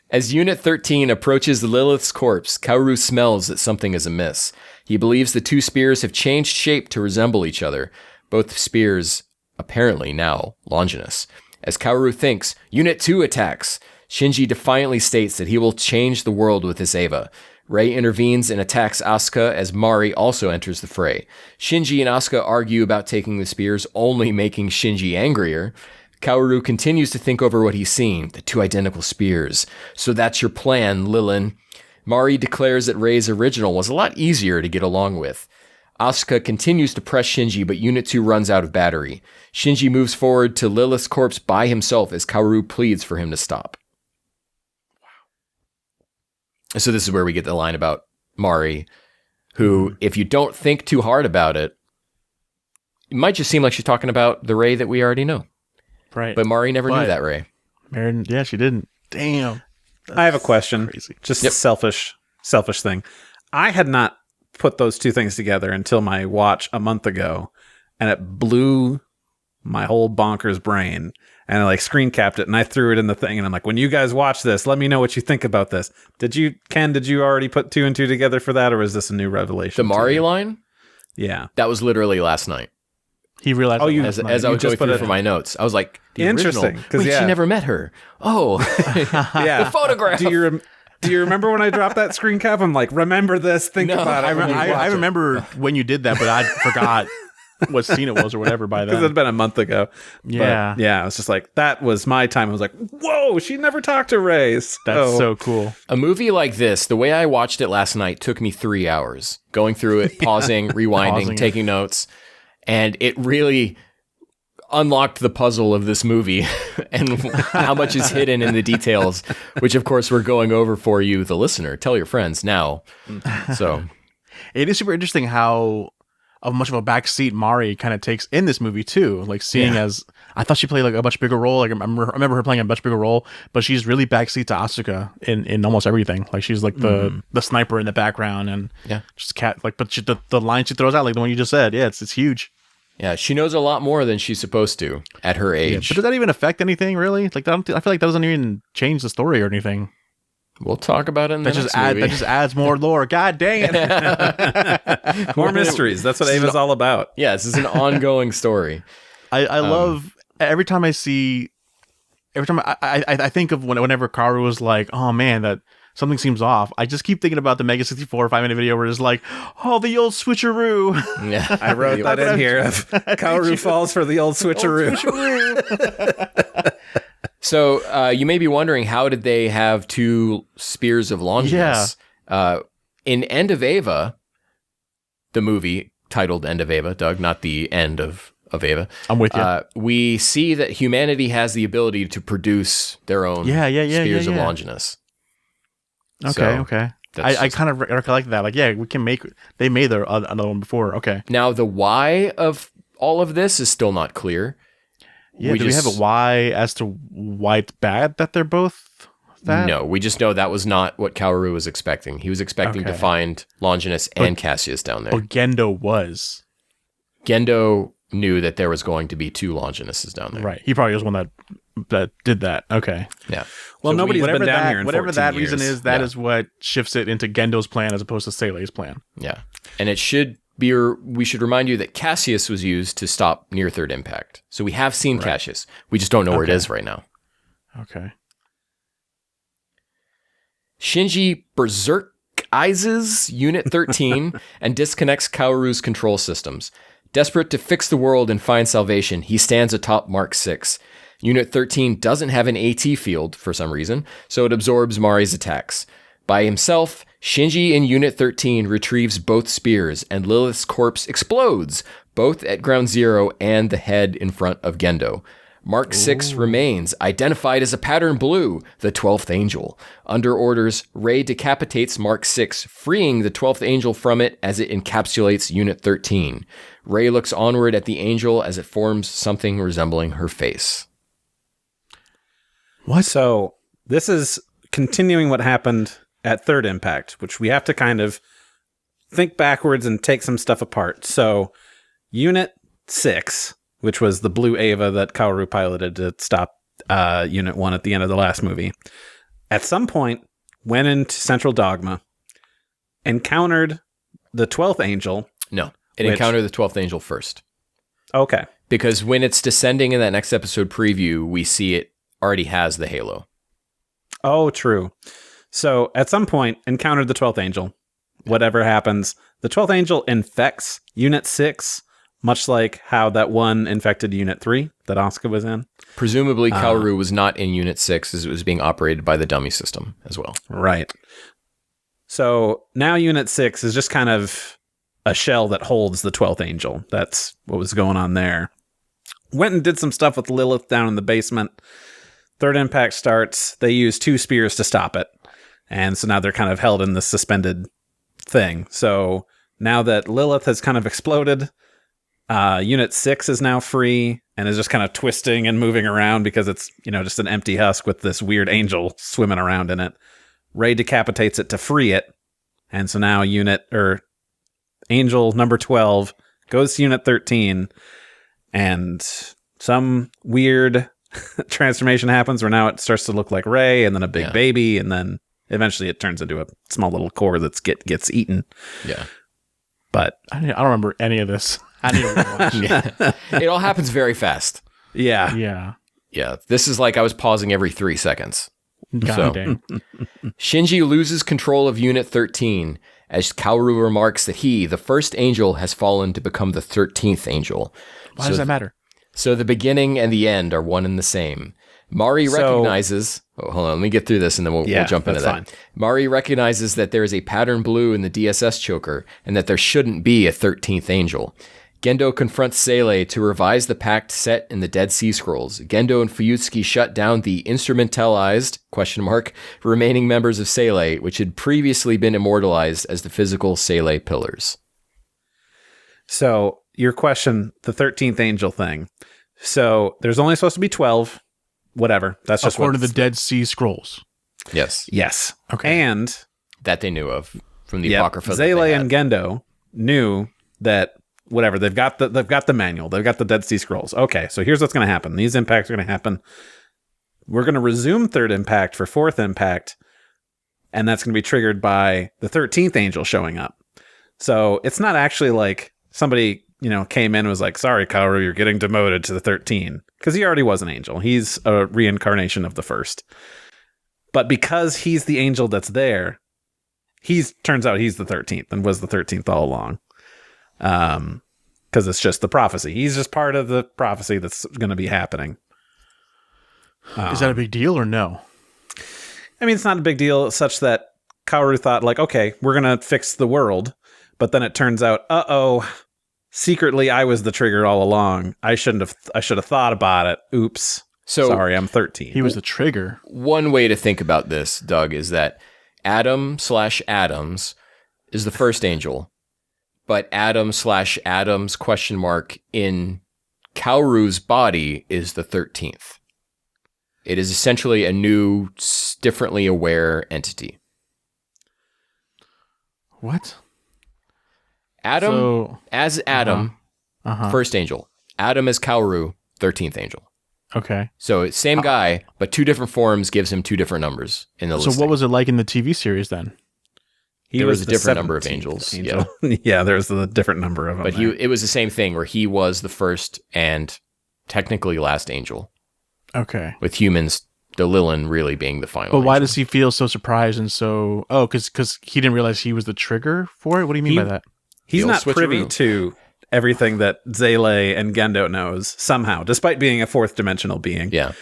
[SPEAKER 1] As Unit 13 approaches Lilith's corpse, Kaoru smells that something is amiss. He believes the two spears have changed shape to resemble each other. Both spears, apparently now Longinus. As Kaoru thinks, Unit 2 attacks. Shinji defiantly states that he will change the world with this Eva. Rei intervenes and attacks Asuka as Mari also enters the fray. Shinji and Asuka argue about taking the spears, only making Shinji angrier. Kaoru continues to think over what he's seen, the two identical spears. So that's your plan, Lilin. Mari declares that Rei's original was a lot easier to get along with. Asuka continues to press Shinji, but Unit 2 runs out of battery. Shinji moves forward to Lilith's corpse by himself as Kaoru pleads for him to stop. Wow. So this is where we get the line about Mari, who, if you don't think too hard about it, it might just seem like she's talking about the Rei that we already know.
[SPEAKER 2] Right.
[SPEAKER 1] But Mari never knew that Rei.
[SPEAKER 2] Marin, yeah, she didn't. Damn.
[SPEAKER 3] I have a question.
[SPEAKER 2] Crazy.
[SPEAKER 3] Just a selfish thing. I had not put those two things together until my watch a month ago, and it blew my whole bonkers brain. And I like screen capped it, and I threw it in the thing. And I'm like, when you guys watch this, let me know what you think about this. Did you already put 2 and 2 together for that, or was this a new revelation?
[SPEAKER 1] The Mari line?
[SPEAKER 3] Yeah.
[SPEAKER 1] That was literally last night.
[SPEAKER 2] He realized.
[SPEAKER 3] Oh,
[SPEAKER 2] that
[SPEAKER 3] you-
[SPEAKER 2] last night.
[SPEAKER 1] As I was
[SPEAKER 3] just
[SPEAKER 1] going
[SPEAKER 3] put
[SPEAKER 1] through
[SPEAKER 3] it-
[SPEAKER 1] for my notes, I was like, the
[SPEAKER 3] Interesting,
[SPEAKER 1] original.
[SPEAKER 3] 'cause,
[SPEAKER 1] Wait,
[SPEAKER 3] yeah.
[SPEAKER 1] she never met her. Oh,
[SPEAKER 3] Yeah.
[SPEAKER 1] the photograph.
[SPEAKER 3] Do you remember when I dropped that screen cap? I'm like, remember this, think
[SPEAKER 1] No,
[SPEAKER 3] about it.
[SPEAKER 2] I remember when you did that, but I forgot what scene it was or whatever by
[SPEAKER 3] because it
[SPEAKER 2] then.
[SPEAKER 3] had been a month ago.
[SPEAKER 2] Yeah.
[SPEAKER 3] But yeah, I was just like, that was my time. I was like, whoa, she never talked to Ray.
[SPEAKER 2] That's so cool.
[SPEAKER 1] A movie like this, the way I watched it last night, took me 3 hours going through it, pausing, rewinding,
[SPEAKER 2] Pausing it.
[SPEAKER 1] taking notes, and it really unlocked the puzzle of this movie and how much is hidden in the details, which of course we're going over for you, the listener. Tell your friends now. So
[SPEAKER 2] It is super interesting how much of a backseat Mari kind of takes in this movie too. Like seeing as I thought she played like a much bigger role. Like I remember her playing a much bigger role, but she's really backseat to Asuka in almost everything. Like she's like the sniper in the background and just but the line she throws out, like the one you just said, it's huge.
[SPEAKER 1] yeah, she knows a lot more than she's supposed to at her age.
[SPEAKER 2] But does that even affect anything really? Like I feel like that doesn't even change the story or anything.
[SPEAKER 1] We'll talk about it in the next movie.
[SPEAKER 2] That just adds more lore. God dang it.
[SPEAKER 3] More mysteries. That's what Ava's all about.
[SPEAKER 1] Yeah, this is an ongoing story.
[SPEAKER 2] I love every time I think of whenever Kaoru was like, oh man, that something seems off. I just keep thinking about the Mega 64 5-minute video where it's like, oh, the old switcheroo.
[SPEAKER 1] Yeah,
[SPEAKER 3] I wrote that in here. Kaoru falls for the old switcheroo.
[SPEAKER 1] So you may be wondering, how did they have two spears of Longinus? In End of Eva, the movie titled End of Eva, Doug, not the end of Eva.
[SPEAKER 2] I'm with you.
[SPEAKER 1] We see that humanity has the ability to produce their own spears of Longinus.
[SPEAKER 2] Okay. I kind of recollect that. Like, we can make. They made their another one before. Okay.
[SPEAKER 1] Now the why of all of this is still not clear.
[SPEAKER 2] Yeah. Do we have a why as to why it's bad that they're both that?
[SPEAKER 1] No, we just know that was not what Kaoru was expecting. He was expecting to find Longinus and Cassius down there.
[SPEAKER 2] But Gendo was.
[SPEAKER 1] Gendo knew that there was going to be two Longinuses down there.
[SPEAKER 2] Right. He probably was one that did that. Okay.
[SPEAKER 1] Yeah.
[SPEAKER 3] Well,
[SPEAKER 2] So
[SPEAKER 3] nobody's been down here in
[SPEAKER 2] whatever
[SPEAKER 3] 14
[SPEAKER 2] that
[SPEAKER 3] years.
[SPEAKER 2] reason is, that is what shifts it into Gendo's plan as opposed to Seilei's plan.
[SPEAKER 1] Yeah. And it should be, we should remind you that Cassius was used to stop near third impact. So we have seen Cassius. We just don't know where it is right now.
[SPEAKER 2] Okay.
[SPEAKER 1] Shinji berserkizes Unit 13 and disconnects Kaoru's control systems. Desperate to fix the world and find salvation, he stands atop Mark 6. Unit 13 doesn't have an AT field for some reason, so it absorbs Mari's attacks. By himself, Shinji in Unit 13 retrieves both spears, and Lilith's corpse explodes, both at Ground Zero and the head in front of Gendo. Mark 6 remains, identified as a pattern blue, the 12th angel. Under orders, Rey decapitates Mark 6, freeing the 12th angel from it as it encapsulates Unit 13. Rey looks onward at the angel as it forms something resembling her face.
[SPEAKER 3] What? So this is continuing what happened at Third Impact, which we have to kind of think backwards and take some stuff apart. So Unit 6, which was the blue Ava that Kaoru piloted to stop Unit 1 at the end of the last movie, at some point went into Central Dogma, encountered the 12th angel.
[SPEAKER 1] No, it encountered the 12th angel first.
[SPEAKER 3] Okay.
[SPEAKER 1] Because when it's descending in that next episode preview, we see it already has the halo.
[SPEAKER 3] Oh, true. So at some point, encountered the 12th angel. Whatever happens, the 12th angel infects Unit 6, much like how that one infected Unit 3 that Asuka was in.
[SPEAKER 1] Presumably, Kaoru was not in Unit 6 as it was being operated by the dummy system as well.
[SPEAKER 3] Right. So now Unit 6 is just kind of a shell that holds the 12th angel. That's what was going on there. Went and did some stuff with Lilith down in the basement. Third Impact starts. They use 2 spears to stop it. And so now they're kind of held in this suspended thing. So now that Lilith has kind of exploded, Unit 6 is now free and is just kind of twisting and moving around because it's, just an empty husk with this weird angel swimming around in it. Rey decapitates it to free it. And so now Angel number 12 goes to Unit 13 and some weird transformation happens where now it starts to look like Rey and then a big baby and then eventually it turns into a small little core that gets eaten.
[SPEAKER 1] Yeah.
[SPEAKER 2] But I don't remember any of this. I need to watch.
[SPEAKER 1] It all happens very fast.
[SPEAKER 3] Yeah.
[SPEAKER 2] Yeah.
[SPEAKER 1] Yeah. This is like I was pausing every 3 seconds.
[SPEAKER 2] God dang.
[SPEAKER 1] Shinji loses control of Unit 13 as Kaoru remarks that he, the first angel, has fallen to become the 13th angel.
[SPEAKER 2] Why does that matter?
[SPEAKER 1] So the beginning and the end are one and the same. Mari recognizes... Oh, hold on, let me get through this and then we'll jump into that.
[SPEAKER 3] Fine.
[SPEAKER 1] Mari recognizes that there is a pattern blue in the DSS choker and that there shouldn't be a 13th angel. Gendo confronts Seilei to revise the pact set in the Dead Sea Scrolls. Gendo and Fuyutsuki shut down the instrumentalized, remaining members of Seilei, which had previously been immortalized as the physical Seilei pillars.
[SPEAKER 3] So your question, the 13th angel thing. So there's only supposed to be 12. Whatever. That's just
[SPEAKER 2] according to the Dead Sea Scrolls.
[SPEAKER 1] Yes.
[SPEAKER 3] Yes.
[SPEAKER 2] Okay.
[SPEAKER 3] And
[SPEAKER 1] that they knew of from the Apocrypha.
[SPEAKER 3] Seilei and Gendo knew that whatever, they've got the manual, they've got the Dead Sea Scrolls. Okay, so here's what's going to happen. These impacts are going to happen. We're going to resume Third Impact for Fourth Impact, and that's going to be triggered by the 13th angel showing up. So it's not actually like somebody came in and was like, sorry, Kaoru, you're getting demoted to the 13. Because he already was an angel. He's a reincarnation of the first. But because he's the angel that's there, turns out he's the 13th and was the 13th all along. Because it's just the prophecy. He's just part of the prophecy that's going to be happening.
[SPEAKER 2] Is that a big deal or no?
[SPEAKER 3] I mean, it's not a big deal such that Kaoru thought, like, okay, we're going to fix the world. But then it turns out, secretly I was the trigger all along. I should have thought about it. Oops.
[SPEAKER 1] So
[SPEAKER 3] sorry, I'm 13.
[SPEAKER 2] He was the trigger.
[SPEAKER 1] One way to think about this, Doug, is that Adam/Adams is the first angel, but Adam/Adams ? In Kaoru's body is the 13th. It is essentially a new, differently aware entity.
[SPEAKER 2] What?
[SPEAKER 1] Adam as Adam, first angel. Adam as Kaoru, 13th angel.
[SPEAKER 2] Okay.
[SPEAKER 1] So it's same guy, but two different forms gives him two different numbers in the listing.
[SPEAKER 2] So what was it like in the TV series then?
[SPEAKER 1] There was a
[SPEAKER 3] the
[SPEAKER 1] different number of
[SPEAKER 3] 17th
[SPEAKER 1] angels.
[SPEAKER 3] angel. Yeah, there was a different number of them.
[SPEAKER 1] But it was the same thing where he was the first and technically last angel.
[SPEAKER 2] Okay.
[SPEAKER 1] With humans, the Lilin really being the final
[SPEAKER 2] But why
[SPEAKER 1] angel.
[SPEAKER 2] does he feel so surprised and so... Oh, because he didn't realize he was the trigger for it? What do you mean by that?
[SPEAKER 3] He's
[SPEAKER 1] The old
[SPEAKER 3] not privy
[SPEAKER 1] switcheroo.
[SPEAKER 3] to everything that Zele and Gendo knows somehow, despite being a fourth dimensional being.
[SPEAKER 1] Yeah.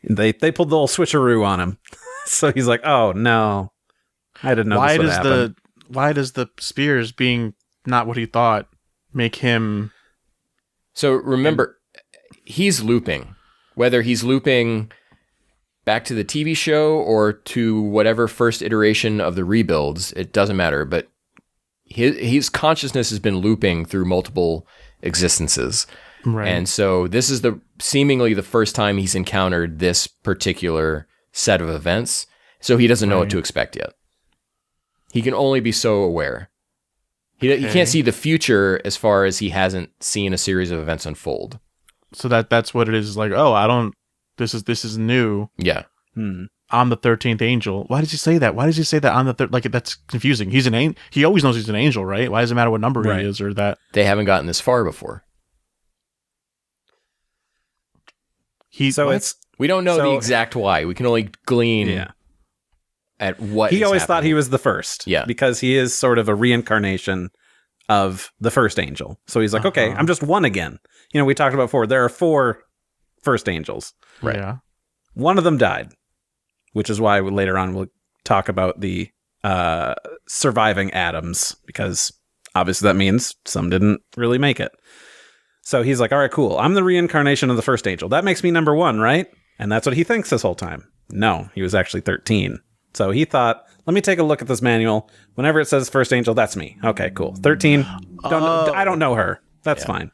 [SPEAKER 3] They pulled the old switcheroo on him. So he's like, oh, no. I didn't know this would happen.
[SPEAKER 2] Why does the spears being not what he thought make him...
[SPEAKER 1] So remember, he's looping. Whether he's looping back to the TV show or to whatever first iteration of the rebuilds, it doesn't matter. But his consciousness has been looping through multiple existences.
[SPEAKER 2] Right.
[SPEAKER 1] And so this is seemingly the first time he's encountered this particular set of events. So he doesn't know what to expect yet. He can only be so aware. He can't see the future as far as he hasn't seen a series of events unfold.
[SPEAKER 2] So that's what it is. Like, this is new.
[SPEAKER 1] Yeah.
[SPEAKER 2] I'm the 13th angel. Why does he say that? Why does he say that I'm the third? Like, that's confusing. He's an angel. He always knows he's an angel, right? Why does it matter what number he is or that?
[SPEAKER 1] They haven't gotten this far before.
[SPEAKER 3] We
[SPEAKER 1] don't know the exact why. We can only glean at what
[SPEAKER 3] he
[SPEAKER 1] is
[SPEAKER 3] always
[SPEAKER 1] happening.
[SPEAKER 3] thought he was the first.
[SPEAKER 1] Yeah.
[SPEAKER 3] Because he is sort of a reincarnation of the first angel. So he's like, okay, I'm just one again. You know, we talked about before, there are 4 first angels.
[SPEAKER 1] Right.
[SPEAKER 2] Yeah.
[SPEAKER 3] One of them died, which is why later on we'll talk about the surviving Adams, because obviously that means some didn't really make it. So he's like, all right, cool. I'm the reincarnation of the first angel. That makes me number 1, right? And that's what he thinks this whole time. No, he was actually 13. So he thought, let me take a look at this manual. Whenever it says first angel, that's me. Okay, cool. 13. I don't know her. That's fine.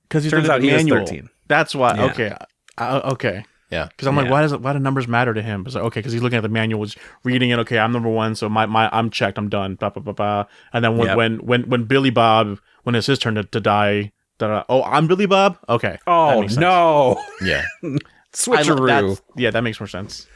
[SPEAKER 2] Because he
[SPEAKER 3] turns out he was 13.
[SPEAKER 2] That's why.
[SPEAKER 3] Yeah.
[SPEAKER 2] Okay. Okay.
[SPEAKER 1] Yeah.
[SPEAKER 2] Because I'm like, why do numbers matter to him? It's like, okay, because he's looking at the manual, was reading it. Okay, I'm number 1, so I'm checked. I'm done. Blah, blah, blah, blah. And then when Billy Bob, when it's his turn to die, I'm Billy Bob. Okay.
[SPEAKER 3] Oh no.
[SPEAKER 1] Yeah.
[SPEAKER 3] Switcheroo.
[SPEAKER 2] That makes more sense.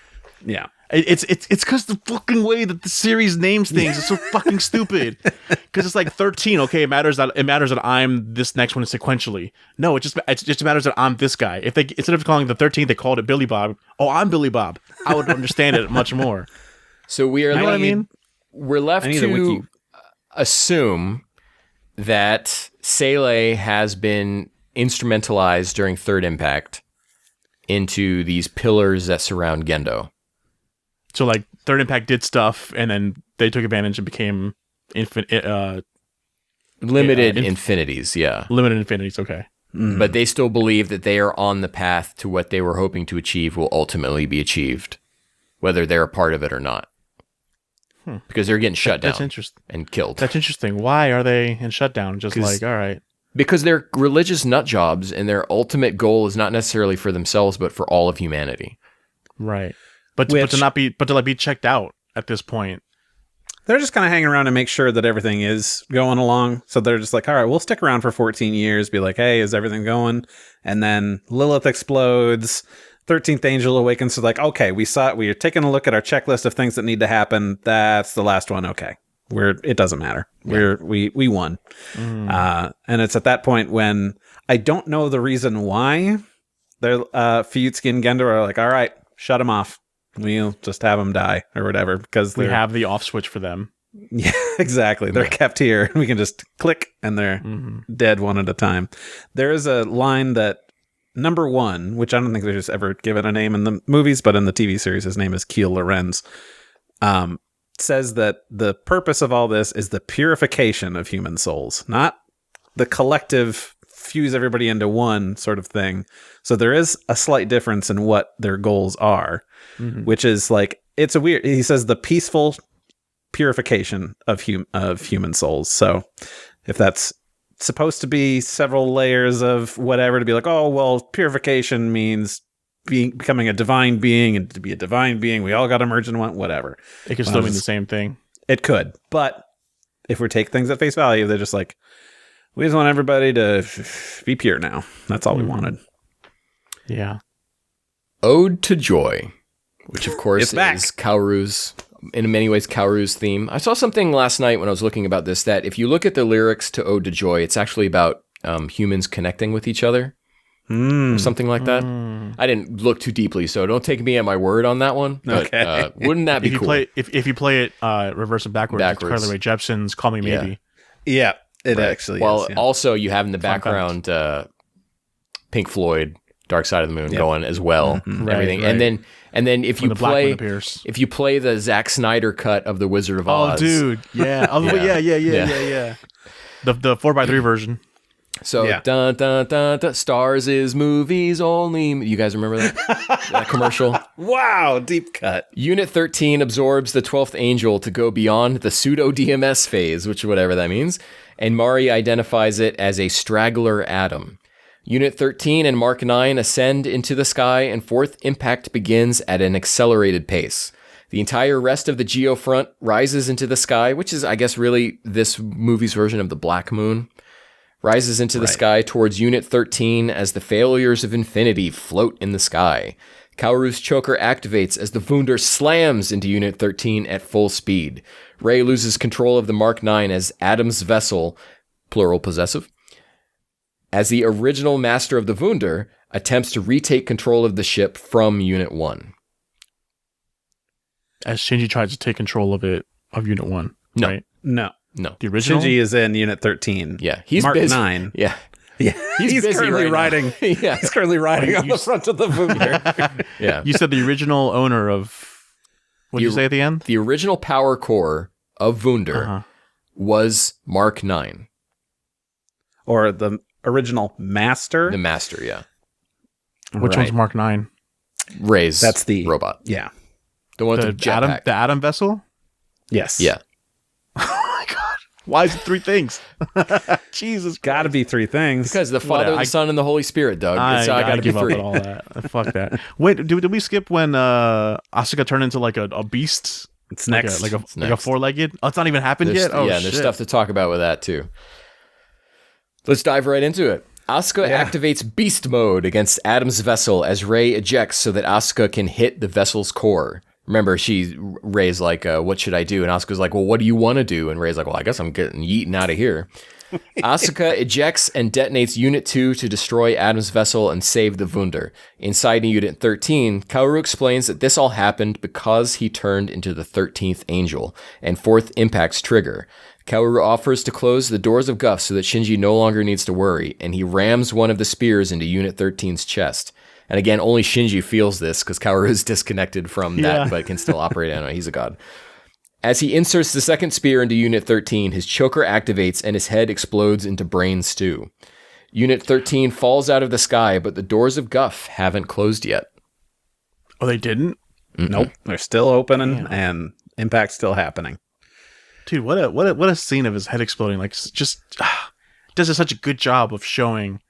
[SPEAKER 3] Yeah.
[SPEAKER 2] It's because the fucking way that the series names things is so fucking stupid. Because it's like 13. Okay, it matters that I'm this next one sequentially. No, it just matters that I'm this guy. If they instead of calling the 13th, they called it Billy Bob. Oh, I'm Billy Bob. I would understand it much more.
[SPEAKER 1] So we are.
[SPEAKER 2] You know what I mean?
[SPEAKER 1] We're left to assume that Sele has been instrumentalized during Third Impact into these pillars that surround Gendo.
[SPEAKER 2] So, like, Third Impact did stuff, and then they took advantage and became
[SPEAKER 1] limited infinities, yeah.
[SPEAKER 2] Limited infinities, okay.
[SPEAKER 3] Mm-hmm.
[SPEAKER 1] But they still believe that they are on the path to what they were hoping to achieve will ultimately be achieved, whether they're a part of it or not. Because they're getting shut down and killed.
[SPEAKER 2] That's interesting. Why are they in shutdown? Just like, all right.
[SPEAKER 1] Because they're religious nut jobs, and their ultimate goal is not necessarily for themselves, but for all of humanity.
[SPEAKER 2] Right. But to be checked out at this point.
[SPEAKER 3] They're just kind of hanging around to make sure that everything is going along. So they're just like, all right, we'll stick around for 14 years, be like, hey, is everything going? And then Lilith explodes. 13th angel awakens. So like, okay, we are taking a look at our checklist of things that need to happen. That's the last one. Okay. It doesn't matter. Yeah. We won. And it's at that point when I don't know the reason why they're Fuyutsuki and Gendo are like, all right, shut him off. we'll just have them die or whatever because
[SPEAKER 2] We
[SPEAKER 3] they're
[SPEAKER 2] have the off switch for them.
[SPEAKER 3] yeah, exactly. They're kept here. We can just click and they're dead one at a time. There is a line that number one, which I don't think there's ever given a name in the movies, but in the TV series, his name is Keel Lorenz, says that the purpose of all this is the purification of human souls, not the collective fuse everybody into one sort of thing. So there is a slight difference in what their goals are, which is like, it's a weird, he says the peaceful purification of human souls. So if that's supposed to be several layers of whatever, to be like, oh well, purification means becoming a divine being, and to be a divine being we all got to merge in one, whatever.
[SPEAKER 2] It could still mean the same thing.
[SPEAKER 3] It could, but if we take things at face value, they're just like, we just want everybody to be pure now. That's all we wanted.
[SPEAKER 2] Yeah.
[SPEAKER 1] Ode to Joy, which of course
[SPEAKER 3] It's back.
[SPEAKER 1] is Kaoru's, in many ways, Kaoru's theme. I saw something last night when I was looking about this, that if you look at the lyrics to Ode to Joy, it's actually about humans connecting with each other. Or something like that. I didn't look too deeply, so don't take me at my word on that one. But,
[SPEAKER 3] Okay.
[SPEAKER 1] wouldn't that be
[SPEAKER 2] If you
[SPEAKER 1] cool?
[SPEAKER 2] play if you play it reverse and backwards, it's Carly Rae Jepsen's "Call Me Maybe."
[SPEAKER 3] Yeah, it
[SPEAKER 1] Right.
[SPEAKER 3] actually
[SPEAKER 1] well,
[SPEAKER 3] is. Yeah.
[SPEAKER 1] also you have in the
[SPEAKER 2] Fun fact.
[SPEAKER 1] background Pink Floyd, "Dark Side of the Moon" going as well, and everything.
[SPEAKER 2] Right.
[SPEAKER 1] And then if
[SPEAKER 2] When
[SPEAKER 1] you
[SPEAKER 2] the black
[SPEAKER 1] play
[SPEAKER 2] one appears.
[SPEAKER 1] if you play the Zack Snyder cut of the Wizard of
[SPEAKER 2] Oh,
[SPEAKER 1] Oz,
[SPEAKER 2] dude, yeah,
[SPEAKER 1] Yeah.
[SPEAKER 2] yeah. The 4x3 version.
[SPEAKER 1] so
[SPEAKER 3] Yeah.
[SPEAKER 1] dun, dun, dun, dun, stars is movies only. You guys remember that that commercial?
[SPEAKER 3] Wow, deep cut.
[SPEAKER 1] Unit 13 absorbs the 12th angel to go beyond the pseudo-DMS phase, which whatever that means, and Mari identifies it as a straggler atom. Unit 13 and Mark 9 ascend into the sky, and fourth impact begins at an accelerated pace. The entire rest of the geofront rises into the sky, which is, I guess, really this movie's version of the Black Moon. Rises into the sky towards Unit 13 as the failures of infinity float in the sky. Kaoru's choker activates as the Wunder slams into Unit 13 at full speed. Rey loses control of the Mark 9 as Adam's vessel, plural possessive, as the original master of the Wunder, attempts to retake control of the ship from Unit 1.
[SPEAKER 2] As Shinji tries to take control of Unit 1.
[SPEAKER 1] No.
[SPEAKER 2] Right?
[SPEAKER 3] No,
[SPEAKER 2] The original?
[SPEAKER 3] Shinji is in Unit 13.
[SPEAKER 1] Yeah, he's
[SPEAKER 3] Mark
[SPEAKER 1] busy.
[SPEAKER 3] 9.
[SPEAKER 1] Yeah,
[SPEAKER 3] Yeah,
[SPEAKER 1] he's busy
[SPEAKER 3] currently
[SPEAKER 1] right now.
[SPEAKER 3] riding.
[SPEAKER 1] Yeah.
[SPEAKER 3] He's currently riding on the front of the Wunder.
[SPEAKER 1] yeah.
[SPEAKER 2] You said the original owner of... What did you say at the end?
[SPEAKER 1] The original power core of Wunder
[SPEAKER 2] Uh-huh.
[SPEAKER 1] was Mark 9,
[SPEAKER 3] Or the original master.
[SPEAKER 1] the master. Yeah,
[SPEAKER 2] Which
[SPEAKER 3] Right.
[SPEAKER 2] one's Mark 9?
[SPEAKER 1] Rey's
[SPEAKER 3] That's the
[SPEAKER 1] robot,
[SPEAKER 3] Yeah.
[SPEAKER 1] the one with the jetpack.
[SPEAKER 2] The Adam vessel?
[SPEAKER 3] Yes.
[SPEAKER 1] Yeah.
[SPEAKER 2] Oh my god. Why is it three things? Jesus.
[SPEAKER 3] Got to be three things.
[SPEAKER 1] Because the Father, the Son, and the Holy Spirit, Doug.
[SPEAKER 2] I
[SPEAKER 1] It's, I
[SPEAKER 2] gotta
[SPEAKER 1] gotta
[SPEAKER 2] give
[SPEAKER 1] be
[SPEAKER 2] up
[SPEAKER 1] three.
[SPEAKER 2] on all that. Fuck that. Wait, did we skip when Asuka turned into like a beast?
[SPEAKER 3] It's next.
[SPEAKER 2] Like a
[SPEAKER 1] next.
[SPEAKER 2] four-legged? Oh, it's not even happened
[SPEAKER 1] There's,
[SPEAKER 2] yet? Oh,
[SPEAKER 1] yeah,
[SPEAKER 2] shit.
[SPEAKER 1] there's stuff to talk about with that too. Let's dive right into it. Asuka activates beast mode against Adam's vessel as Rey ejects so that Asuka can hit the vessel's core. Remember, Rey's like, what should I do? And Asuka's like, well, what do you want to do? And Rey's like, well, I guess I'm getting yeeted out of here. Asuka ejects and detonates Unit 2 to destroy Adam's vessel and save the Wunder. Inside Unit 13, Kaoru explains that this all happened because he turned into the 13th angel and fourth impact's trigger. Kaoru offers to close the doors of Guff so that Shinji no longer needs to worry, and he rams one of the spears into Unit 13's chest. And again, only Shinji feels this because Kaoru is disconnected from that, but can still operate on it. He's a god. As he inserts the second spear into Unit 13, his choker activates and his head explodes into brain stew. Unit 13 falls out of the sky, but the doors of Guff haven't closed yet.
[SPEAKER 2] Oh, they didn't?
[SPEAKER 3] Nope. They're still opening and impact's still happening.
[SPEAKER 2] Dude, what a scene of his head exploding. Like, just does such a good job of showing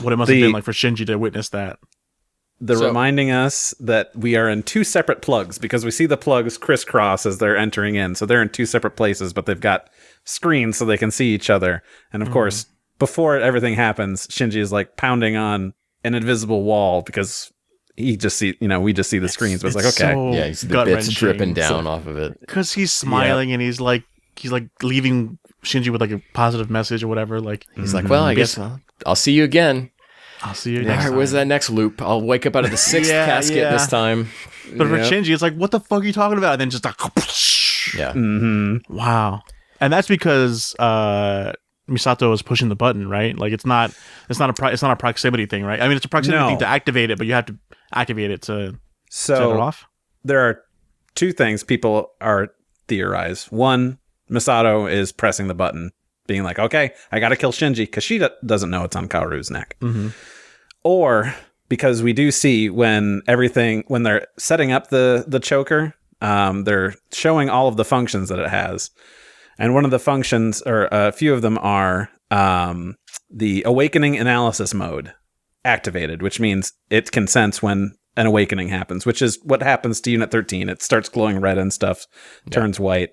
[SPEAKER 2] what it must have been like for Shinji to witness that.
[SPEAKER 3] Reminding us that we are in two separate plugs, because we see the plugs crisscross as they're entering in. So they're in two separate places, but they've got screens so they can see each other. And of course, before everything happens, Shinji is like pounding on an invisible wall because we just see the screens. But it's like, okay.
[SPEAKER 2] So
[SPEAKER 1] Yeah, you see the bits
[SPEAKER 2] gut-wrenching.
[SPEAKER 1] dripping down off of it.
[SPEAKER 2] Because he's smiling and he's like leaving Shinji with like a positive message or whatever. Like
[SPEAKER 1] He's like, well, I guess I'll see you again.
[SPEAKER 2] I'll see you
[SPEAKER 1] All
[SPEAKER 2] next
[SPEAKER 1] right,
[SPEAKER 2] time.
[SPEAKER 1] where's that next loop? I'll wake up out of the sixth casket this time.
[SPEAKER 2] But for Shinji, it's like, what the fuck are you talking about? And then just like,
[SPEAKER 1] Yeah.
[SPEAKER 2] wow. And that's because Misato is pushing the button, right? Like it's not a proximity thing, right? I mean, it's a proximity thing to activate it, but you have to activate it to set it off.
[SPEAKER 3] There are two things people are theorize. One, Misato is pressing the button, being like, okay, I got to kill Shinji because she doesn't know it's on Kaoru's neck.
[SPEAKER 2] Mm-hmm.
[SPEAKER 3] Or because we do see when they're setting up the choker, they're showing all of the functions that it has. And one of the functions, or a few of them, are the awakening analysis mode activated, which means it can sense when an awakening happens, which is what happens to Unit 13. It starts glowing red and stuff, turns white.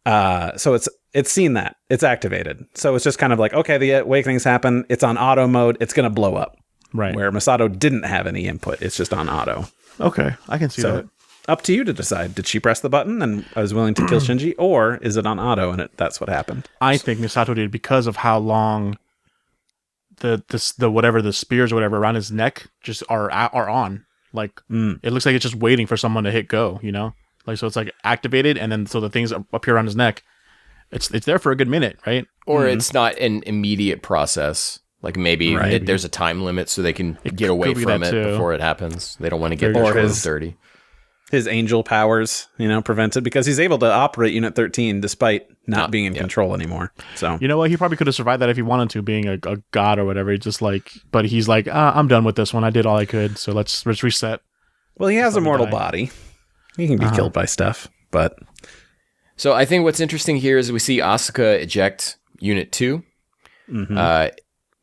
[SPEAKER 3] So it's seen that. It's activated. So it's just kind of like, okay, the awakenings happen. It's on auto mode. It's going to blow up.
[SPEAKER 2] Right.
[SPEAKER 3] Where Misato didn't have any input. It's just on auto.
[SPEAKER 2] Okay, I can see that.
[SPEAKER 3] Up to you to decide. Did she press the button and I was willing to kill Shinji, or is it on auto and that's what happened?
[SPEAKER 2] I think Misato did because of how long the whatever the spears or whatever around his neck just are on. Like it looks like it's just waiting for someone to hit go. You know, like so it's like activated, and then so the things appear on his neck. It's there for a good minute, right?
[SPEAKER 1] Or it's not an immediate process. Like maybe there's a time limit so they can get away from it before it happens. They don't want to get their clothes dirty.
[SPEAKER 3] His angel powers, prevented because he's able to operate Unit 13 despite not being in control anymore. So
[SPEAKER 2] you know what? He probably could have survived that if he wanted to, being a god or whatever. But he's like, I'm done with this one. I did all I could, so let's reset.
[SPEAKER 3] Well, he has a mortal body. He can be killed by stuff, but
[SPEAKER 1] so I think what's interesting here is we see Asuka eject Unit 2,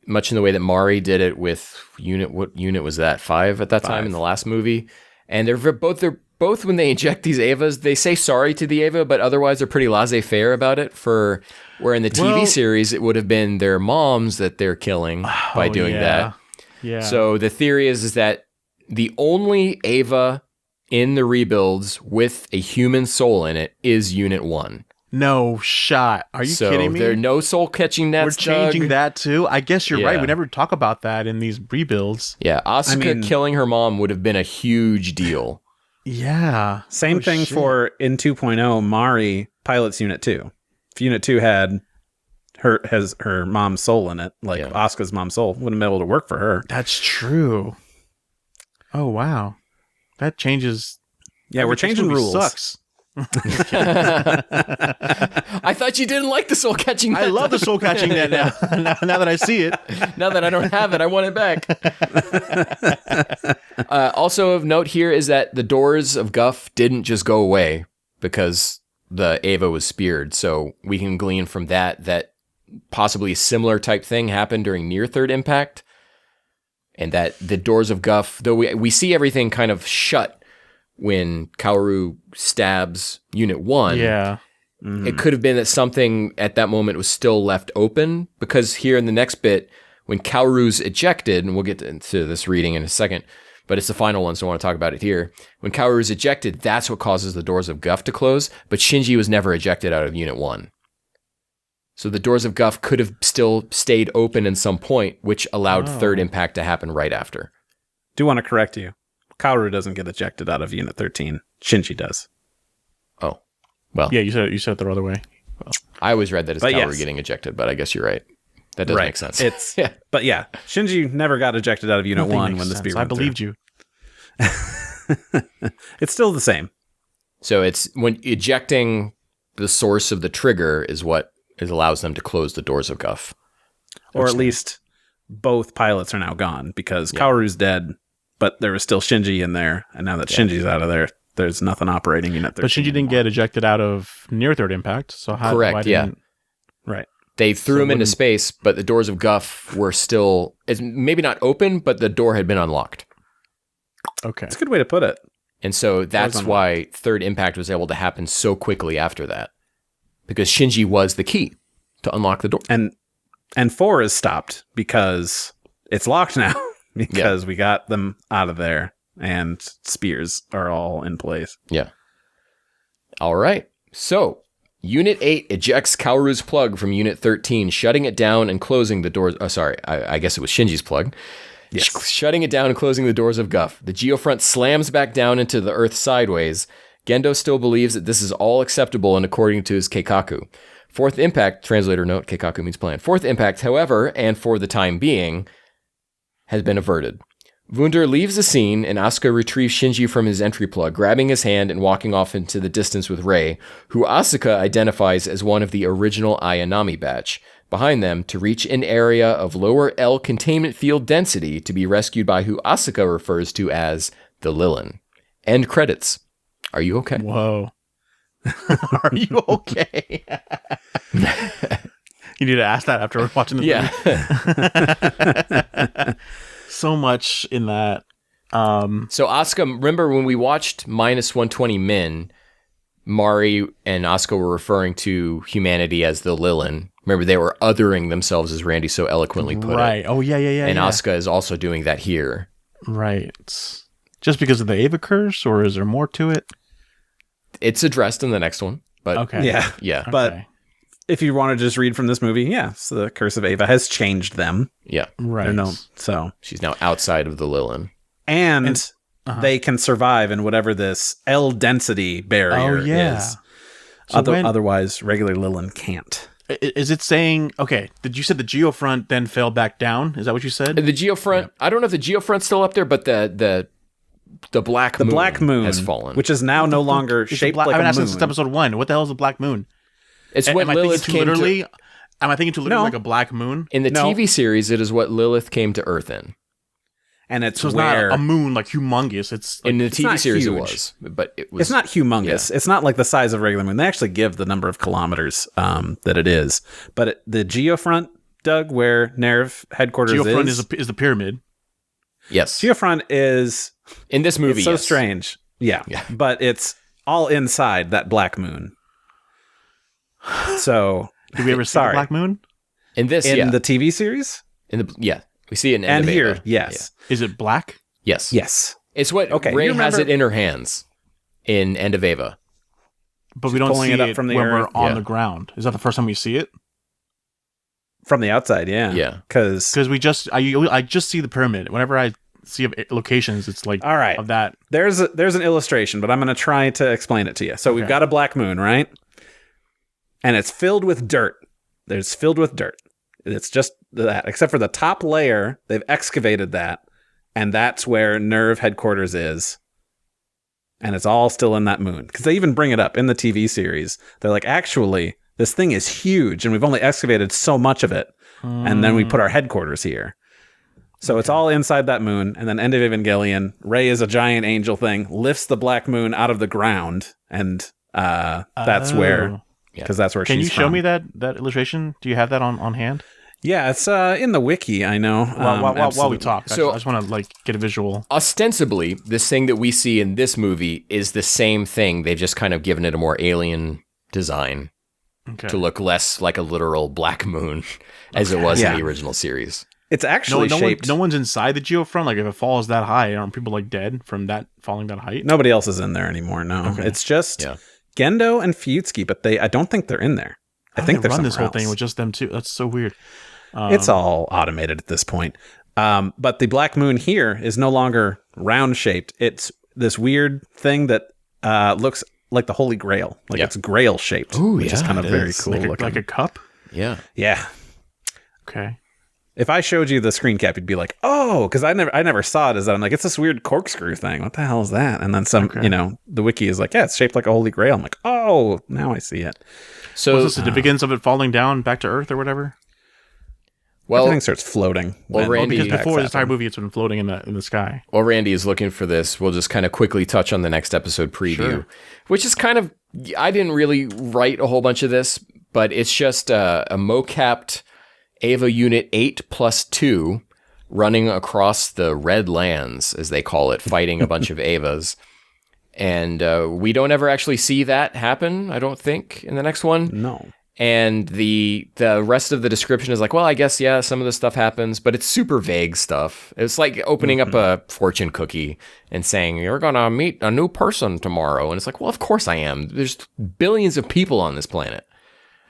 [SPEAKER 1] much in the way that Mari did it with what unit was that? 5 at that time in the last movie, and they're both when they eject these Evas, they say sorry to the Eva, but otherwise they're pretty laissez-faire about it. Where in the TV series, it would have been their moms that they're killing by doing that.
[SPEAKER 2] Yeah.
[SPEAKER 1] So the theory is that the only Eva in the rebuilds with a human soul in it is Unit 1.
[SPEAKER 2] No shot. Are you kidding me?
[SPEAKER 1] So there are no soul catching nets.
[SPEAKER 2] We're changing that too. I guess you're right. We never talk about that in these rebuilds.
[SPEAKER 1] Yeah, Asuka killing her mom would have been a huge deal.
[SPEAKER 2] Yeah.
[SPEAKER 3] Same thing for in 2.0, Mari pilots Unit 2. If Unit 2 had her mom's soul in it, like Asuka's mom's soul, wouldn't be able to work for her.
[SPEAKER 2] That's true. Oh, wow. That changes.
[SPEAKER 3] Yeah, we're changing rules.
[SPEAKER 2] Sucks.
[SPEAKER 1] I thought you didn't like the soul catching net.
[SPEAKER 2] I love the soul catching net now. Now that I see it.
[SPEAKER 1] Now that I don't have it, I want it back. Also of note here is that the doors of Guff didn't just go away because the Eva was speared. So we can glean from that possibly a similar type thing happened during near third impact. And that the doors of Guff, though we see everything kind of shut when Kaoru stabs Unit 1.
[SPEAKER 2] Yeah.
[SPEAKER 1] It could have been that something at that moment was still left open, because here in the next bit, when Kaoru's ejected, and we'll get into this reading in a second, but it's the final one, so I want to talk about it here. When Kaoru's ejected, that's what causes the doors of Guff to close, but Shinji was never ejected out of Unit 1. So the doors of Guff could have still stayed open in some point, which allowed third impact to happen right after.
[SPEAKER 3] Do want to correct you. Kaoru doesn't get ejected out of Unit 13. Shinji does.
[SPEAKER 1] Oh. Well.
[SPEAKER 2] Yeah, you said it the other way.
[SPEAKER 1] Well, I always read that as Kaoru getting ejected, but I guess you're right. That does make sense.
[SPEAKER 3] But yeah, Shinji never got ejected out of Unit 1 when the spear went
[SPEAKER 2] I believed you.
[SPEAKER 3] It's still the same.
[SPEAKER 1] So it's when ejecting the source of the trigger is what allows them to close the doors of Guff.
[SPEAKER 3] Or at least both pilots are now gone because Kaoru's dead, but there was still Shinji in there, and now that Shinji's out of there, there's nothing operating Unit 13.
[SPEAKER 2] But Shinji didn't get ejected out of near third impact, so how?
[SPEAKER 1] Correct.
[SPEAKER 3] Right.
[SPEAKER 1] They threw him into space, but the doors of Guff were still, it's maybe not open, but the door had been unlocked.
[SPEAKER 2] Okay.
[SPEAKER 3] That's a good way to put it.
[SPEAKER 1] And so that's why third impact was able to happen so quickly after that, because Shinji was the key to unlock the door.
[SPEAKER 3] And 4 is stopped because it's locked now because we got them out of there and spears are all in place.
[SPEAKER 1] Yeah. All right. So Unit 8 ejects Kaoru's plug from Unit 13, shutting it down and closing the doors. Oh, sorry. I guess it was Shinji's plug.
[SPEAKER 3] Yes.
[SPEAKER 1] Shutting it down and closing the doors of Guff. The Geofront slams back down into the Earth sideways. Gendo still believes that this is all acceptable and according to his Keikaku. Fourth impact, translator note, Keikaku means plan. Fourth impact, however, and for the time being, has been averted. Wunder leaves the scene, and Asuka retrieves Shinji from his entry plug, grabbing his hand and walking off into the distance with Rei, who Asuka identifies as one of the original Ayanami batch. Behind them, to reach an area of lower L containment field density to be rescued by who Asuka refers to as the Lilin. End credits. Are you okay?
[SPEAKER 2] Whoa. Are you okay? You need to ask that after watching the movie. So much in that.
[SPEAKER 1] So Asuka, remember when we watched Minus 120 Min, Mari and Asuka were referring to humanity as the Lilin. Remember, they were othering themselves, as Randy so eloquently put it.
[SPEAKER 2] Right. Oh, yeah.
[SPEAKER 1] And Asuka is also doing that here.
[SPEAKER 2] Right. Just because of the Ava curse, or is there more to it?
[SPEAKER 1] It's addressed in the next one. But
[SPEAKER 2] Okay.
[SPEAKER 3] Yeah.
[SPEAKER 1] Yeah.
[SPEAKER 3] But
[SPEAKER 2] Okay.
[SPEAKER 3] if you want to just read from this movie, so the Curse of Ava has changed them.
[SPEAKER 1] Yeah.
[SPEAKER 2] Right.
[SPEAKER 3] So
[SPEAKER 1] She's now outside of the Lilin.
[SPEAKER 3] and they can survive in whatever this L density barrier is.
[SPEAKER 2] So
[SPEAKER 3] Otherwise, regular Lilin can't.
[SPEAKER 2] Is it saying, okay, did you said the Geofront then fell back down? Is that what you said?
[SPEAKER 1] The Geofront, I don't know if the Geofront's still up there, but the Black Moon,
[SPEAKER 3] Black Moon
[SPEAKER 1] has fallen.
[SPEAKER 3] which is now no longer shaped like a moon.
[SPEAKER 2] Since episode 1. What the hell is a black moon?
[SPEAKER 1] It's what Lilith came to...
[SPEAKER 2] Am I thinking to literally like a black moon?
[SPEAKER 1] In the
[SPEAKER 3] No.
[SPEAKER 1] TV series, it is what Lilith came to Earth in.
[SPEAKER 3] And it's
[SPEAKER 2] So it's
[SPEAKER 3] where...
[SPEAKER 2] not a moon like humongous. It's like,
[SPEAKER 1] In the TV
[SPEAKER 3] not
[SPEAKER 1] series,
[SPEAKER 3] huge.
[SPEAKER 1] it was. But it was...
[SPEAKER 3] It's not humongous. It's not like the size of a regular moon. They actually give the number of kilometers that it is. But the Geofront, Doug, where Nerv headquarters
[SPEAKER 2] Geofront
[SPEAKER 3] is
[SPEAKER 2] the pyramid.
[SPEAKER 1] Yes.
[SPEAKER 3] Geofront is...
[SPEAKER 1] In this movie,
[SPEAKER 3] It's so
[SPEAKER 1] yes.
[SPEAKER 3] strange. Yeah. But it's all inside that black moon. So...
[SPEAKER 2] Did we ever see the black moon?
[SPEAKER 1] In this,
[SPEAKER 3] in the TV series?
[SPEAKER 1] We see it in End
[SPEAKER 3] And
[SPEAKER 1] of
[SPEAKER 3] here,
[SPEAKER 1] Ava.
[SPEAKER 3] yes.
[SPEAKER 2] Is it black?
[SPEAKER 1] Yes.
[SPEAKER 3] Yes.
[SPEAKER 1] It's what
[SPEAKER 3] Okay,
[SPEAKER 1] Rey
[SPEAKER 3] you
[SPEAKER 1] has
[SPEAKER 3] remember-
[SPEAKER 1] it in her hands in End of Ava.
[SPEAKER 2] But we don't
[SPEAKER 3] pulling
[SPEAKER 2] see
[SPEAKER 3] it up
[SPEAKER 2] it
[SPEAKER 3] from the
[SPEAKER 2] when
[SPEAKER 3] earth.
[SPEAKER 2] we're on
[SPEAKER 1] Yeah.
[SPEAKER 2] the ground. Is that the first time we see it?
[SPEAKER 3] From the outside, yeah.
[SPEAKER 1] Yeah.
[SPEAKER 3] Because
[SPEAKER 2] Because I just see the pyramid. Whenever I see locations, it's like
[SPEAKER 3] All right.
[SPEAKER 2] of that.
[SPEAKER 3] there's an illustration, but I'm going to try to explain it to you. So we've
[SPEAKER 2] Okay.
[SPEAKER 3] got a black moon, right? And it's filled with dirt. It's filled with dirt. It's just that, except for the top layer, they've excavated that, and that's where Nerve headquarters is. And it's all still in that moon. Because they even bring it up in the TV series. They're like, actually, this thing is huge, and we've only excavated so much of it. And then we put our headquarters here. So it's all inside that moon. And then End of Evangelion, Rey is a giant angel thing, lifts the black moon out of the ground. And that's where, because that's where
[SPEAKER 2] Can
[SPEAKER 3] she's
[SPEAKER 2] you show
[SPEAKER 3] from.
[SPEAKER 2] me that illustration? Do you have that on hand?
[SPEAKER 3] Yeah, it's in the wiki, I know.
[SPEAKER 2] While we
[SPEAKER 3] absolutely.
[SPEAKER 2] talk,
[SPEAKER 1] So-
[SPEAKER 2] I just want to get a visual.
[SPEAKER 1] Ostensibly, this thing that we see in this movie is the same thing. They've just kind of given it a more alien design
[SPEAKER 2] Okay.
[SPEAKER 1] to look less like a literal black moon as it was in the original series.
[SPEAKER 3] It's actually shaped.
[SPEAKER 2] No one's inside the geofront. Like if it falls that high, aren't people dead from that falling that height?
[SPEAKER 3] Nobody else is in there anymore. No,
[SPEAKER 2] Okay.
[SPEAKER 3] it's just
[SPEAKER 1] Yeah.
[SPEAKER 3] Gendo and Fuyutsuki, but I don't think they're in there. I think
[SPEAKER 2] they
[SPEAKER 3] they're
[SPEAKER 2] run this whole
[SPEAKER 3] somewhere
[SPEAKER 2] thing
[SPEAKER 3] else.
[SPEAKER 2] with just them two. That's so weird.
[SPEAKER 3] It's all automated at this point. But the black moon here is no longer round shaped. It's this weird thing that looks like the Holy Grail. Like it's grail shaped, which is kind of very cool looking.
[SPEAKER 2] like a cup.
[SPEAKER 1] Yeah.
[SPEAKER 3] Yeah.
[SPEAKER 2] Okay.
[SPEAKER 3] If I showed you the screen cap, you'd be like, "Oh," because I never saw it as that. I'm like, "It's this weird corkscrew thing. What the hell is that?" And then the wiki is like, "Yeah, it's shaped like a Holy Grail." I'm like, "Oh, now I see it."
[SPEAKER 1] So
[SPEAKER 2] Was this the significance of it falling down back to Earth or whatever?
[SPEAKER 3] Everything starts floating.
[SPEAKER 1] Well,
[SPEAKER 3] when
[SPEAKER 1] Randy-
[SPEAKER 2] Because
[SPEAKER 3] impacts
[SPEAKER 2] before this
[SPEAKER 3] happen.
[SPEAKER 2] entire movie, it's been floating in the sky.
[SPEAKER 1] while Randy is looking for this, we'll just kind of quickly touch on the next episode preview,
[SPEAKER 2] Sure.
[SPEAKER 1] which is kind of, I didn't really write a whole bunch of this, but it's just a mocapped Ava Unit 8+2 running across the Red Lands, as they call it, fighting a bunch of Avas. And we don't ever actually see that happen, I don't think, in the next one.
[SPEAKER 3] No.
[SPEAKER 1] And the rest of the description is like, well, I guess, yeah, some of the stuff happens, but it's super vague stuff. It's like opening up a fortune cookie and saying, you're going to meet a new person tomorrow. And it's like, well, of course I am. There's billions of people on this planet.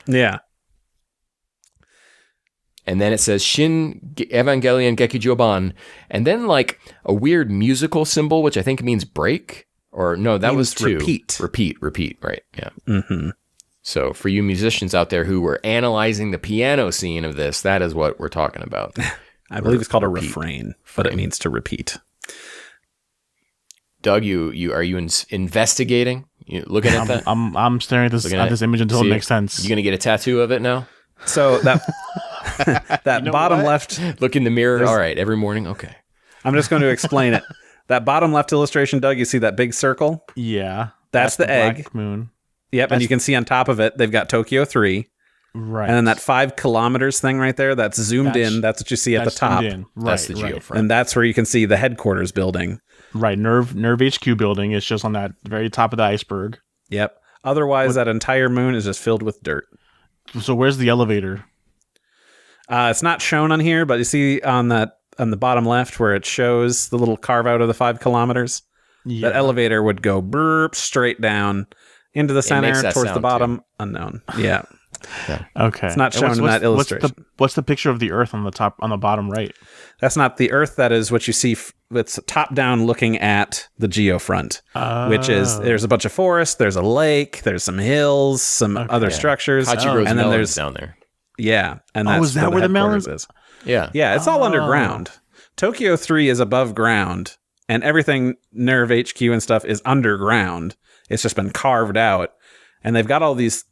[SPEAKER 3] Yeah.
[SPEAKER 1] And then it says Shin Evangelion Gekijoban. And then like a weird musical symbol, which I think means break. Or no, that was two. Repeat, right. Yeah.
[SPEAKER 3] Mm-hmm.
[SPEAKER 1] So for you musicians out there who were analyzing the piano scene of this, that is what we're talking about.
[SPEAKER 3] I believe it's called a refrain, but it means to repeat.
[SPEAKER 1] Doug, are you investigating? You looking at that?
[SPEAKER 2] I'm staring at this image until it makes sense.
[SPEAKER 1] You gonna get a tattoo of it now?
[SPEAKER 3] So that that bottom left.
[SPEAKER 1] Look in the mirror. All right, every morning. Okay.
[SPEAKER 3] I'm just going to explain it. That bottom left illustration, Doug, you see that big circle?
[SPEAKER 2] Yeah.
[SPEAKER 3] That's the egg.
[SPEAKER 2] Black moon.
[SPEAKER 3] Yep, and you can see on top of it, they've got Tokyo 3.
[SPEAKER 2] Right.
[SPEAKER 3] And then that 5 kilometers thing right there, that's zoomed in. That's what you see at the top.
[SPEAKER 2] Right,
[SPEAKER 1] that's the geofront.
[SPEAKER 3] And that's where you can see the headquarters building.
[SPEAKER 2] Right, Nerve HQ building is just on that very top of the iceberg.
[SPEAKER 3] Yep. Otherwise, that entire moon is just filled with dirt.
[SPEAKER 2] So where's the elevator?
[SPEAKER 3] It's not shown on here, but you see on the bottom left where it shows the little carve out of the 5 kilometers. Yeah. That elevator would go burp straight down into the center towards the bottom. Too. Unknown. Yeah.
[SPEAKER 2] Okay.
[SPEAKER 3] It's not shown in that illustration.
[SPEAKER 2] What's the picture of the Earth on the bottom right?
[SPEAKER 3] That's not the Earth. That is what you see. It's top down looking at the geofront, which is there's a bunch of forest, there's a lake, there's some hills, some other structures,
[SPEAKER 1] and
[SPEAKER 3] then there's
[SPEAKER 1] down there.
[SPEAKER 3] Yeah, and that's
[SPEAKER 2] is that where the melons
[SPEAKER 3] is?
[SPEAKER 1] Yeah,
[SPEAKER 3] it's all underground. Tokyo 3 is above ground, and everything Nerve HQ and stuff is underground. It's just been carved out, and they've got all these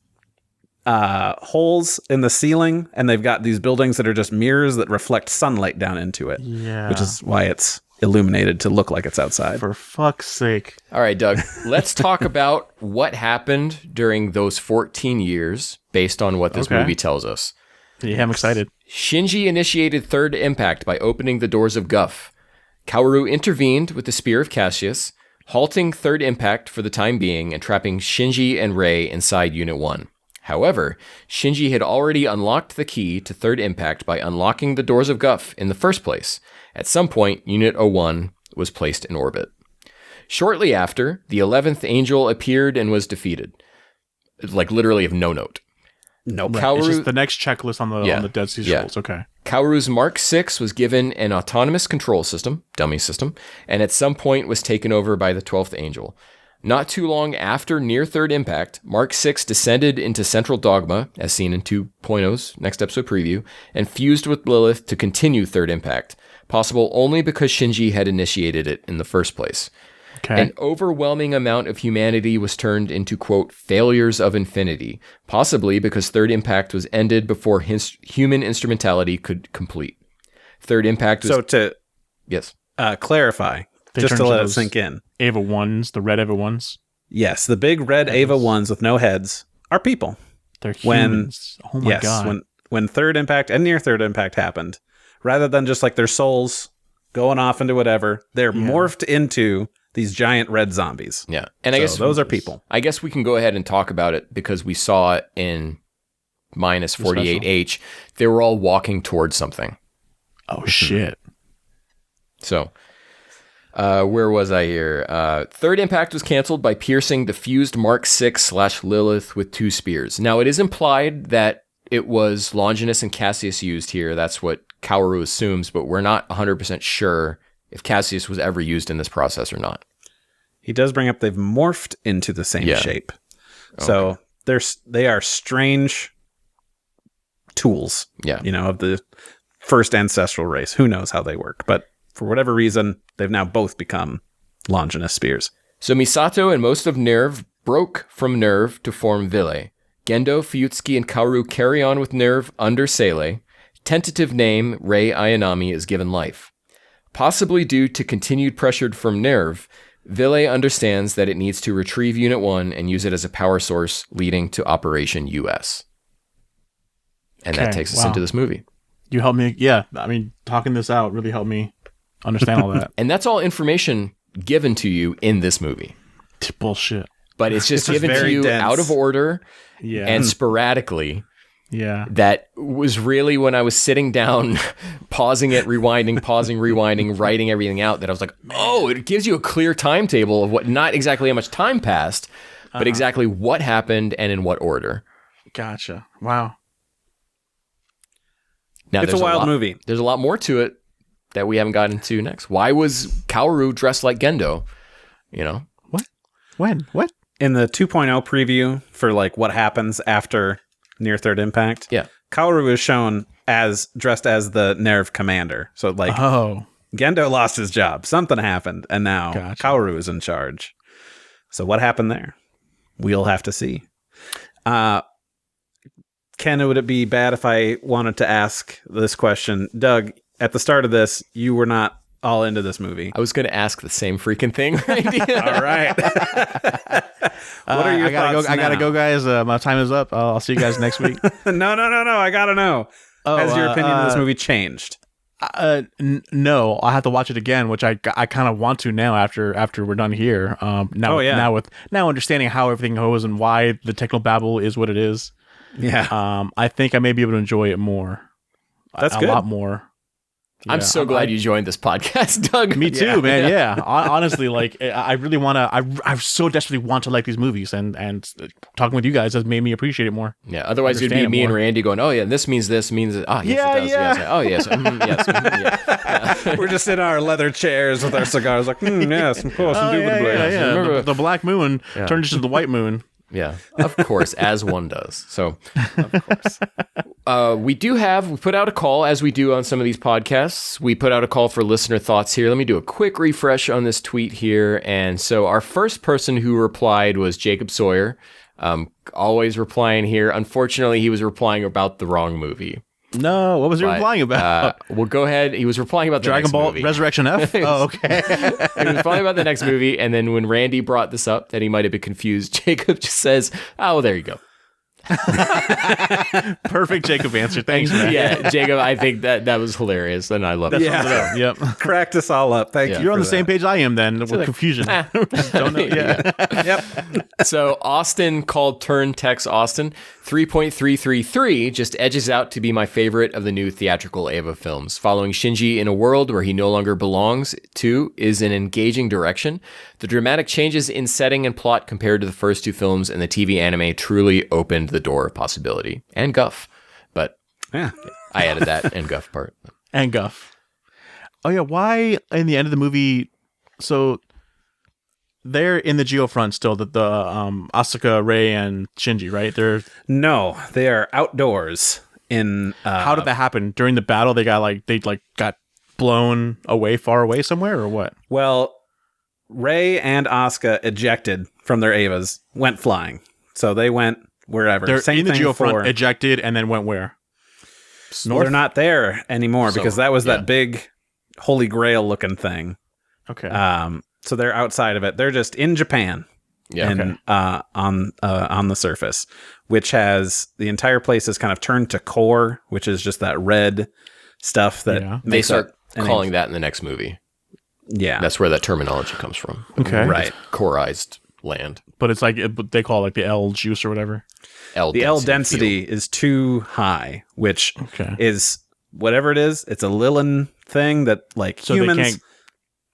[SPEAKER 3] holes in the ceiling, and they've got these buildings that are just mirrors that reflect sunlight down into it.
[SPEAKER 2] Yeah,
[SPEAKER 3] which is why it's illuminated to look like it's outside.
[SPEAKER 2] For fuck's sake!
[SPEAKER 1] All right, Doug, let's talk about what happened during those 14 years, based on what this movie tells us.
[SPEAKER 2] Yeah, I'm excited.
[SPEAKER 1] Shinji initiated Third Impact by opening the doors of Guff. Kaoru intervened with the Spear of Cassius, halting Third Impact for the time being and trapping Shinji and Rei inside Unit 1. However, Shinji had already unlocked the key to Third Impact by unlocking the doors of Guff in the first place. At some point, Unit 01 was placed in orbit. Shortly after, the 11th Angel appeared and was defeated. Like literally of no note.
[SPEAKER 3] Nope.
[SPEAKER 2] Right. It's just the next checklist on the Dead Sea Scrolls. Okay.
[SPEAKER 1] Kaoru's Mark 6 was given an autonomous control system, dummy system, and at some point was taken over by the 12th Angel. Not too long after near Third Impact, Mark 6 descended into Central Dogma, as seen in 2.0's next episode preview, and fused with Lilith to continue Third Impact, possible only because Shinji had initiated it in the first place.
[SPEAKER 2] Okay.
[SPEAKER 1] An overwhelming amount of humanity was turned into, quote, failures of infinity, possibly because Third Impact was ended before human instrumentality could complete. Third Impact was...
[SPEAKER 3] So to clarify, just to let it sink in.
[SPEAKER 2] Ava 1s, the red Ava 1s?
[SPEAKER 3] Yes, the big red Ava 1s with no heads are people.
[SPEAKER 2] They're humans. Oh my God.
[SPEAKER 3] When Third Impact and Near Third Impact happened, rather than just like their souls going off into whatever, they're morphed into these giant red zombies.
[SPEAKER 1] Yeah. And I guess
[SPEAKER 3] those are people.
[SPEAKER 1] I guess we can go ahead and talk about it because we saw it in minus 48H. They were all walking towards something.
[SPEAKER 2] Oh, shit.
[SPEAKER 1] So, where was I here? Third Impact was canceled by piercing the fused Mark 6/Lilith with 2 spears. Now, it is implied that it was Longinus and Cassius used here. That's what Kaoru assumes, but we're not 100% sure if Cassius was ever used in this process or not.
[SPEAKER 3] He does bring up they've morphed into the same shape. So they are strange tools, of the first ancestral race. Who knows how they work, but for whatever reason, they've now both become Longinus spears.
[SPEAKER 1] So Misato and most of Nerve broke from Nerve to form Ville. Gendo, Fuyutsuki, and Kaoru carry on with Nerve under Seele. Tentative name Rei Ayanami is given life. Possibly due to continued pressure from Nerve, Ville understands that it needs to retrieve Unit 1 and use it as a power source, leading to Operation US. And that takes us into this movie.
[SPEAKER 2] You helped me. Yeah. I mean, talking this out really helped me understand all that.
[SPEAKER 1] And that's all information given to you in this movie.
[SPEAKER 2] Bullshit.
[SPEAKER 1] but it's just
[SPEAKER 3] It's just
[SPEAKER 1] given to
[SPEAKER 3] very
[SPEAKER 1] you
[SPEAKER 3] dense.
[SPEAKER 1] out of order
[SPEAKER 2] Yeah.
[SPEAKER 1] and sporadically.
[SPEAKER 2] Yeah.
[SPEAKER 1] That was really when I was sitting down, pausing it, rewinding, pausing, rewinding, writing everything out, that I was like, oh, it gives you a clear timetable of what, not exactly how much time passed, but exactly what happened and in what order.
[SPEAKER 2] Gotcha. Wow.
[SPEAKER 1] Now,
[SPEAKER 3] It's a
[SPEAKER 1] there's
[SPEAKER 3] wild
[SPEAKER 1] lot-
[SPEAKER 3] movie.
[SPEAKER 1] There's a lot more to it that we haven't gotten to next. Why was Kaoru dressed like Gendo? You know?
[SPEAKER 2] What? When? What?
[SPEAKER 3] In the 2.0 preview for like what happens after Near Third Impact,
[SPEAKER 1] Yeah.
[SPEAKER 3] Kaoru is shown as dressed as the Nerve commander. So like
[SPEAKER 2] Oh.
[SPEAKER 3] Gendo lost his job, something happened, and now
[SPEAKER 2] Gotcha.
[SPEAKER 3] Kaoru is in charge. So what happened there? We'll have to see. Ken, would it be bad if I wanted to ask this question? Doug, at the start of this, you were not all into this movie.
[SPEAKER 1] I was going to ask the same freaking thing. Randy.
[SPEAKER 3] All right. What are your
[SPEAKER 2] I gotta
[SPEAKER 3] thoughts
[SPEAKER 2] go. I gotta
[SPEAKER 3] now?
[SPEAKER 2] go, guys. My time is up. I'll see you guys next week.
[SPEAKER 3] No. I gotta know. Has your opinion of this movie changed?
[SPEAKER 2] No, I'll have to watch it again, which I kind of want to now after we're done here. Now understanding how everything goes and why the technobabble is what it is.
[SPEAKER 3] Yeah.
[SPEAKER 2] I think I may be able to enjoy it more.
[SPEAKER 3] That's
[SPEAKER 2] a
[SPEAKER 3] good.
[SPEAKER 2] lot more.
[SPEAKER 1] I'm
[SPEAKER 2] Yeah,
[SPEAKER 1] so glad you joined this podcast, Doug.
[SPEAKER 2] Me too, man. Yeah. Honestly, like I really want to. I so desperately want to like these movies, and talking with you guys has made me appreciate it more.
[SPEAKER 1] Yeah, otherwise it'd be
[SPEAKER 2] Understand it
[SPEAKER 1] me and
[SPEAKER 2] more.
[SPEAKER 1] Randy going, oh yeah, this means this means it. Ah, yes,
[SPEAKER 2] Yeah,
[SPEAKER 1] it does.
[SPEAKER 2] yeah.
[SPEAKER 1] Yes. Oh yes. Yes.
[SPEAKER 3] We're just in our leather chairs with our cigars, like, yes, of course, indubitably.
[SPEAKER 2] Yeah.
[SPEAKER 1] Remember-
[SPEAKER 2] The black moon turned into the white moon.
[SPEAKER 1] Yeah, of course, as one does. So, of course. We put out a call, as we do on some of these podcasts. We put out a call for listener thoughts here. Let me do a quick refresh on this tweet here. And so our first person who replied was Jacob Sawyer, always replying here. Unfortunately, he was replying about the wrong movie.
[SPEAKER 2] No, what was he
[SPEAKER 1] But,
[SPEAKER 2] replying about?
[SPEAKER 1] We'll go ahead. He was replying about the
[SPEAKER 2] Dragon
[SPEAKER 1] next
[SPEAKER 2] Ball
[SPEAKER 1] movie.
[SPEAKER 2] Resurrection F? Oh, okay.
[SPEAKER 1] He was replying about the next movie, and then when Randy brought this up, that he might have been confused, Jacob just says, "Oh, well, there you go."
[SPEAKER 2] Perfect Jacob answer. Thanks, man.
[SPEAKER 1] Yeah, Jacob, I think that was hilarious, and I love it.
[SPEAKER 3] Yeah.
[SPEAKER 2] Yep.
[SPEAKER 3] Cracked us all up. Thank you.
[SPEAKER 2] You're on
[SPEAKER 3] for
[SPEAKER 2] the same
[SPEAKER 3] that.
[SPEAKER 2] page I am then with confusion. Just don't know. Yeah.
[SPEAKER 3] Yep.
[SPEAKER 1] So Austin called Turn Tex Austin 3.333 just edges out to be my favorite of the new theatrical Eva films. Following Shinji in a world where he no longer belongs to is an engaging direction. The dramatic changes in setting and plot compared to the first two films and the TV anime truly opened the door of possibility. And guff. But
[SPEAKER 3] Yeah.
[SPEAKER 1] I added that and guff part.
[SPEAKER 2] And Guff. Oh, yeah. Why in the end of the movie? So they're in the Geofront still, the Asuka, Rei, and Shinji, right? They're
[SPEAKER 3] No, they are outdoors in.
[SPEAKER 2] how did that happen? During the battle, they got blown away, far away somewhere, or what?
[SPEAKER 3] Well, Rey and Asuka ejected from their Avas, went flying. So they went wherever.
[SPEAKER 2] They're
[SPEAKER 3] Same
[SPEAKER 2] in the
[SPEAKER 3] thing
[SPEAKER 2] Geofront,
[SPEAKER 3] for-
[SPEAKER 2] ejected, and then went where?
[SPEAKER 3] Well, they're not there anymore
[SPEAKER 1] So,
[SPEAKER 3] because that was
[SPEAKER 1] yeah.
[SPEAKER 3] that big Holy Grail looking thing.
[SPEAKER 2] Okay.
[SPEAKER 3] So they're outside of it. They're just in Japan.
[SPEAKER 1] Yeah.
[SPEAKER 3] And on the surface, which has the entire place is kind of turned to core, which is just that red stuff that
[SPEAKER 2] Yeah.
[SPEAKER 1] They
[SPEAKER 3] makes
[SPEAKER 1] start
[SPEAKER 3] up an
[SPEAKER 1] calling that in the next movie.
[SPEAKER 3] Yeah,
[SPEAKER 1] That's where that terminology comes from.
[SPEAKER 2] Okay.
[SPEAKER 3] right.
[SPEAKER 1] Coreized land.
[SPEAKER 2] But it's like they call it like the L juice or whatever.
[SPEAKER 3] The L density is too high, which
[SPEAKER 2] Okay.
[SPEAKER 3] is whatever it is. It's a Lilin thing that like
[SPEAKER 2] So
[SPEAKER 3] humans
[SPEAKER 2] they can't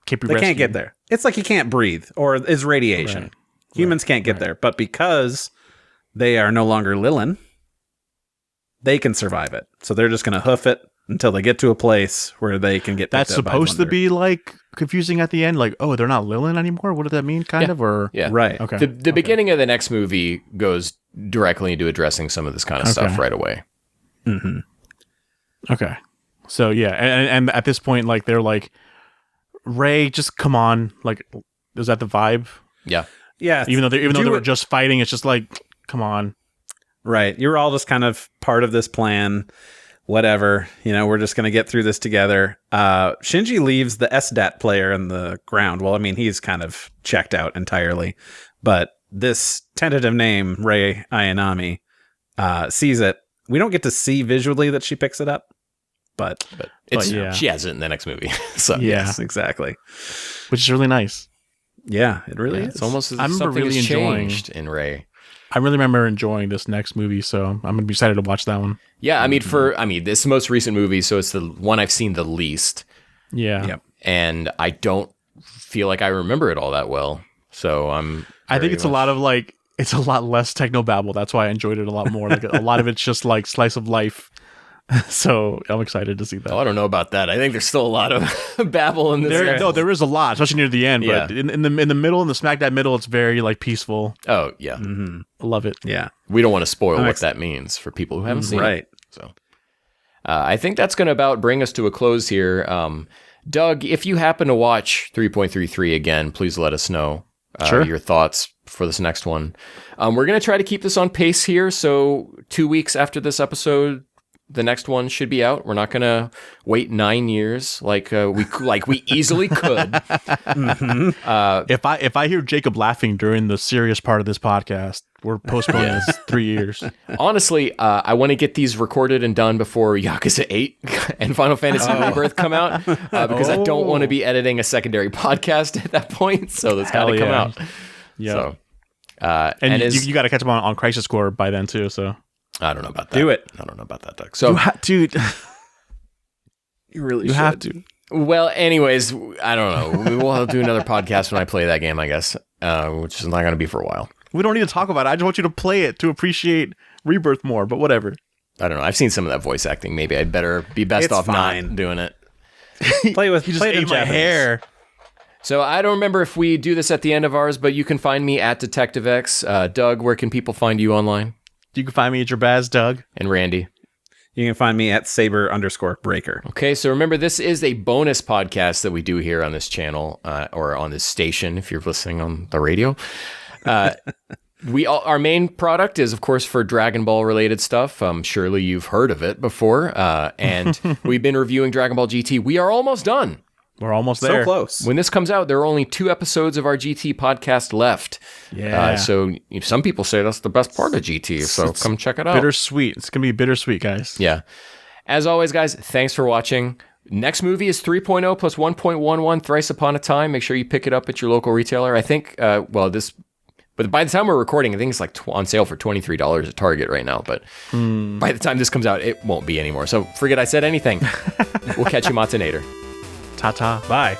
[SPEAKER 2] keep
[SPEAKER 3] they can't get there. It's like you can't breathe or is radiation.
[SPEAKER 2] Right.
[SPEAKER 3] Humans can't get there, but because they are no longer Lilin, they can survive it. So they're just going to hoof it until they get to a place where they can get.
[SPEAKER 2] That's
[SPEAKER 3] picked up by
[SPEAKER 2] supposed to
[SPEAKER 3] thunder.
[SPEAKER 2] be like confusing at the end. Like, oh, they're not Lilin anymore. What does that mean? Kind
[SPEAKER 1] Yeah.
[SPEAKER 2] of, or
[SPEAKER 1] Yeah.
[SPEAKER 3] right.
[SPEAKER 2] okay.
[SPEAKER 1] The beginning of the next movie goes directly into addressing some of this kind of stuff
[SPEAKER 2] Okay.
[SPEAKER 1] right away.
[SPEAKER 3] Mm-hmm.
[SPEAKER 2] Okay. So yeah, and at this point, like they're like, Ray, just come on. Like, is that the vibe?
[SPEAKER 1] Yeah.
[SPEAKER 3] Yeah.
[SPEAKER 2] Even though they
[SPEAKER 3] You
[SPEAKER 2] were
[SPEAKER 3] were-
[SPEAKER 2] just fighting, it's just like, come on.
[SPEAKER 3] Right. You're all just kind of part of this plan. Whatever. We're just going to get through this together. Shinji leaves the SDAT player in the ground. Well, I mean, he's kind of checked out entirely. But this tentative name, Rei Ayanami, sees it. We don't get to see visually that she picks it up. But
[SPEAKER 1] It's
[SPEAKER 2] yeah.
[SPEAKER 1] she has it in the next movie. So
[SPEAKER 2] Yeah.
[SPEAKER 3] yes, exactly.
[SPEAKER 2] Which is really nice.
[SPEAKER 3] Yeah, it really
[SPEAKER 1] Yeah,
[SPEAKER 3] is.
[SPEAKER 1] it's almost as
[SPEAKER 2] I
[SPEAKER 1] if
[SPEAKER 2] remember
[SPEAKER 1] something
[SPEAKER 2] really
[SPEAKER 1] has
[SPEAKER 2] enjoying-
[SPEAKER 1] changed in Ray.
[SPEAKER 2] I really remember enjoying this next movie, so I'm gonna be excited to watch that one.
[SPEAKER 1] Yeah, I mean, this is the most recent movie, so it's the one I've seen the least,
[SPEAKER 2] Yeah.
[SPEAKER 3] Yep.
[SPEAKER 1] and I don't feel like I remember it all that well. So
[SPEAKER 2] I think it's a lot of like it's a lot less technobabble. That's why I enjoyed it a lot more. Like a lot of it's just like slice of life. So I'm excited to see that.
[SPEAKER 1] Oh, I don't know about that. I think there's still a lot of babble in this.
[SPEAKER 2] There is a lot, especially near the end. But
[SPEAKER 1] Yeah.
[SPEAKER 2] in the middle, in the smack dab middle, it's very like peaceful.
[SPEAKER 1] Oh yeah,
[SPEAKER 2] I love it.
[SPEAKER 3] Yeah.
[SPEAKER 1] we don't want to spoil
[SPEAKER 3] I'm
[SPEAKER 1] what that means for people who haven't seen it.
[SPEAKER 3] Right.
[SPEAKER 1] So I think that's going to about bring us to a close here. Doug, if you happen to watch 3.33 again, please let us know your thoughts for this next one. We're going to try to keep this on pace here. So 2 weeks after this episode, the next one should be out. We're not going to wait 9 years like we easily could.
[SPEAKER 2] If I hear Jacob laughing during the serious part of this podcast, we're postponing this 3 years.
[SPEAKER 1] Honestly, I want to get these recorded and done before Yakuza 8 and Final Fantasy Rebirth come out because I don't want to be editing a secondary podcast at that point. So that's got to come out.
[SPEAKER 2] Yeah.
[SPEAKER 1] So,
[SPEAKER 2] and you got to catch up on Crisis Core by then too. So
[SPEAKER 1] I don't know about that.
[SPEAKER 3] Do it.
[SPEAKER 1] I don't know about that, Doug. So,
[SPEAKER 2] dude,
[SPEAKER 3] You really
[SPEAKER 2] you have to.
[SPEAKER 1] well, anyways, I don't know. We will do another podcast when I play that game, I guess, which is not going to be for a while.
[SPEAKER 2] We don't need to talk about it. I just want you to play it to appreciate Rebirth more. But whatever.
[SPEAKER 1] I don't know. I've seen some of that voice acting. Maybe I'd better be best
[SPEAKER 3] It's
[SPEAKER 1] off
[SPEAKER 3] fine.
[SPEAKER 1] not doing it.
[SPEAKER 3] Play with
[SPEAKER 2] He just
[SPEAKER 3] play it in
[SPEAKER 2] ate my
[SPEAKER 3] Japanese.
[SPEAKER 2] hair.
[SPEAKER 1] So I don't remember if we do this at the end of ours, but you can find me at Detective X. Doug, where can people find you online?
[SPEAKER 2] You can find me at your Baz Doug.
[SPEAKER 1] And Randy.
[SPEAKER 3] You can find me at Saber_Breaker.
[SPEAKER 1] Okay, so remember, this is a bonus podcast that we do here on this channel or on this station if you're listening on the radio. Our main product is, of course, for Dragon Ball related stuff. Surely you've heard of it before. And we've been reviewing Dragon Ball GT. We are almost done.
[SPEAKER 2] We're almost there.
[SPEAKER 3] So close.
[SPEAKER 1] When this comes out, there are only 2 episodes of our GT podcast left.
[SPEAKER 2] Yeah.
[SPEAKER 1] So some people say that's the best part of GT. So come check it out.
[SPEAKER 2] Bittersweet. It's gonna be bittersweet, guys.
[SPEAKER 1] Yeah. As always, guys, thanks for watching. Next movie is 3.0 plus 1.11 Thrice Upon a Time. Make sure you pick it up at your local retailer. I think, but by the time we're recording, I think it's like on sale for $23 at Target right now. But by the time this comes out, it won't be anymore. So forget I said anything. We'll catch you matanator.
[SPEAKER 2] Ta-ta.
[SPEAKER 3] Bye.